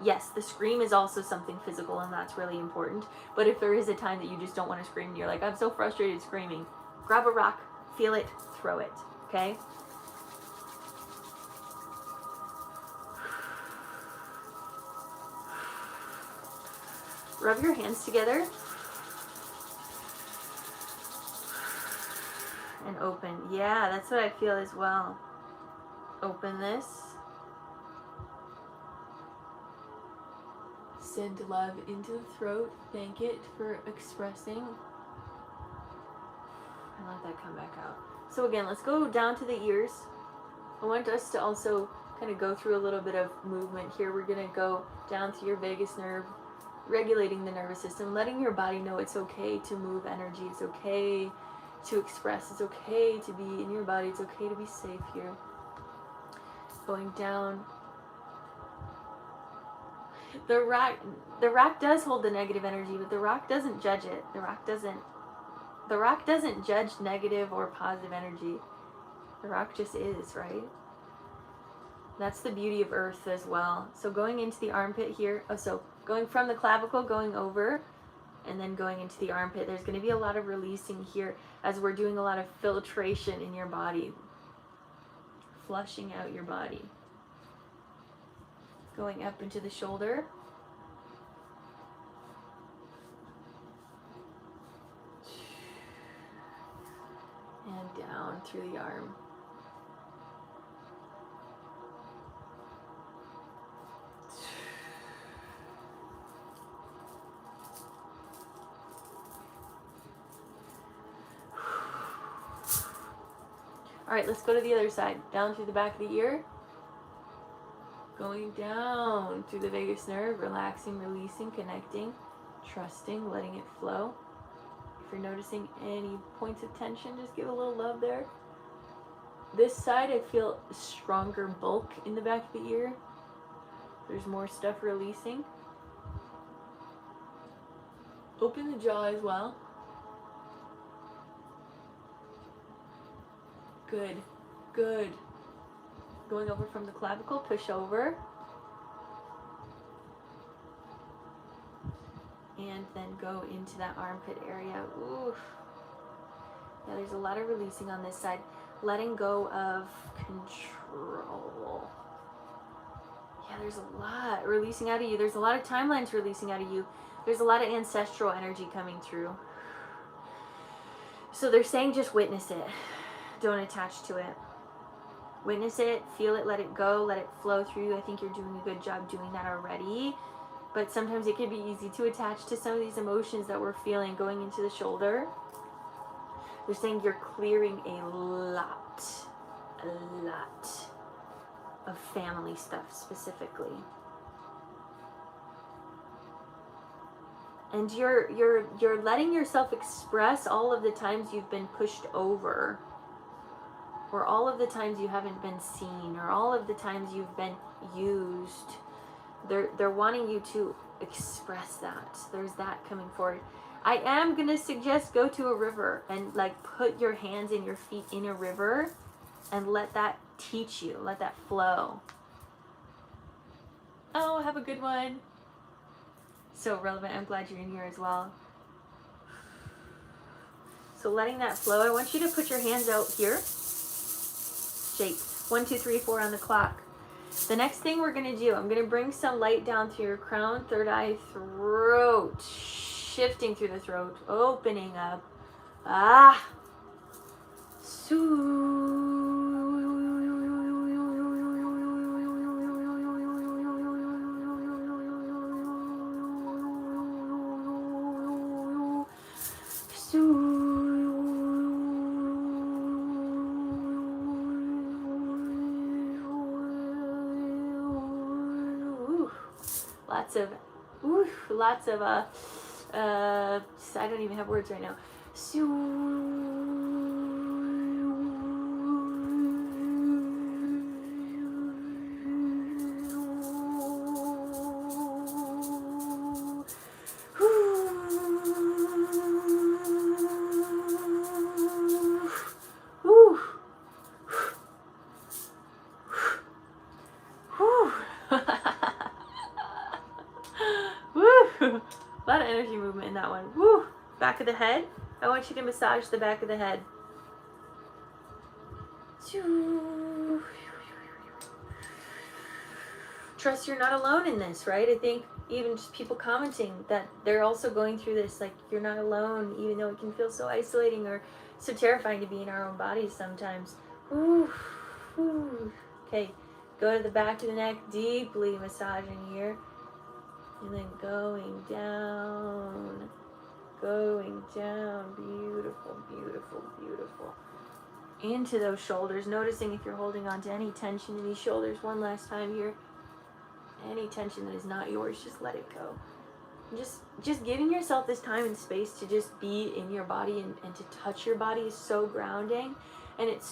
Yes, the scream is also something physical, and that's really important. But if there is a time that you just don't want to scream and you're like, I'm so frustrated screaming, grab a rock, feel it, throw it, okay? Rub your hands together and open. Yeah, that's what I feel as well. Open this. Send love into the throat. Thank it for expressing. And let that come back out. So again, let's go down to the ears. I want us to also kind of go through a little bit of movement here. We're going to go down to your vagus nerve, regulating the nervous system, letting your body know it's okay to move energy. It's okay to express. It's okay to be in your body. It's okay to be safe here. Going down. The rock does hold the negative energy, but the rock doesn't judge it. The rock doesn't judge negative or positive energy. The rock just is, right? That's the beauty of earth as well. So going into the armpit here, so going from the clavicle, going over, and then going into the armpit, there's going to be a lot of releasing here as we're doing a lot of filtration in your body. Flushing out your body. Going up into the shoulder. And down through the arm. All right, let's go to the other side. Down through the back of the ear. Going down through the vagus nerve, relaxing, releasing, connecting, trusting, letting it flow. If you're noticing any points of tension, just give a little love there. This side, I feel stronger bulk in the back of the ear. There's more stuff releasing. Open the jaw as well. Good, good. Going over from the clavicle, push over. And then go into that armpit area. Oof. Yeah, there's a lot of releasing on this side. letting go of control. Yeah, there's a lot releasing out of you. There's a lot of timelines releasing out of you. There's a lot of ancestral energy coming through. So they're saying just witness it. Don't attach to it. Witness it, feel it, let it go, let it flow through you. I think you're doing a good job doing that already. But sometimes it can be easy to attach to some of these emotions that we're feeling going into the shoulder. They're saying you're clearing a lot of family stuff specifically. And you're letting yourself express all of the times you've been pushed over, or all of the times you haven't been seen, or all of the times you've been used. They're wanting you to express that. There's that coming forward. I am gonna suggest go to a river and like put your hands and your feet in a river and let that teach you, let that flow. Oh, have a good one. So relevant. I'm glad you're in here as well. So letting that flow. I want you to put your hands out here. Shape 1, 2, 3, 4 on the clock. The next thing we're going to do, I'm going to bring some light down through your crown, third eye, throat. Shifting through the throat. Opening up. Ah. Lots of I don't even have words right now. A lot of energy movement in that one. Woo! Back of the head. I want you to massage the back of the head. Trust you're not alone in this, right? I think even just people commenting that they're also going through this, like you're not alone, even though it can feel so isolating or so terrifying to be in our own bodies sometimes. Okay, go to the back of the neck, deeply massaging here. And then going down. Beautiful, beautiful, beautiful. Into those shoulders, noticing if you're holding on to any tension in these shoulders. One last time here. Any tension that is not yours, just let it go. Just giving yourself this time and space to just be in your body and to touch your body is so grounding, and it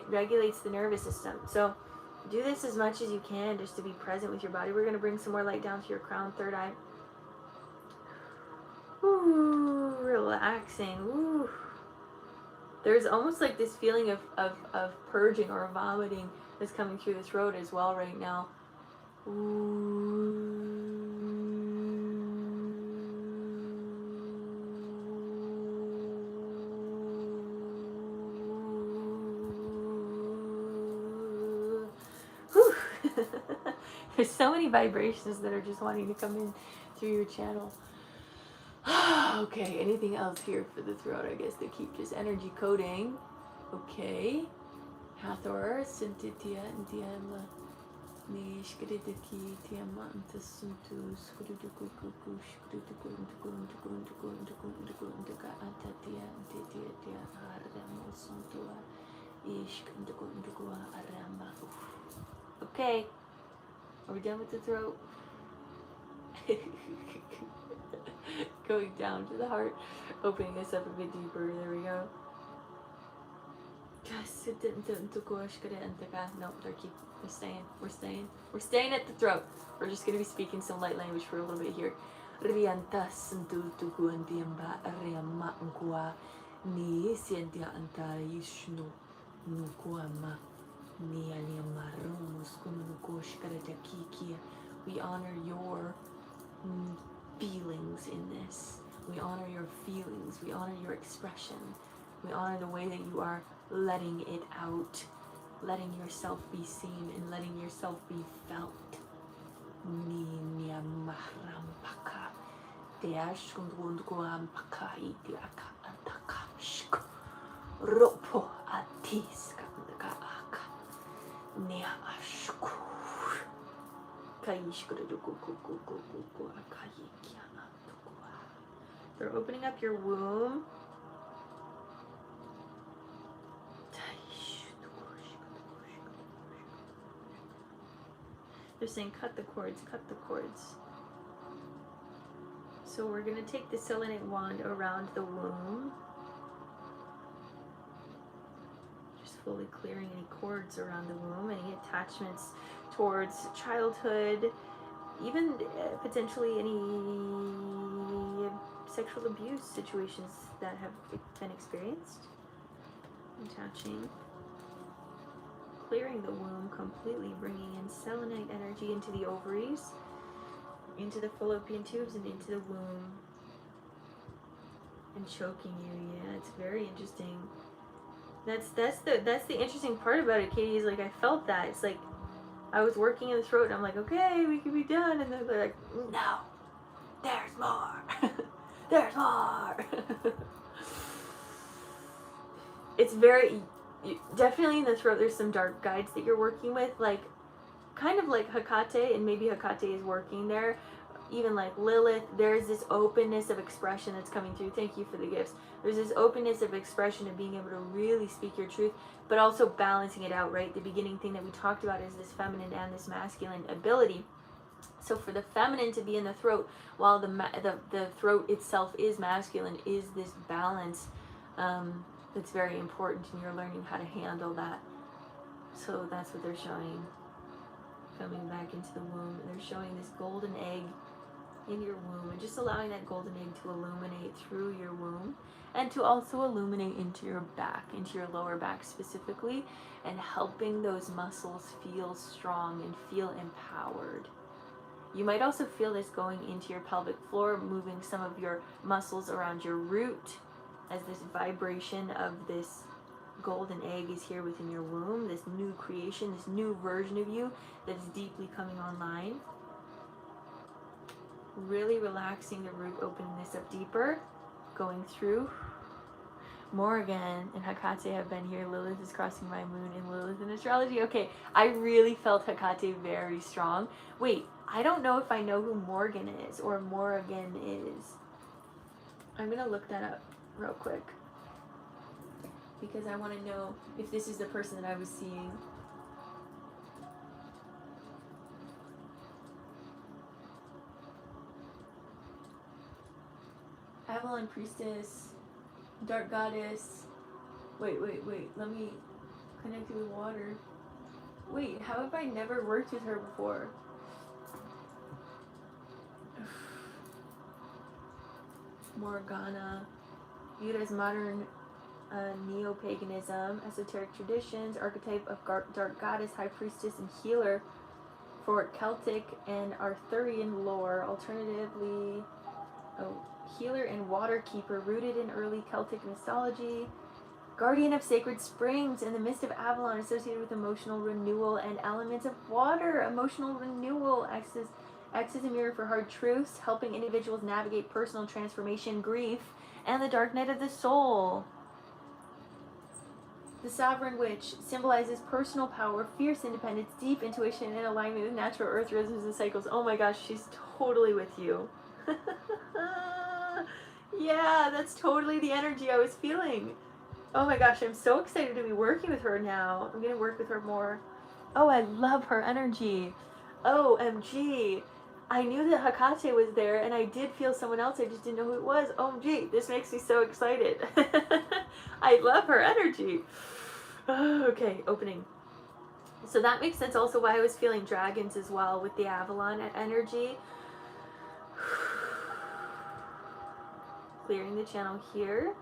regulates the nervous system. So do this as much as you can just to be present with your body. We're going to bring some more light down to your crown, third eye. Ooh, relaxing. Ooh. There's almost like this feeling of purging or vomiting that's coming through the throat as well right now. Ooh. There's so many vibrations that are just wanting to come in through your channel. Okay, anything else here for the throat? I guess they keep just energy coding. Okay. Hathor, Sintitia, and Diama. Nishkidiki, Tiama, and Tasuntus, Kudukuku, Shkudukukuntukuntukuntukuntukuntukuntuka, Atatia, and Titia, Hardamo, Suntua, Ishkuntukuntukua, Aramba. Okay. Are we done with the throat? Going down to the heart, opening us up a bit deeper. There we go. No, we're staying at the throat. We're just gonna be speaking some light language for a little bit here. We honor your feelings in this. We honor your feelings. We honor your expression. We honor the way that you are letting it out, letting yourself be seen and letting yourself be felt. Ropo atis aka nea ashku kaishkurukukukukuku akayikiana tukua. They're opening up your womb. They're saying cut the cords, cut the cords. So we're going to take the selenite wand around the womb. Just fully clearing any cords around the womb, any attachments towards childhood, even potentially any sexual abuse situations that have been experienced. Attaching. Clearing the womb completely, bringing in selenite energy into the ovaries, into the fallopian tubes, and into the womb, and choking you. Yeah, it's very interesting. That's the interesting part about it, Katie. Is like I felt that. It's like I was working in the throat, and I'm like, okay, we can be done, and then they're like, no, there's more, there's more. It's very. Definitely in the throat there's some dark guides that you're working with, like kind of like Hecate, and maybe Hecate is working there, even like Lilith. There's this openness of expression that's coming through. Thank you for the gifts. There's this openness of expression of being able to really speak your truth, but also balancing it out, right? The beginning thing that we talked about is this feminine and this masculine ability. So for the feminine to be in the throat, while the throat itself is masculine, is this balance. It's very important, and you're learning how to handle that. So that's what they're showing. Coming back into the womb, they're showing this golden egg in your womb, and just allowing that golden egg to illuminate through your womb, and to also illuminate into your back, into your lower back specifically, and helping those muscles feel strong and feel empowered. You might also feel this going into your pelvic floor, moving some of your muscles around your root, as this vibration of this golden egg is here within your womb, this new creation, this new version of you that is deeply coming online. Really relaxing the root, opening this up deeper, going through. Morgan and Hecate have been here. Lilith is crossing my moon in Lilith in astrology. Okay, I really felt Hecate very strong. Wait, I don't know if I know who Morgan is or Morgan is. I'm going to look that up real quick, because I want to know if this is the person that I was seeing. Avalon Priestess, Dark Goddess. Wait. Let me connect you with water. Wait, how have I never worked with her before? Morgana. Viewed as modern neo-paganism, esoteric traditions, archetype of dark goddess, high priestess, and healer for Celtic and Arthurian lore. Alternatively, healer and water keeper, rooted in early Celtic mythology. Guardian of sacred springs in the midst of Avalon, associated with emotional renewal and elements of water. Emotional renewal acts as a mirror for hard truths, helping individuals navigate personal transformation, grief, and the dark night of the soul. The Sovereign Witch symbolizes personal power, fierce independence, deep intuition, and alignment with natural earth rhythms and cycles. Oh my gosh, she's totally with you. Yeah, that's totally the energy I was feeling. Oh my gosh, I'm so excited to be working with her now. I'm going to work with her more. Oh, I love her energy. OMG. I knew that Hecate was there, and I did feel someone else. I just didn't know who it was. OMG, this makes me so excited. I love her energy. Okay, opening. So that makes sense also why I was feeling dragons as well with the Avalon energy. Clearing the channel here.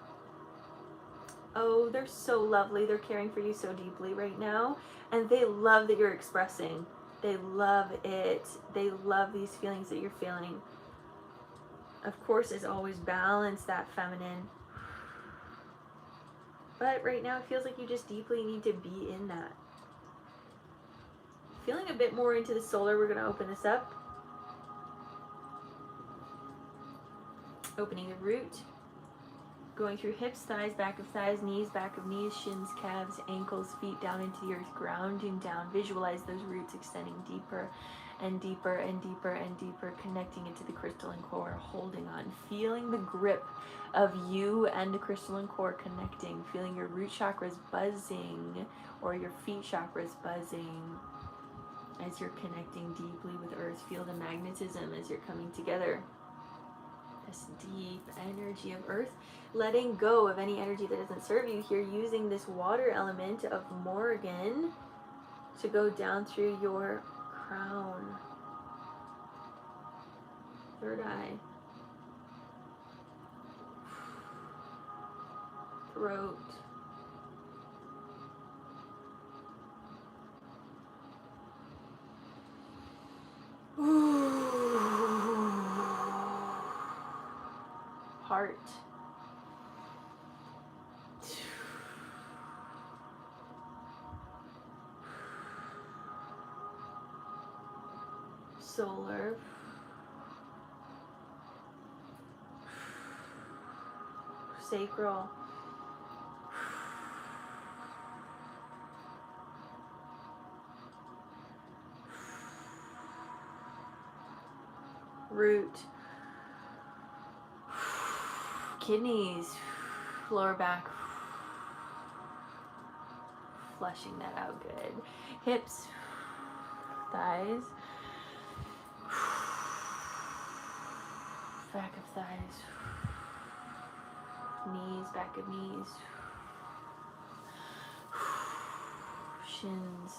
Oh, they're so lovely. They're caring for you so deeply right now. And they love that you're expressing. They love it. They love these feelings that you're feeling. Of course, as always, balance that feminine. But right now it feels like you just deeply need to be in that. Feeling a bit more into the solar, we're going to open this up. Opening the root. Going through hips, thighs, back of thighs, knees, back of knees, shins, calves, ankles, feet down into the earth, grounding down. Visualize those roots extending deeper and deeper and deeper and deeper, connecting into the crystalline core, holding on, feeling the grip of you and the crystalline core connecting, feeling your root chakras buzzing or your feet chakras buzzing as you're connecting deeply with earth. Feel the magnetism as you're coming together. This deep energy of earth, letting go of any energy that doesn't serve you here, using this water element of Morgan to go down through your crown, third eye, throat, heart, solar, sacral, root, kidneys, lower back, flushing that out good, hips, thighs, back of thighs, knees, back of knees, shins,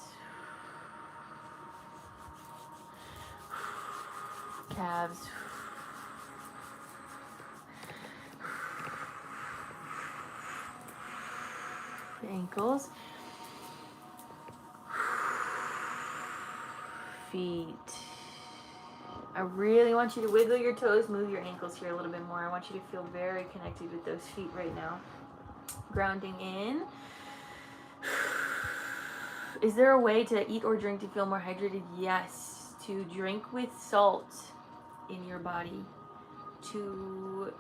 calves, ankles, feet. I really want you to wiggle your toes, move your ankles here a little bit more. I want you to feel very connected with those feet right now. Grounding in. Is there a way to eat or drink to feel more hydrated? Yes. To drink with salt in your body. The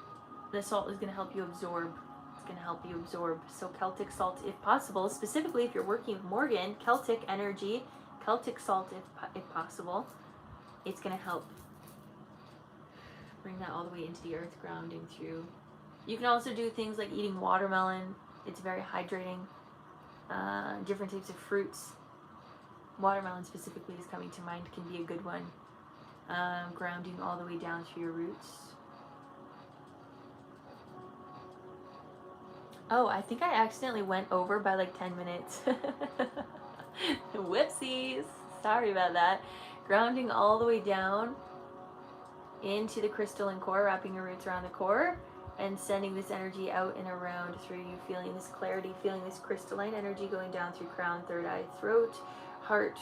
salt is going to help you absorb. It's going to help you absorb. So Celtic salt if possible. Specifically if you're working with Morgan, Celtic energy, Celtic salt if possible. It's going to help bring that all the way into the earth, grounding through. You can also do things like eating watermelon. It's very hydrating. Different types of fruits. Watermelon specifically is coming to mind, can be a good one. Grounding all the way down through your roots. Oh, I think I accidentally went over by like 10 minutes. Whoopsies. Sorry about that. Grounding all the way down into the crystalline core, wrapping your roots around the core and sending this energy out and around through you, feeling this clarity, feeling this crystalline energy going down through crown, third eye, throat, heart,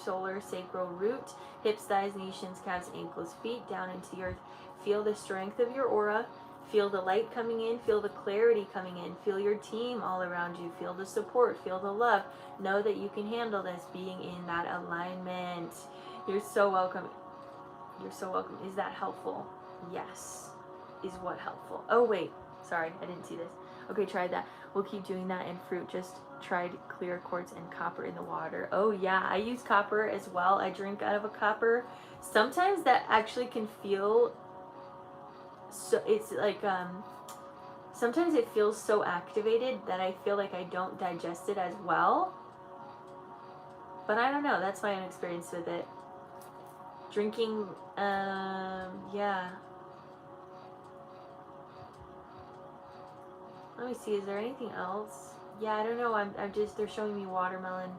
solar, sacral, root, hips, thighs, knees, shins, calves, ankles, feet, down into the earth. Feel the strength of your aura. Feel the light coming in. Feel the clarity coming in. Feel your team all around you. Feel the support. Feel the love. Know that you can handle this, being in that alignment. You're so welcome. You're so welcome. Is that helpful? Yes. Is what helpful? Oh, wait. Sorry, I didn't see this. Okay, try that. We'll keep doing that in fruit. Just tried clear quartz and copper in the water. Oh, yeah. I use copper as well. I drink out of a copper. Sometimes that actually can feel... So it's like... sometimes it feels so activated that I feel like I don't digest it as well. But I don't know. That's my own experience with it. Drinking, yeah. Let me see, is there anything else? Yeah, I don't know, I'm just, they're showing me watermelon.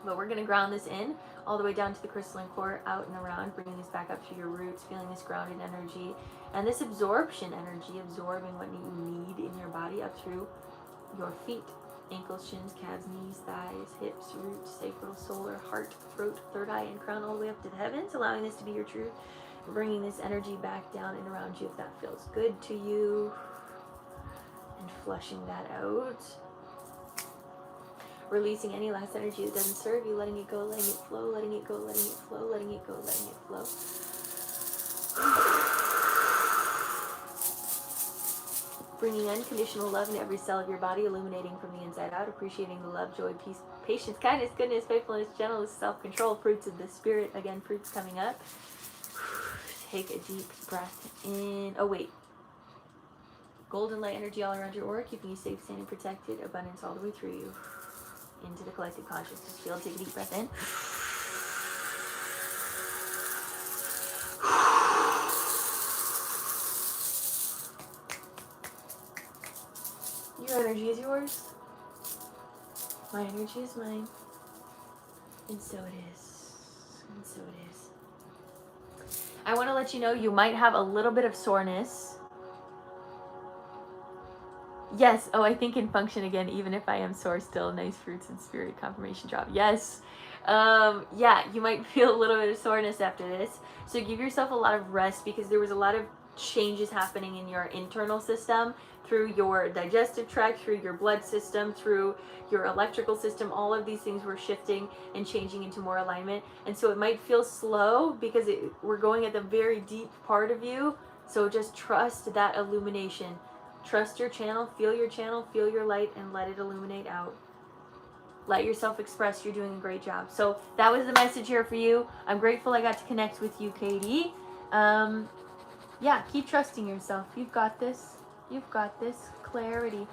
But we're gonna ground this in, all the way down to the crystalline core, out and around, bringing this back up through your roots, feeling this grounded energy, and this absorption energy, absorbing what you need in your body up through your feet, ankles, shins, calves, knees, thighs, hips, roots, sacral, solar, heart, throat, third eye, and crown, all the way up to the heavens, allowing this to be your truth, bringing this energy back down and around you if that feels good to you. and flushing that out. Releasing any last energy that doesn't serve you, letting it go, letting it flow, letting it go, letting it flow, letting it go, letting it flow. Bringing unconditional love in every cell of your body, illuminating from the inside out, appreciating the love, joy, peace, patience, kindness, goodness, faithfulness, gentleness, self-control, fruits of the spirit. Again, fruits coming up. Take a deep breath in. Oh, wait. Golden light energy all around your aura, keeping you safe, sane, and protected. Abundance all the way through you. Into the collective consciousness field. Take a deep breath in. Your energy is yours. My energy is mine. And so it is. And so it is. I want to let you know you might have a little bit of soreness. Yes. Oh, I think in function again, even if I am sore still, nice fruits and spirit confirmation drop. Yes. Yeah, you might feel a little bit of soreness after this. So give yourself a lot of rest because there was a lot of changes happening in your internal system through your digestive tract, through your blood system, through your electrical system. All of these things were shifting and changing into more alignment. And so it might feel slow because we're going at the very deep part of you. So just trust that illumination. Trust your channel, feel your light, and let it illuminate out. Let yourself express. You're doing a great job. So that was the message here for you. I'm grateful I got to connect with you, Katie. Yeah, keep trusting yourself. You've got this. You've got this. Clarity.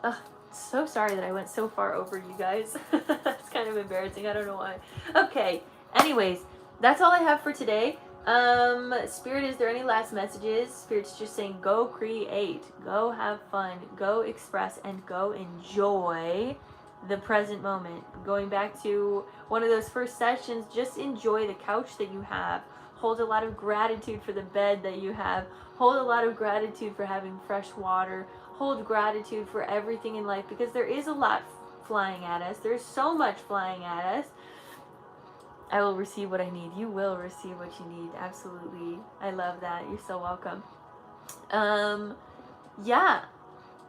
Ugh, so sorry that I went so far over, you guys. It's kind of embarrassing. I don't know why. Okay. Anyways, that's all I have for today. Spirit, is there any last messages? Spirit's just saying, go create, go have fun, go express, and go enjoy the present moment. Going back to one of those first sessions, just enjoy the couch that you have. Hold a lot of gratitude for the bed that you have. Hold a lot of gratitude for having fresh water. Hold gratitude for everything in life because there is a lot flying at us. There's so much flying at us. I will receive what I need. You will receive what you need. Absolutely. I love that. You're so welcome. Yeah,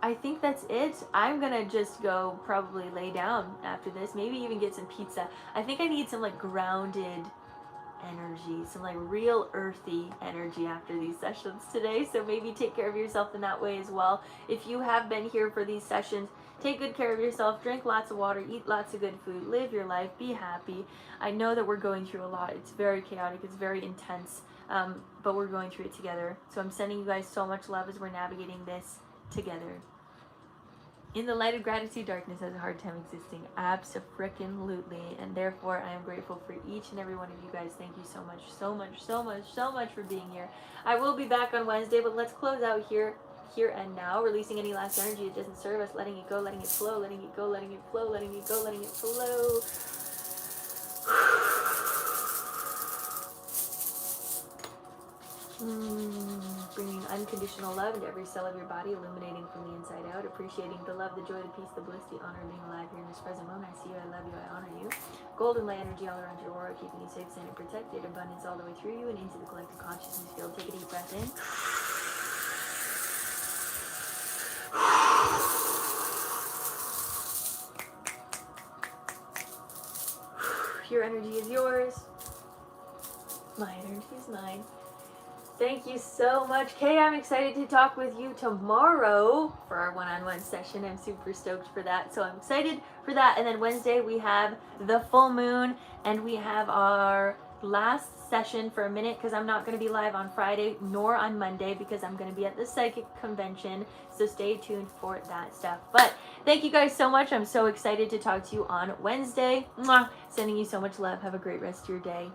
I think that's it. I'm gonna just go probably lay down after this. Maybe even get some pizza. I think I need some like grounded energy, some like real earthy energy after these sessions today. So maybe take care of yourself in that way as well. If you have been here for these sessions, take good care of yourself, drink lots of water, eat lots of good food, live your life, be happy. I know that we're going through a lot. It's very chaotic, it's very intense, but we're going through it together. So I'm sending you guys so much love as we're navigating this together. In the light of gratitude, darkness has a hard time existing. Abso-frickin-lutely. And therefore, I am grateful for each and every one of you guys. Thank you so much, so much, so much, so much for being here. I will be back on Wednesday, but let's close out here and now, releasing any last energy that doesn't serve us, letting it go, letting it flow, letting it go, letting it flow, letting it go, letting it flow. Bringing unconditional love into every cell of your body, illuminating from the inside out, appreciating the love, the joy, the peace, the bliss, the honor of being alive here in this present moment. I see you, I love you, I honor you. Golden light energy all around your aura, keeping you safe, sane, and protected. Abundance all the way through you and into the collective consciousness field. Take a deep breath in. Your energy is yours. My energy is mine. Thank you so much, Kay. I'm excited to talk with you tomorrow for our one-on-one session. I'm super stoked for that. So I'm excited for that. And then Wednesday we have the full moon and we have our last session for a minute because I'm not going to be live on Friday nor on Monday because I'm going to be at the psychic convention. So stay tuned for that stuff. But thank you guys so much. I'm so excited to talk to you on Wednesday. Mwah! Sending you so much love. Have a great rest of your day.